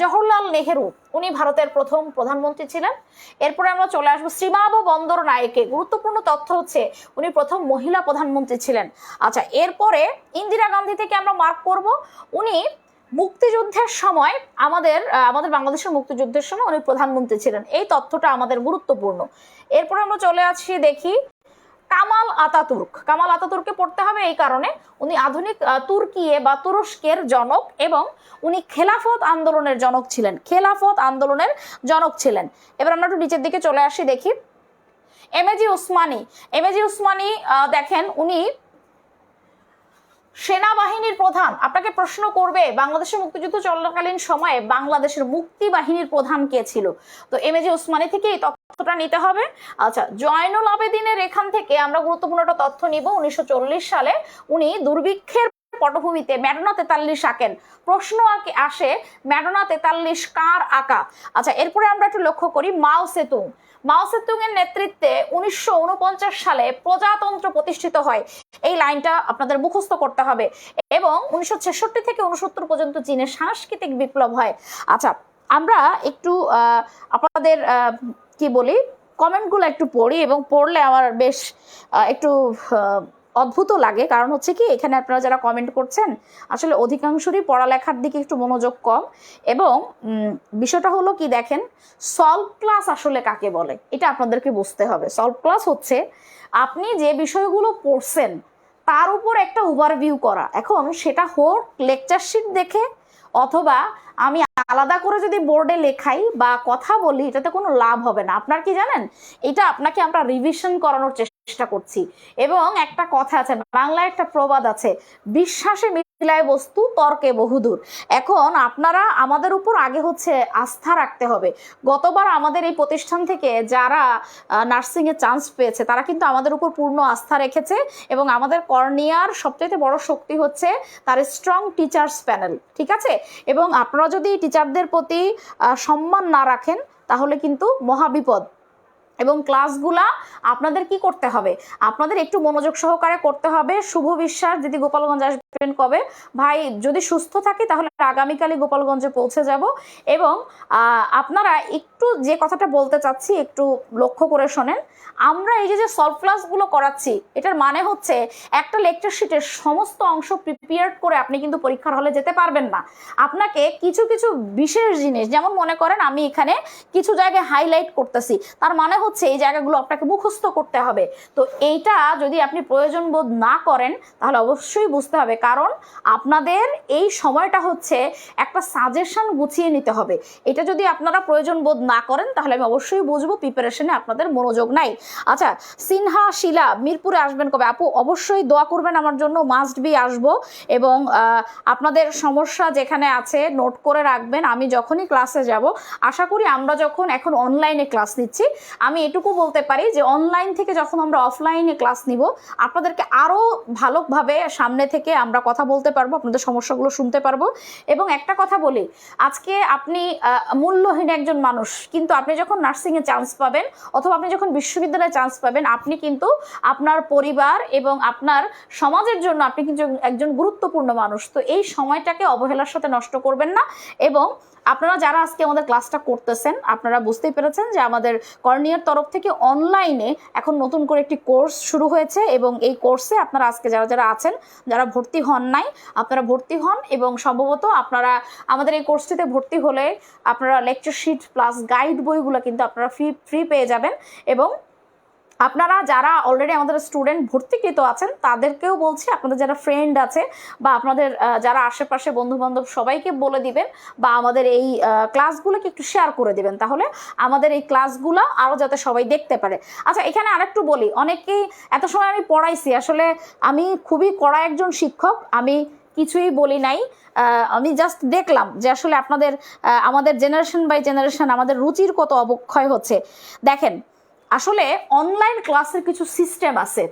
জওহরলাল নেহেরু, উনি ভারতের প্রথম প্রধানমন্ত্রী ছিলেন। এরপরে আমরা চলে আসবো শ্রীমাভো বন্দরনায়েকে, গুরুত্বপূর্ণ তথ্য হচ্ছে উনি প্রথম মহিলা প্রধানমন্ত্রী ছিলেন। আচ্ছা, এরপরে ইন্দিরা গান্ধী থেকে আমরা মার্ক করব, উনি মুক্তিযুদ্ধের সময় আমাদের বাংলাদেশের মুক্তিযুদ্ধের সময় উনি প্রধানমন্ত্রী ছিলেন, এই তথ্যটা আমাদের গুরুত্বপূর্ণ। এরপরে আমরা চলে আসছি দেখি কামাল আতাতুর্ক। কামাল আতাতুর্ককে পড়তে হবে এই কারণে উনি আধুনিক তুর্কিয়ে বা তুরস্কের জনক এবং উনি খেলাফত আন্দোলনের জনক ছিলেন, খেলাফত আন্দোলনের জনক ছিলেন। এবার আমরা একটু নিচের দিকে চলে আসি দেখি এমএজি উসমানী। এমএজি উসমানী দেখেন উনি সেনাবাহিনীর প্রধান। আপনাকে প্রশ্ন করবে বাংলাদেশের মুক্তিযুদ্ধ চলাকালীন সময়ে বাংলাদেশের মুক্তি বাহিনীর প্রধান কে ছিল, তো এমএজি উসমানী থেকে এই তথ্যটা নিতে হবে। আচ্ছা, জয়নুল আবেদিনের এখান থেকে আমরা গুরুত্বপূর্ণ একটা তথ্য নিব। 1940 সালে উনি দুর্ভিক্ষের পটভূমিতে ম্যাডোনা 43 আঁকেন। প্রশ্ন আসে ম্যাডোনা 43 কার আঁকা। আচ্ছা, এরপরে আমরা একটু লক্ষ্য করি মাও সেতুং। মাও সেতুং এর নেতৃত্বে 1949 সালে প্রজাতন্ত্র প্রতিষ্ঠিত হয়, এই লাইনটা আপনাদের মুখস্থ করতে হবে। এবং 1966 থেকে 69 পর্যন্ত চীনের সাংস্কৃতিক বিপ্লব হয়। আচ্ছা, আমরা একটু আপনাদের কি বলি কমেন্টগুলো একটু পড়ি এবং পড়লে আমার বেশ একটু অদ্ভুত লাগে। কারণ হচ্ছে কি, এখানে আপনারা যারা কমেন্ট করছেন আসলে অধিকাংশরই পড়ালেখার দিকে একটু মনোযোগ কম। এবং বিষয়টা হলো কি, দেখেন সলভ ক্লাস আসলে কাকে বলে এটা আপনাদেরকে বুঝতে হবে। সলভ ক্লাস হচ্ছে আপনি যে বিষয়গুলো পড়ছেন তার উপর একটা ওভারভিউ করা। এখন সেটা হোক লেকচার শিট দেখে অথবা আমি আলাদা করে যদি বোর্ডে লেখাই বা কথা বলি, এটাতে কোনো লাভ হবে না। আপনার কি জানেন, এটা আপনাকে আমরা রিভিশন করানোর চেষ্টা করছি। এবং একটা কথা আছে, বাংলায় একটা প্রবাদ আছে, বিশ্বাসে মিলায় বস্তু তর্কে বহুদূর। এখন আপনারা আমাদের উপর আগে হচ্ছে আস্থা রাখতে হবে। গতবার আমাদের এই প্রতিষ্ঠান থেকে যারা নার্সিংয়ে চান্স পেয়েছে তারা কিন্তু আমাদের উপর পূর্ণ আস্থা রেখেছে এবং আমাদের কর্নিয়ার সবচেয়ে বড় শক্তি হচ্ছে তার স্ট্রং টিচার্স প্যানেল, ঠিক আছে। এবং আপনারা যদি টিচারদের প্রতি সম্মান না রাখেন তাহলে কিন্তু মহাবিপদ। এবং ক্লাসগুলা আপনাদের কি করতে হবে, আপনাদের একটু মনোযোগ সহকারে করতে হবে। শুভ বিশ্বাস দিদি গোপালগঞ্জ আসবেন কবে? ভাই যদি সুস্থ থাকি তাহলে আগামীকালই গোপালগঞ্জে পৌঁছে যাব। এবং আপনারা একটু যে কথাটা বলতে চাচ্ছি একটু লক্ষ্য করে শোনেন। আমরা এই যে সলভ ক্লাসগুলো করাচ্ছি এটার মানে হচ্ছে একটা লেকচার শিটের সমস্ত অংশ প্রিপেয়ার করে আপনি কিন্তু পরীক্ষার হলে যেতে পারবেন না। আপনাকে কিছু কিছু বিশেষ জিনিস, যেমন মনে করেন আমি এখানে কিছু জায়গায় হাইলাইট করতেছি, তার মানে হচ্ছে এই জায়গাগুলো আপনাকে মুখস্থ করতে হবে। তো এইটা যদি আপনি প্রয়োজন বোধ না করেন তাহলে অবশ্যই বুঝতে হবে, কারণ আপনাদের এই সময়টা হচ্ছে একটা সাজেশন গুছিয়ে নিতে হবে। এটা যদি আপনারা প্রয়োজন বোধ না করেন তাহলে আমি অবশ্যই বুঝবো প্রিপারেশনে আপনাদের মনোযোগ নাই। আচ্ছা, সিনহা শিলা মিরপুরে আসবেন কবে? আপু অবশ্যই দোয়া করবেন আমার জন্য, মাস্ট বি আসবো। এবং আপনাদের সমস্যা যেখানে আছে নোট করে রাখবেন। আমি যখনই ক্লাসে যাব, আশা করি আমরা যখন এখন অনলাইনে ক্লাস নিচ্ছি, আমি এটুকু বলতে পারি যে অনলাইন থেকে যখন আমরা অফলাইনে ক্লাস নিব আপনাদেরকে আরও ভালোভাবে সামনে থেকে আমরা কথা বলতে পারবো, আপনাদের সমস্যাগুলো শুনতে পারবো। এবং একটা কথা বলি, আজকে আপনি মূল্যহীন একজন মানুষ, কিন্তু আপনি যখন নার্সিংয়ে চান্স পাবেন অথবা আপনি যখন বিশ্ববিদ্যালয়ে চান্স পাবেন, আপনি কিন্তু আপনার পরিবার এবং আপনার সমাজের জন্য আপনি কিন্তু একজন গুরুত্বপূর্ণ মানুষ। তো এই সময়টাকে অবহেলার সাথে নষ্ট করবেন না। এবং আপনারা যারা আজকে আমাদের ক্লাসটা করতেছেন আপনারা বুঝতেই পেরেছেন যে আমাদের কর্নিয়ার তরফ থেকে অনলাইনে এখন নতুন করে একটি কোর্স শুরু হয়েছে এবং এই কোর্সে আপনারা আজকে যারা যারা আছেন, যারা ভর্তি হন নাই, আপনারা ভর্তি হন। এবং সম্ভবত আপনারা আমাদের এই কোর্সটিতে ভর্তি হলে আপনারা লেকচার শিট প্লাস গাইড বইগুলো কিন্তু আপনারা ফ্রি পেয়ে যাবেন। এবং আপনারা যারা অলরেডি আমাদের স্টুডেন্ট ভর্তিকৃত আছেন তাদেরকেও বলছি, আপনাদের যারা ফ্রেন্ড আছে বা আপনাদের যারা আশেপাশে বন্ধুবান্ধব সবাইকে বলে দিবেন বা আমাদের এই ক্লাসগুলোকে একটু শেয়ার করে দিবেন, তাহলে আমাদের এই ক্লাসগুলো আরও যাতে সবাই দেখতে পারে। আচ্ছা, এখানে আরেকটু বলি, অনেকেই এত সময় আমি পড়াইছি, আসলে আমি খুবই কড়া একজন শিক্ষক। আমি কিছুই বলি নাই। আমি জাস্ট দেখলাম যে আসলে আপনাদের আমাদের জেনারেশন বাই জেনারেশন আমাদের রুচির কত অবক্ষয় হচ্ছে। দেখেন, আসলে অনলাইন ক্লাসের কিছু সিস্টেম আছে।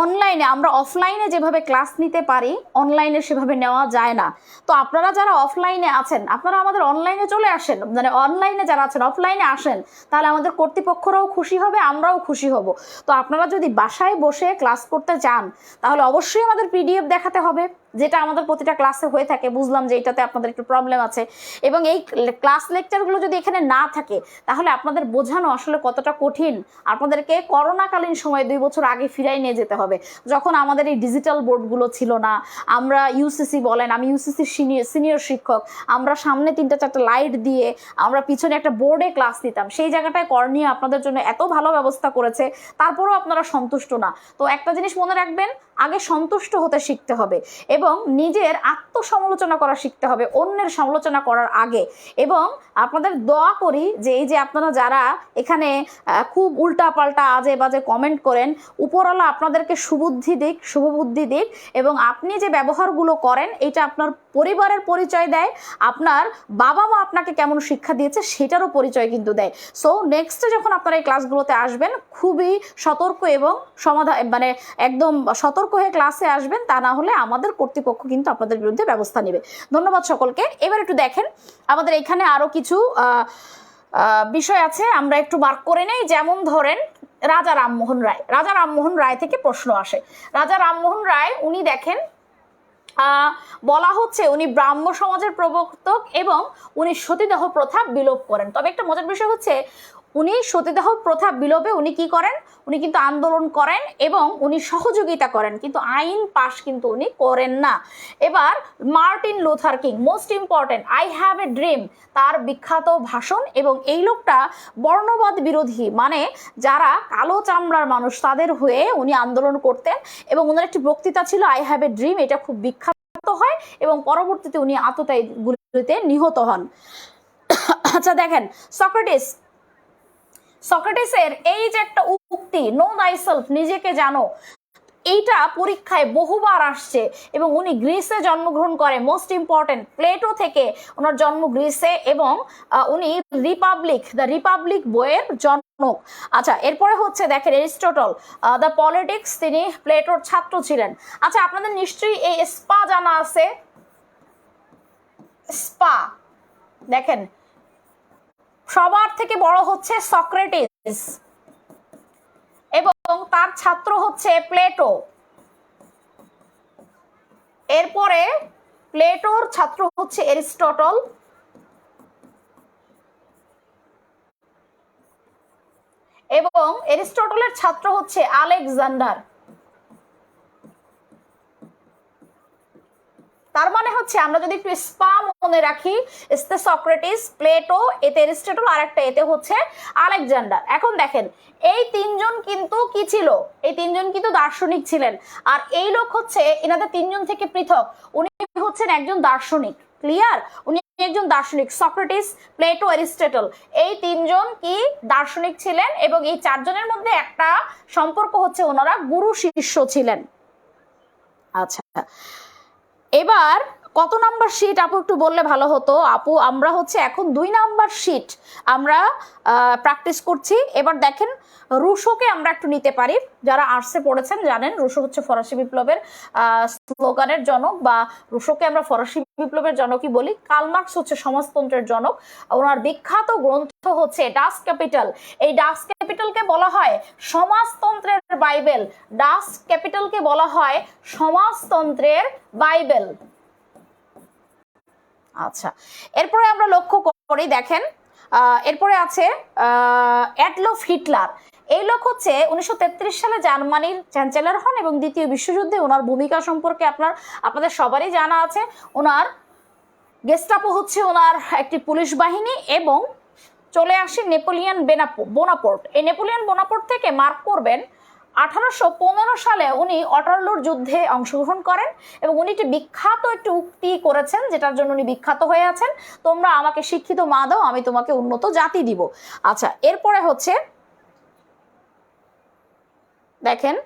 অনলাইনে আমরা অফলাইনে যেভাবে ক্লাস নিতে পারি অনলাইনে সেভাবে নেওয়া যায় না। তো আপনারা যারা অফলাইনে আছেন আপনারা আমাদের অনলাইনে চলে আসেন, মানে অনলাইনে যারা আছেন অফলাইনে আসেন, তাহলে আমাদের কর্তৃপক্ষরাও খুশি হবে, আমরাও খুশি হব। তো আপনারা যদি বাসায় বসে ক্লাস করতে চান তাহলে অবশ্যই আমাদের পিডিএফ দেখাতে হবে, যেটা আমাদের প্রতিটা ক্লাসে হয়ে থাকে। বুঝলাম যে এটাতে আপনাদের একটু প্রবলেম আছে, এবং এই ক্লাস লেকচারগুলো যদি এখানে না থাকে তাহলে আপনাদের বোঝানো আসলে কতটা কঠিন। আপনাদেরকে করোনাকালীন সময় 2 বছর আগে ফিরাই নিয়ে যেতে হবে, যখন আমাদের এই ডিজিটাল বোর্ডগুলো ছিল না। আমরা ইউসিসি বলেন, আমি ইউসিসির সিনিয়র শিক্ষক, আমরা সামনে 3-4টা লাইট দিয়ে আমরা পিছনে একটা বোর্ডে ক্লাস নিতাম। সেই জায়গাটায় করণীয় আপনাদের জন্য এত ভালো ব্যবস্থা করেছে, তারপরেও আপনারা সন্তুষ্ট না। তো একটা জিনিস মনে রাখবেন, আগে সন্তুষ্ট হতে শিখতে হবে এবং নিজের আত্মসমালোচনা করা শিখতে হবে অন্যের সমালোচনা করার আগে। এবং আপনাদের দোয়া করি যে এই যে আপনারা যারা এখানে খুব উল্টা পাল্টা আজে বাজে কমেন্ট করেন, উপরওয়ালা আপনাদেরকে সুবুদ্ধি দিক, শুভবুদ্ধি দিক, এবং আপনি যে ব্যবহারগুলো করেন এটা আপনার পরিবারের পরিচয় দেয়, আপনার বাবা মা আপনাকে কেমন শিক্ষা দিয়েছে সেটারও পরিচয় কিন্তু দেয়। সো নেক্সটে যখন আপনারা এই ক্লাসগুলোতে আসবেন খুবই সতর্ক এবং সমাধান, মানে একদম সতর্ক হয়ে ক্লাসে আসবেন, তা না হলে আমাদের কর্তৃপক্ষ কিন্তু আপনাদের বিরুদ্ধে ব্যবস্থা নেবে। ধন্যবাদ সকলকে। এবার একটু দেখেন আমাদের এখানে আরো কিছু বিষয় আছে, আমরা একটু মার্ক করে নেই। যেমন ধরেন রাজা রামমোহন রায়। রাজা রামমোহন রায় থেকে প্রশ্ন আসে। রাজা রামমোহন রায় উনি দেখেন বলা হচ্ছে উনি ব্রাহ্ম সমাজের প্রবর্তক এবং উনি সতীদাহ প্রথা বিলোপ করেন। তবে একটা মজার বিষয় হচ্ছে উনি সতীদাহ প্রথা বিলোপে উনি কি করেন, উনি কিন্তু আন্দোলন করেন এবং উনি সহযোগিতা করেন, কিন্তু আইন পাশ কিন্তু উনি করেন না। এবার Martin Luther king, most important, I have a dream, তার বিখ্যাত ভাষণ। এবং এই লোকটা বর্ণবাদ বিরোধী, মানে যারা কালো চামড়ার মানুষ তাদের হয়ে উনি আন্দোলন করতেন, এবং ওনার একটি বক্তৃতা ছিল আই হ্যাভ এ ড্রিম, এটা খুব বিখ্যাত হয় এবং পরবর্তীতে উনি আততায়ীগুলিতে নিহত হন। আচ্ছা দেখেন, সক্রেটিসের এই যে একটা উক্তি নো থাইসেলফ, নিজেকে জানো, এইটা পরীক্ষায় বহুবার আসছে এবং উনি গ্রিসে জন্মগ্রহণ করে। মোস্ট ইম্পর্টেন্ট, প্লেটো থেকে ওনার জন্ম গ্রিসে, এবং উনি দ্য রিপাবলিক বইয়ের জনক। আচ্ছা এরপরে হচ্ছে দেখেন এরিস্টটল, দ্য পলিটিক্স, তিনি প্লেটোর ছাত্র ছিলেন। আচ্ছা আপনাদের নিশ্চয়ই এই স্পা জানা আছে। স্পা দেখেন সবার থেকে বড় হচ্ছে সক্রেটিস এবং তার ছাত্র হচ্ছে প্লেটো। এরপরে প্লেটোর ছাত্র হচ্ছে এরিস্টটল, এবং এরিস্টটলের ছাত্র হচ্ছে আলেকজান্ডার। তার মানে হচ্ছে আমরা যদি একটু স্পা মনে রাখি, এতে সক্রেটিস, প্লেটো, এতে এরিস্টটল, আর একটা এতে হচ্ছে আলেকজান্ডার। এখন দেখেন এই তিনজন কিন্তু কি ছিল, এই তিনজন কিন্তু দার্শনিক ছিলেন। আর এই লোক হচ্ছে এনাদের তিনজন থেকে পৃথক, উনি হচ্ছেন একজন দার্শনিক। ক্লিয়ার? উনি একজন দার্শনিক। সক্রেটিস, প্লেটো, এরিস্টটল, এই তিনজন কি দার্শনিক ছিলেন, এবং এই চারজনের মধ্যে একটা সম্পর্ক হচ্ছে ওনারা গুরু শিষ্য ছিলেন। আচ্ছা এবার কত নাম্বার শিট আপু একটু বললে ভালো হতো। আপু আমরা হচ্ছে এখন 2 নাম্বার শিট আমরা প্র্যাকটিস করছি। এবার দেখেন রুশোকে আমরা একটু নিতে পারি। যারা আর্টসে পড়েছেন জানেন রুশো হচ্ছে ফরাসি বিপ্লবের স্লোগানের জনক, বা রুশোকে আমরা ফরাসি বিপ্লবের জনকই বলি। কার্ল মার্কস হচ্ছে সমাজতন্ত্রের জনক। ওনার বিখ্যাত গ্রন্থ হচ্ছে ডাস ক্যাপিটাল। এই ডাস ক্যাপিটালকে বলা হয় সমাজতন্ত্রের বাইবেল। ডাস ক্যাপিটালকে বলা হয় সমাজতন্ত্রের বাইবেল। আচ্ছা এরপরে আমরা লক্ষ্য করি, দেখেন এরপরে আছে অ্যাডলফ হিটলার। এই লোক হচ্ছে 1933 সালে জার্মানির চ্যান্সেলর হন এবং দ্বিতীয় বিশ্বযুদ্ধে ওনার ভূমিকা সম্পর্কে আপনাদের সবারই জানা আছে। ওনার গেস্টাপো হচ্ছে ওনার একটি পুলিশ বাহিনী, এবং চলে আসে নেপোলিয়ন বোনাপার্ট। এই নেপোলিয়ন বোনাপার্ট থেকে মার্ক করবেন 1815 সালে উনি ওয়াটারলুর যুদ্ধে অংশগ্রহণ করেন এবং উনি একটি বিখ্যাত একটি উক্তি করেছেন, যেটার জন্য উনি বিখ্যাত হয়ে আছেন, তোমরা আমাকে শিক্ষিত মা দাও, আমি তোমাকে উন্নত জাতি দিব। আচ্ছা এরপরে হচ্ছে দেখেন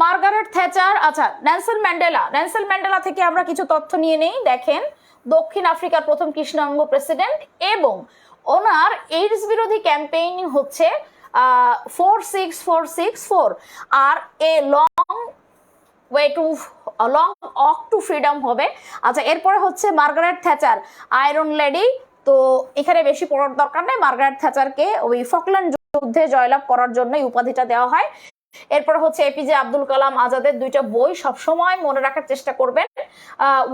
মার্গারেট থ্যাচার, আচ্ছা নেলসন ম্যান্ডেলা, নেলসন ম্যান্ডেলা থেকে আমরা কিছু তথ্য নিয়ে নেই। দেখেন দক্ষিণ আফ্রিকার প্রথম কৃষ্ণাঙ্গ প্রেসিডেন্ট এবং ওনার এইডস বিরোধী ক্যাম্পেইন হচ্ছে 46464 আর a long way to long walk to freedom হবে। আচ্ছা এরপরে হচ্ছে মার্গারেট থ্যাচার, আয়রন লেডি। তো এখানে বেশি পড়ার দরকার নেই, মার্গারেট থ্যাচারকে ওই ফকল্যান্ড যুদ্ধে জয়লাভ করার জন্য এই উপাধিটা দেওয়া হয়। এরপর হচ্ছে এপিজে আব্দুল কালাম আজাদের দুইটা বই সবসময় মনে রাখার চেষ্টা করবেন,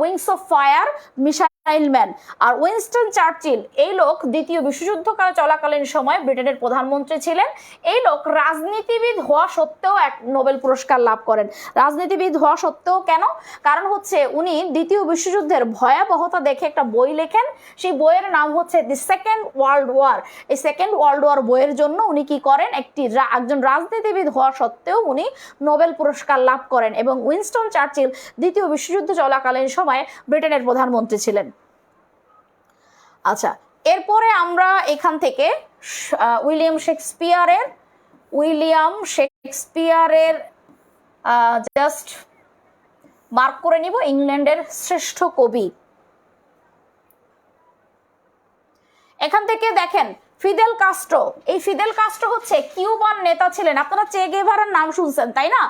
wings of fire, missile man. আর উইনস্টন চার্চিল, এই লোক দ্বিতীয় বিশ্বযুদ্ধকাল চলাকালীন সময় ব্রিটেনের প্রধানমন্ত্রী ছিলেন। এই লোক রাজনীতিবিদ হওয়া সত্ত্বেও এক নোবেল পুরস্কার লাভ করেন। রাজনীতিবিদ হওয়া সত্ত্বেও কেন? কারণ হচ্ছে উনি দ্বিতীয় বিশ্বযুদ্ধের ভয়াবহতা দেখে একটা বই লেখেন। সেই বইয়ের নাম হচ্ছে দি সেকেন্ড ওয়ার্ল্ড ওয়ার। এই সেকেন্ড ওয়ার্ল্ড ওয়ার বইয়ের জন্য উনি কি করেন, একজন রাজনীতিবিদ হওয়া সত্ত্বেও উনি নোবেল পুরস্কার লাভ করেন। এবং উইনস্টন চার্চিল দ্বিতীয় বিশ্বযুদ্ধ চলাকালীন সময়ে ব্রিটেনের প্রধানমন্ত্রী ছিলেন। আচ্ছা এরপরে আমরা এখান থেকে উইলিয়াম শেক্সপিয়ারের জাস্ট মার্ক করে নিব, ইংল্যান্ডের শ্রেষ্ঠ কবি। এখান থেকে দেখেন ফিদেল কাস্ট্রো, এই ফিদেল কাস্ট্রো হচ্ছে কিউবান নেতা ছিলেন। আপনারা চে গেভারার নাম শুনছেন তাই না?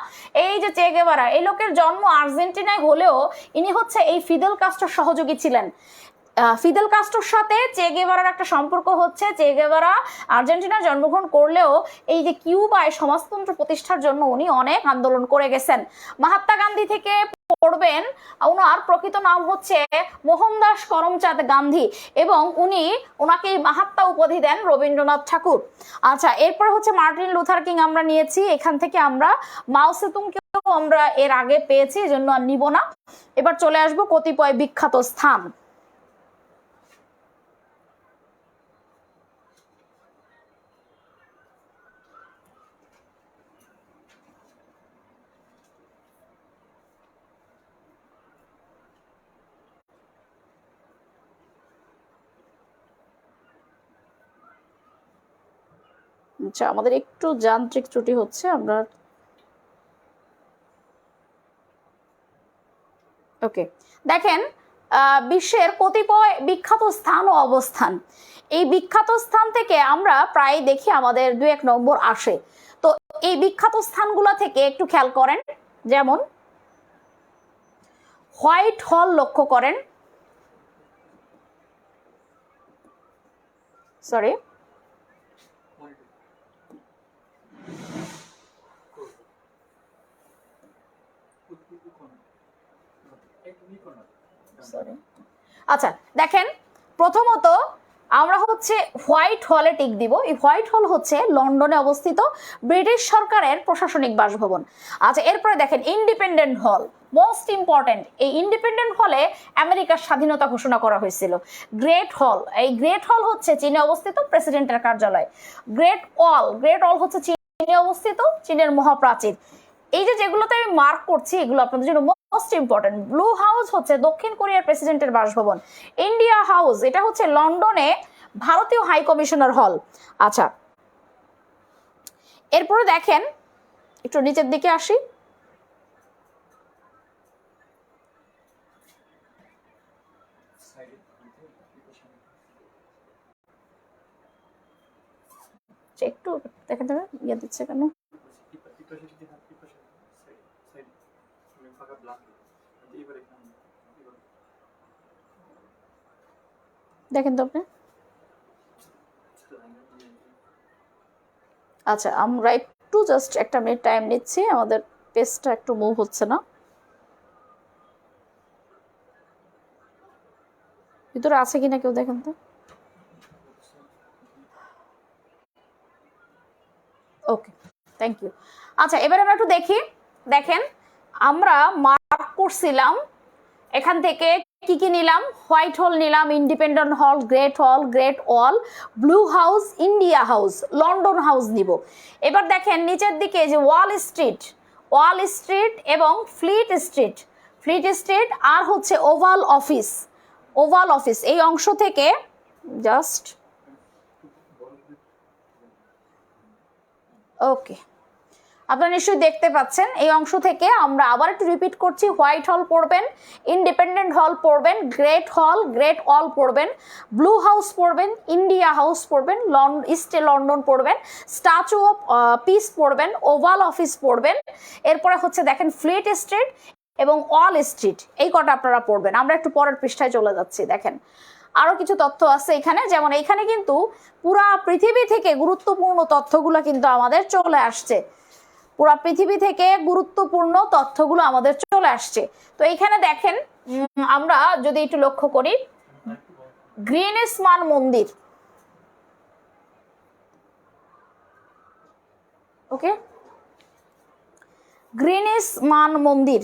এই যে চে গেভারা, এই লোকের জন্ম আর্জেন্টিনায় হলেও ইনি হচ্ছে এই ফিদেল কাস্ট্রোর সহযোগী ছিলেন। ফিদেল কাস্ট্রোর সাথে চে গেভারার একটা সম্পর্ক হচ্ছে, চে গেভারা আর্জেন্টিনায় জন্মগ্রহণ করলেও এই যে কিউবায় সমাজতন্ত্র প্রতিষ্ঠার জন্য উনি অনেক আন্দোলন করে গেছেন। মহাত্মা গান্ধী থেকে পড়বেন, ওনার প্রকৃত নাম হচ্ছে মোহনদাস করমচাঁদ গান্ধী এবং ওনাকে মাহাত্মা উপাধি দেন রবীন্দ্রনাথ ঠাকুর। আচ্ছা এরপর হচ্ছে মার্টিন লুথার কিং আমরা নিয়েছি। এখান থেকে আমরা মাও সেতুংকেও আমরা এর আগে পেয়েছি, এজন্য আর নিব না। এবার চলে আসবো কতিপয় বিখ্যাত স্থান। আচ্ছা আমাদের একটু যান্ত্রিক ত্রুটি হচ্ছে, আমরা ওকে। দেখেন বিশ্বের কতিপয় বিখ্যাত স্থান ও অবস্থান, এই বিখ্যাত স্থান থেকে আমরা প্রায় দেখি আমাদের 2-1 নম্বর আসে। তো এই বিখ্যাত স্থানগুলো থেকে একটু খেয়াল করেন, যেমন হোয়াইট হল লক্ষ্য করেন, সরি আচ্ছা দেখেন প্রথমত আমরা হচ্ছে হোয়াইট হলে টিক দিব। এই হোয়াইট হল হচ্ছে লন্ডনে অবস্থিত ব্রিটিশ সরকারের প্রশাসনিক বাসভবন। আচ্ছা এরপরে দেখেন ইন্ডিপেন্ডেন্ট হল, মোস্ট ইম্পর্টেন্ট। এই ইন্ডিপেন্ডেন্ট হলে আমেরিকার স্বাধীনতা ঘোষণা করা হয়েছিল। গ্রেট হল, এই গ্রেট হল হচ্ছে চীনে অবস্থিত প্রেসিডেন্টের কার্যালয়। গ্রেট ওয়াল হচ্ছে চীনে অবস্থিত চীনের মহাপ্রাচীর। এই যে যেগুলোতে আমি মার্ক করছি এগুলো আপনাদের জন্য মোস্ট ইম্পর্টেন্ট। ব্লু হাউস হচ্ছে দক্ষিণ কোরিয়ার প্রেসিডেন্টের বাসভবন। ইন্ডিয়া হাউস, এটা হচ্ছে লন্ডনে ভারতীয় হাই কমিশনার হল। আচ্ছা এরপরে দেখেন একটু নিচের দিকে আসি, একটু দেখেন ইয়ে দিচ্ছে কেন, দেখেন তো আপনি। আচ্ছা আমরা একটু জাস্ট 1 মিনিট টাইম নিচ্ছি, আমাদের পেজটা একটু মুভ হচ্ছে না। ভিতরে আছে কিনা কেউ দেখেন তো। Okay thank you. আচ্ছা এবার আমরা একটু দেখি, দেখেন আমরা মার্ক করছিলাম এখান থেকে কি কি নিলাম, হোয়াইট হল নিলাম, Independent Hall, Great Wall, Blue House, India House, London House নিব। এবার দেখেন নিচের দিকে যে ওয়াল স্ট্রিট এবং ফ্লিট স্ট্রিট আর হচ্ছে ওভাল অফিস এই অংশ থেকে জাস্ট ওকে। আপনারা নিশ্চয়ই দেখতে পাচ্ছেন। এই অংশ থেকে আমরা আবার একটু রিপিট করছি। হোয়াইট হল পড়বেন, ইন্ডিপেন্ডেন্ট হল পড়বেন, গ্রেট হল, গ্রেট অল পড়বেন, ব্লু হাউস পড়বেন, ইন্ডিয়া হাউস পড়বেন, ইস্টে লন্ডন পড়বেন, স্ট্যাচু অফ পিস পড়বেন, ওভাল অফিস পড়বেন। এরপরে হচ্ছে দেখেন ফ্লিট স্ট্রিট এবং অল স্ট্রিট, এই কটা আপনারা পড়বেন। আমরা একটু পরের পৃষ্ঠায় চলে যাচ্ছি। দেখেন আরো কিছু তথ্য আছে এখানে, যেমন এখানে কিন্তু পুরা পৃথিবী থেকে গুরুত্বপূর্ণ তথ্যগুলো কিন্তু আমাদের চলে আসছে। পুরা পৃথিবী থেকে গুরুত্বপূর্ণ তথ্যগুলো আমাদের চলে আসছে। তো এইখানে দেখেন আমরা যদি একটু লক্ষ্য করি, গ্রিনিস মান মন্দির, ওকে, গ্রিনিস মান মন্দির,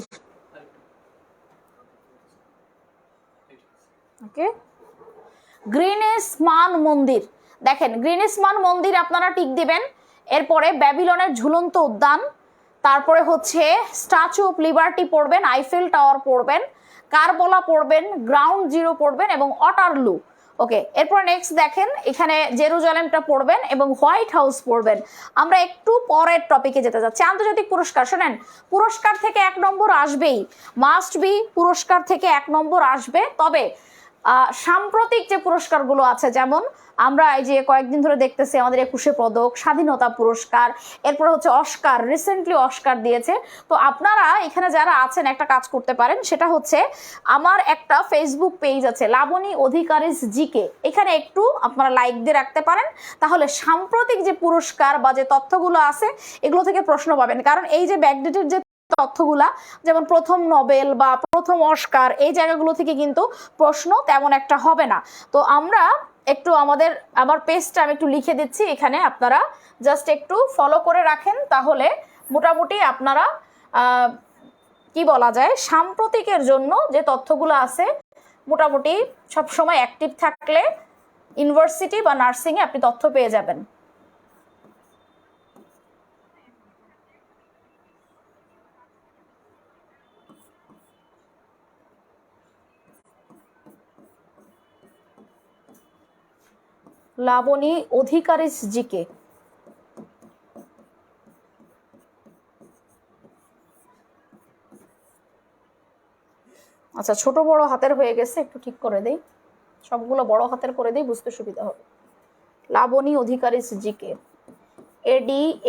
ওকে, গ্রিনিস মান মন্দির। দেখেন গ্রিনিস মান মন্দির আপনারা টিক দিবেন। এরপরে ব্যাবিলনের ঝুলন্ত উদ্যান, তারপরে হচ্ছে স্ট্যাচু অফ লিবার্টি পড়বেন, আইফেল টাওয়ার পড়বেন, কারবোলা পড়বেন, গ্রাউন্ড জিরো পড়বেন এবং ওয়াটারলু। ওকে, এরপর নেক্সট দেখেন এখানে জেরুজালেমটা পড়বেন এবং হোয়াইট হাউস পড়বেন। আমরা একটু পরের টপিকে যেতে যাচ্ছি। আন্তর্জাতিক পুরস্কার, শোনেন পুরস্কার থেকে 1 নম্বর আসবেই, মাস্ট বি, পুরস্কার থেকে 1 নম্বর আসবে। তবে সাম্প্রতিক যে পুরস্কারগুলো আছে, যেমন আমরা এই যে কয়েকদিন ধরে দেখতেছি আমাদের 21শে পদক, স্বাধীনতা পুরস্কার, এরপর হচ্ছে অস্কার, রিসেন্টলি অস্কার দিয়েছে। তো আপনারা এখানে যারা আছেন একটা কাজ করতে পারেন, সেটা হচ্ছে আমার একটা ফেসবুক পেজ আছে লাবণী অধিকারীস জিকে, এখানে একটু আপনারা লাইক দিয়ে রাখতে পারেন, তাহলে সাম্প্রতিক যে পুরস্কার বা যে তথ্যগুলো আছে এগুলো থেকে প্রশ্ন পাবেন। কারণ এই যে ব্যাকডেটেড যে তথ্যগুলা, যেমন প্রথম নোবেল বা প্রথম অস্কার, এই জায়গাগুলো থেকে কিন্তু প্রশ্ন তেমন একটা হবে না। তো আমরা একটু আমার পেজটা আমি একটু লিখে দিচ্ছি এখানে, আপনারা জাস্ট একটু ফলো করে রাখেন, তাহলে মোটামুটি আপনারা কি বলা যায় সাম্প্রতিকের জন্য যে তথ্যগুলো আছে মোটামুটি সব সময় অ্যাক্টিভ থাকলে ইউনিভার্সিটি বা নার্সিং এ আপনি তথ্য পেয়ে যাবেন। লাবণী অধিকারীস জিকে, আচ্ছা ছোট বড় হাতের হয়ে গেছে, একটু ঠিক করে দেই, সবগুলো বড় হাতের করে দেই, বুঝতে সুবিধা হবে। Labani Adhikari's GK, ADHIKARY।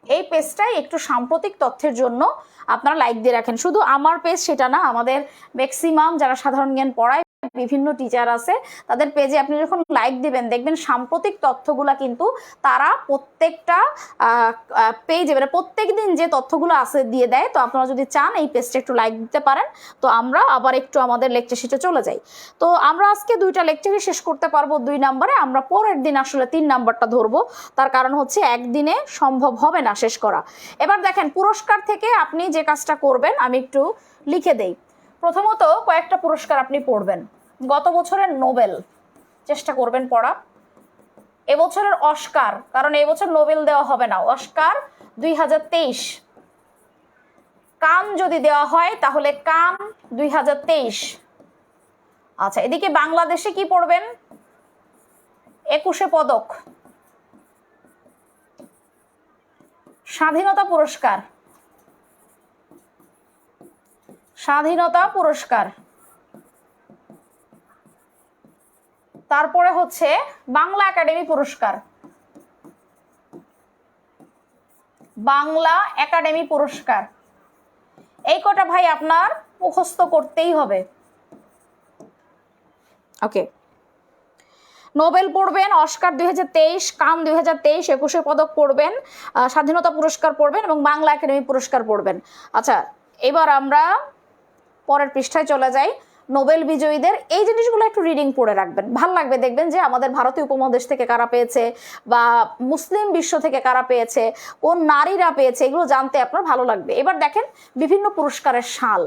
এই পেজটাই একটু সাম্প্রতিক তথ্যের জন্য আপনারা লাইক দিয়ে রাখেন। শুধু আমার পেজ সেটা না, আমাদের ম্যাক্সিমাম যারা সাধারণ জ্ঞান পড়ায় বিভিন্ন টিচার আছে, তাদের পেজে আপনি যখন লাইক দিবেন দেখবেন সাম্প্রতিক তথ্যগুলা কিন্তু তারা প্রত্যেকটা পেজে মানে প্রত্যেক দিন যে তথ্যগুলো আছে দিয়ে দেয়। তো আপনারা যদি চান এই পেজটা একটু লাইক দিতে পারেন। তো আমরা আবার একটু আমাদের লেকচার শিটে চলে যাই। তো আমরা আজকে 2টা লেকচারই শেষ করতে পারবো 2 নম্বরে, আমরা পরের দিন আসলে 3 নাম্বারটা ধরবো, তার কারণ হচ্ছে একদিনে সম্ভব হবে না শেষ করা। এবার দেখেন পুরস্কার থেকে আপনি যে কাজটা করবেন আমি একটু লিখে দেই। প্রথমত কয়েকটা পুরস্কার আপনি পড়বেন। গত বছরের নোবেল চেষ্টা করবেন পড়া, এবছরের অস্কার, কারণ এবছর নোবেল দেওয়া হবে না, অস্কার 2023, কান যদি দেওয়া হয় তাহলে কান 2023। আচ্ছা, এদিকে বাংলাদেশে কি পড়বেন, 21শে পদক, স্বাধীনতা পুরস্কার, স্বাধীনতা পুরস্কার, তারপরে হচ্ছে বাংলা একাডেমি পুরস্কার, বাংলা একাডেমি পুরস্কার। এই কটা ভাই আপনার মুখস্থ করতেই হবে। ওকে, নোবেল পড়বেন, অস্কার 2023, কান 2023, 21শে পদক পড়বেন, স্বাধীনতা পুরস্কার পড়বেন এবং বাংলা একাডেমি পুরস্কার পড়বেন। আচ্ছা, এবার আমরা পরের পৃষ্ঠায় চলে যাই। নোবেল বিজয়ীদের এই জিনিসগুলো একটু রিডিং পড়ে রাখবেন, ভালো লাগবে। দেখবেন যে আমাদের ভারতীয় উপমহাদেশ থেকে কারা পেয়েছে বা মুসলিম বিশ্ব থেকে কারা পেয়েছে, কোন নারীরা পেয়েছে, এগুলো জানতে আপনার ভালো লাগবে। এবার দেখেন বিভিন্ন পুরস্কারের সাল।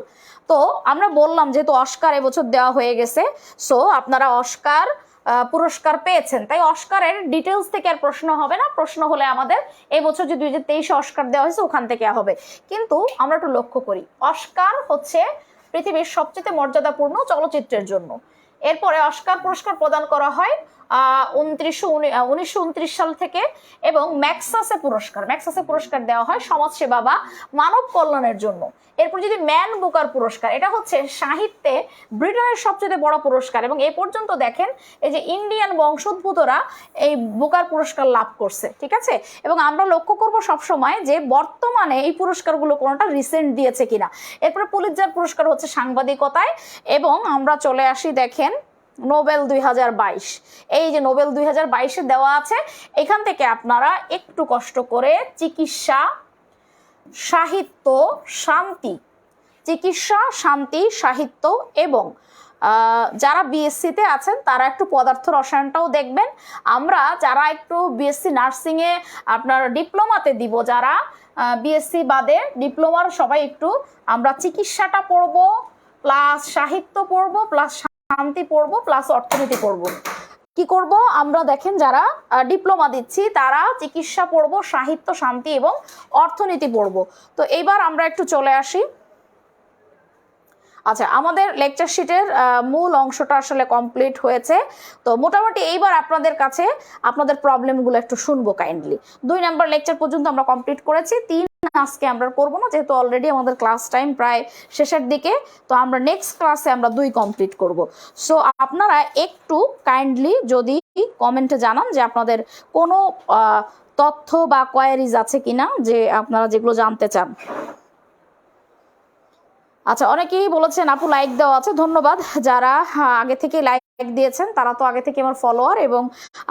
তো আমরা বললাম যেহেতু অস্কার এবছর দেওয়া হয়ে গেছে, সো আপনারা অস্কার পুরস্কার পেয়েছেন, তাই অস্কারের ডিটেলস থেকে আর প্রশ্ন হবে না। প্রশ্ন হলে আমাদের এবছর যে 2023 অস্কার দেওয়া হয়েছে ওখান থেকে হবে। কিন্তু আমরা একটু লক্ষ্য করি, অস্কার হচ্ছে পৃথিবীর সবচেয়ে মর্যাদাপূর্ণ চলচ্চিত্রের জন্য। এরপরে অস্কার পুরস্কার প্রদান করা হয় 1929 সাল থেকে, এবং ম্যাক্সাসে পুরস্কার দেওয়া হয় সমাজসেবা বা মানব কল্যাণের জন্য। এরপর যদি ম্যান বুকার পুরস্কার, এটা হচ্ছে সাহিত্যে ব্রিটেনের সবচেয়ে বড় পুরস্কার, এবং এ পর্যন্ত দেখেন এই যে ইন্ডিয়ান বংশোদ্ভূতরা এই বুকার পুরস্কার লাভ করছে, ঠিক আছে। এবং আমরা লক্ষ্য করব সবসময় যে বর্তমানে এই পুরস্কারগুলো কোনোটা রিসেন্ট দিয়েছে কিনা। এরপরে পুলিৎজার পুরস্কার হচ্ছে সাংবাদিকতায়, এবং আমরা চলে আসি দেখেন নোবেল 2022, এই যে নোবেল 2022 দেওয়া আছে, এখান থেকে আপনারা একটু কষ্ট করে চিকিৎসা, সাহিত্য, শান্তি, সাহিত্য, এবং যারা বিএসসিতে আছেন তারা একটু পদার্থ রসায়নটাও দেখবেন। আমরা যারা একটু বিএসসি নার্সিংয়ে আপনার ডিপ্লোমাতে দিব, যারা বিএসসি বাদে ডিপ্লোমার সবাই একটু আমরা চিকিৎসাটা পড়বো, প্লাস সাহিত্য পড়বো, প্লাস শান্তি পড়বো, প্লাস অর্থনীতি পড়বো। কি করব আমরা, দেখেন যারা ডিপ্লোমা দিচ্ছি তারা চিকিৎসা পড়বো, সাহিত্য, শান্তি এবং অর্থনীতি পড়বো। তো এইবার আমরা একটু চলে আসি। আচ্ছা, আমাদের লেকচার শিটের মূল অংশটা আসলে কমপ্লিট হয়েছে। তো মোটামুটি এইবার আপনাদের কাছে আপনাদের প্রবলেমগুলো একটু শুনবো কাইন্ডলি। 2 নাম্বার লেকচার পর্যন্ত আমরা কমপ্লিট করেছি, 3 আজকে আমরা করবো না, যেহেতু অলরেডি আমাদের ক্লাস টাইম প্রায় শেষের দিকে। তো আমরা নেক্সট ক্লাসে আমরা 2 কমপ্লিট করব। সো আপনারা একটু কাইন্ডলি যদি কমেন্টে জানান যে আপনাদের কোনো তথ্য বা কোয়ারিজ আছে কিনা, যে আপনারা যেগুলো জানতে চান। আচ্ছা, অনেকেই বলেছেন আপু লাইক দেওয়া আছে, ধন্যবাদ। যারা আগে থেকে লাইক দিয়েছেন তারা তো আগে থেকে আমার ফলোয়ার, এবং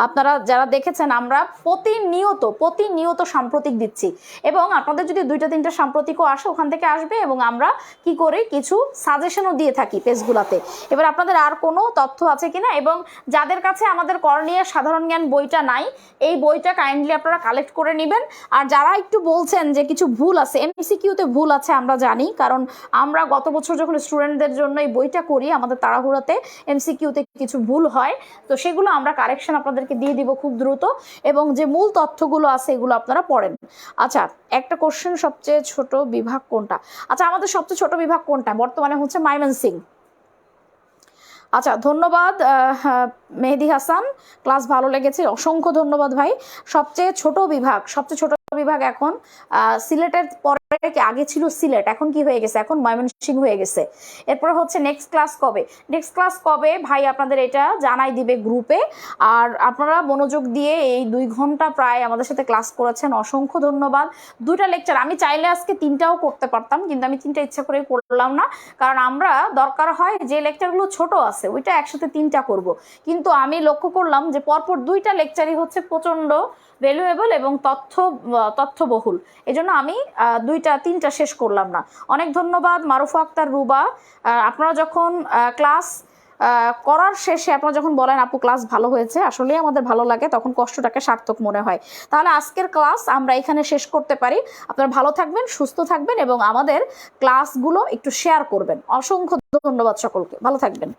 আপনারা যারা দেখেছেন আমরা প্রতিনিয়ত সাম্প্রতিক দিচ্ছি, এবং আপনাদের যদি 2-3টা সাম্প্রতিকও আসে ওখান থেকে আসবে, এবং আমরা কি করি কিছু সাজেশনও দিয়ে থাকি পেজগুলোতে। এবার আপনাদের আর কোনো তথ্য আছে কিনা, এবং যাদের কাছে আমাদের করণীয় সাধারণ জ্ঞান বইটা নাই, এই বইটা কাইন্ডলি আপনারা কালেক্ট করে নেবেন। আর যারা একটু বলছেন যে কিছু ভুল আছে, এমসিকিউতে ভুল আছে, আমরা জানি, কারণ আমরা গত বছর যখন স্টুডেন্টদের জন্য এই বইটা করি আমাদের তাড়াহুড়াতে এমসিকিউতে কিছু ভুল হয়, তো সেগুলো আমরা কারেকশন আপনাদেরকে দিয়ে দিব খুব দ্রুত, এবং যে মূল তথ্যগুলো আছে এগুলো আপনারা পড়েন। আচ্ছা, একটা কোশ্চেন, সবচেয়ে ছোট বিভাগ কোনটা? আচ্ছা, আমাদের সবচেয়ে ছোট বিভাগ কোনটা বর্তমানে হচ্ছে ময়মনসিংহ। আচ্ছা, ধন্যবাদ মেহেদি হাসান, ক্লাস ভালো লেগেছে, অসংখ্য ধন্যবাদ ভাই। সবচেয়ে ছোট বিভাগ এখন সিলেটের পরে, আগে ছিল সিলেট, এখন কি হয়ে গেছে, এখন ময়মনসিংহ হয়ে গেছে। এরপরে হচ্ছে নেক্সট ক্লাস কবে ভাই আপনাদের এটা জানাই দিবে গ্রুপে। আর আপনারা মনোযোগ দিয়ে এই 2 ঘন্টা প্রায় আমাদের সাথে ক্লাস করেছেন, অসংখ্য ধন্যবাদ। 2টা লেকচার, আমি চাইলে আজকে 3টাও করতে পারতাম, কিন্তু আমি 3টা ইচ্ছা করে করলাম না, কারণ আমরা দরকার হয় যে লেকচারগুলো ছোট আছে ওইটা একসাথে 3টা করব। কিন্তু আমি লক্ষ্য করলাম যে পরপর 2টা লেকচারই হচ্ছে প্রচন্ড ভ্যালুয়েবল এবং তথ্যবহুল, এজন্য আমি 3টা শেষ করলাম না। অনেক ধন্যবাদ মারুফা আক্তার, রুবা। আপনারা যখন ক্লাস করার শেষে আপনারা যখন বলেন আপু ক্লাস ভালো হয়েছে, আসলেই আমাদের ভালো লাগে, তখন কষ্টটাকে সার্থক মনে হয়। তাহলে আজকের ক্লাস আমরা এখানে শেষ করতে পারি। আপনারা ভালো থাকবেন, সুস্থ থাকবেন, এবং আমাদের ক্লাসগুলো একটু শেয়ার করবেন। অসংখ্য ধন্যবাদ সকলকে, ভালো থাকবেন।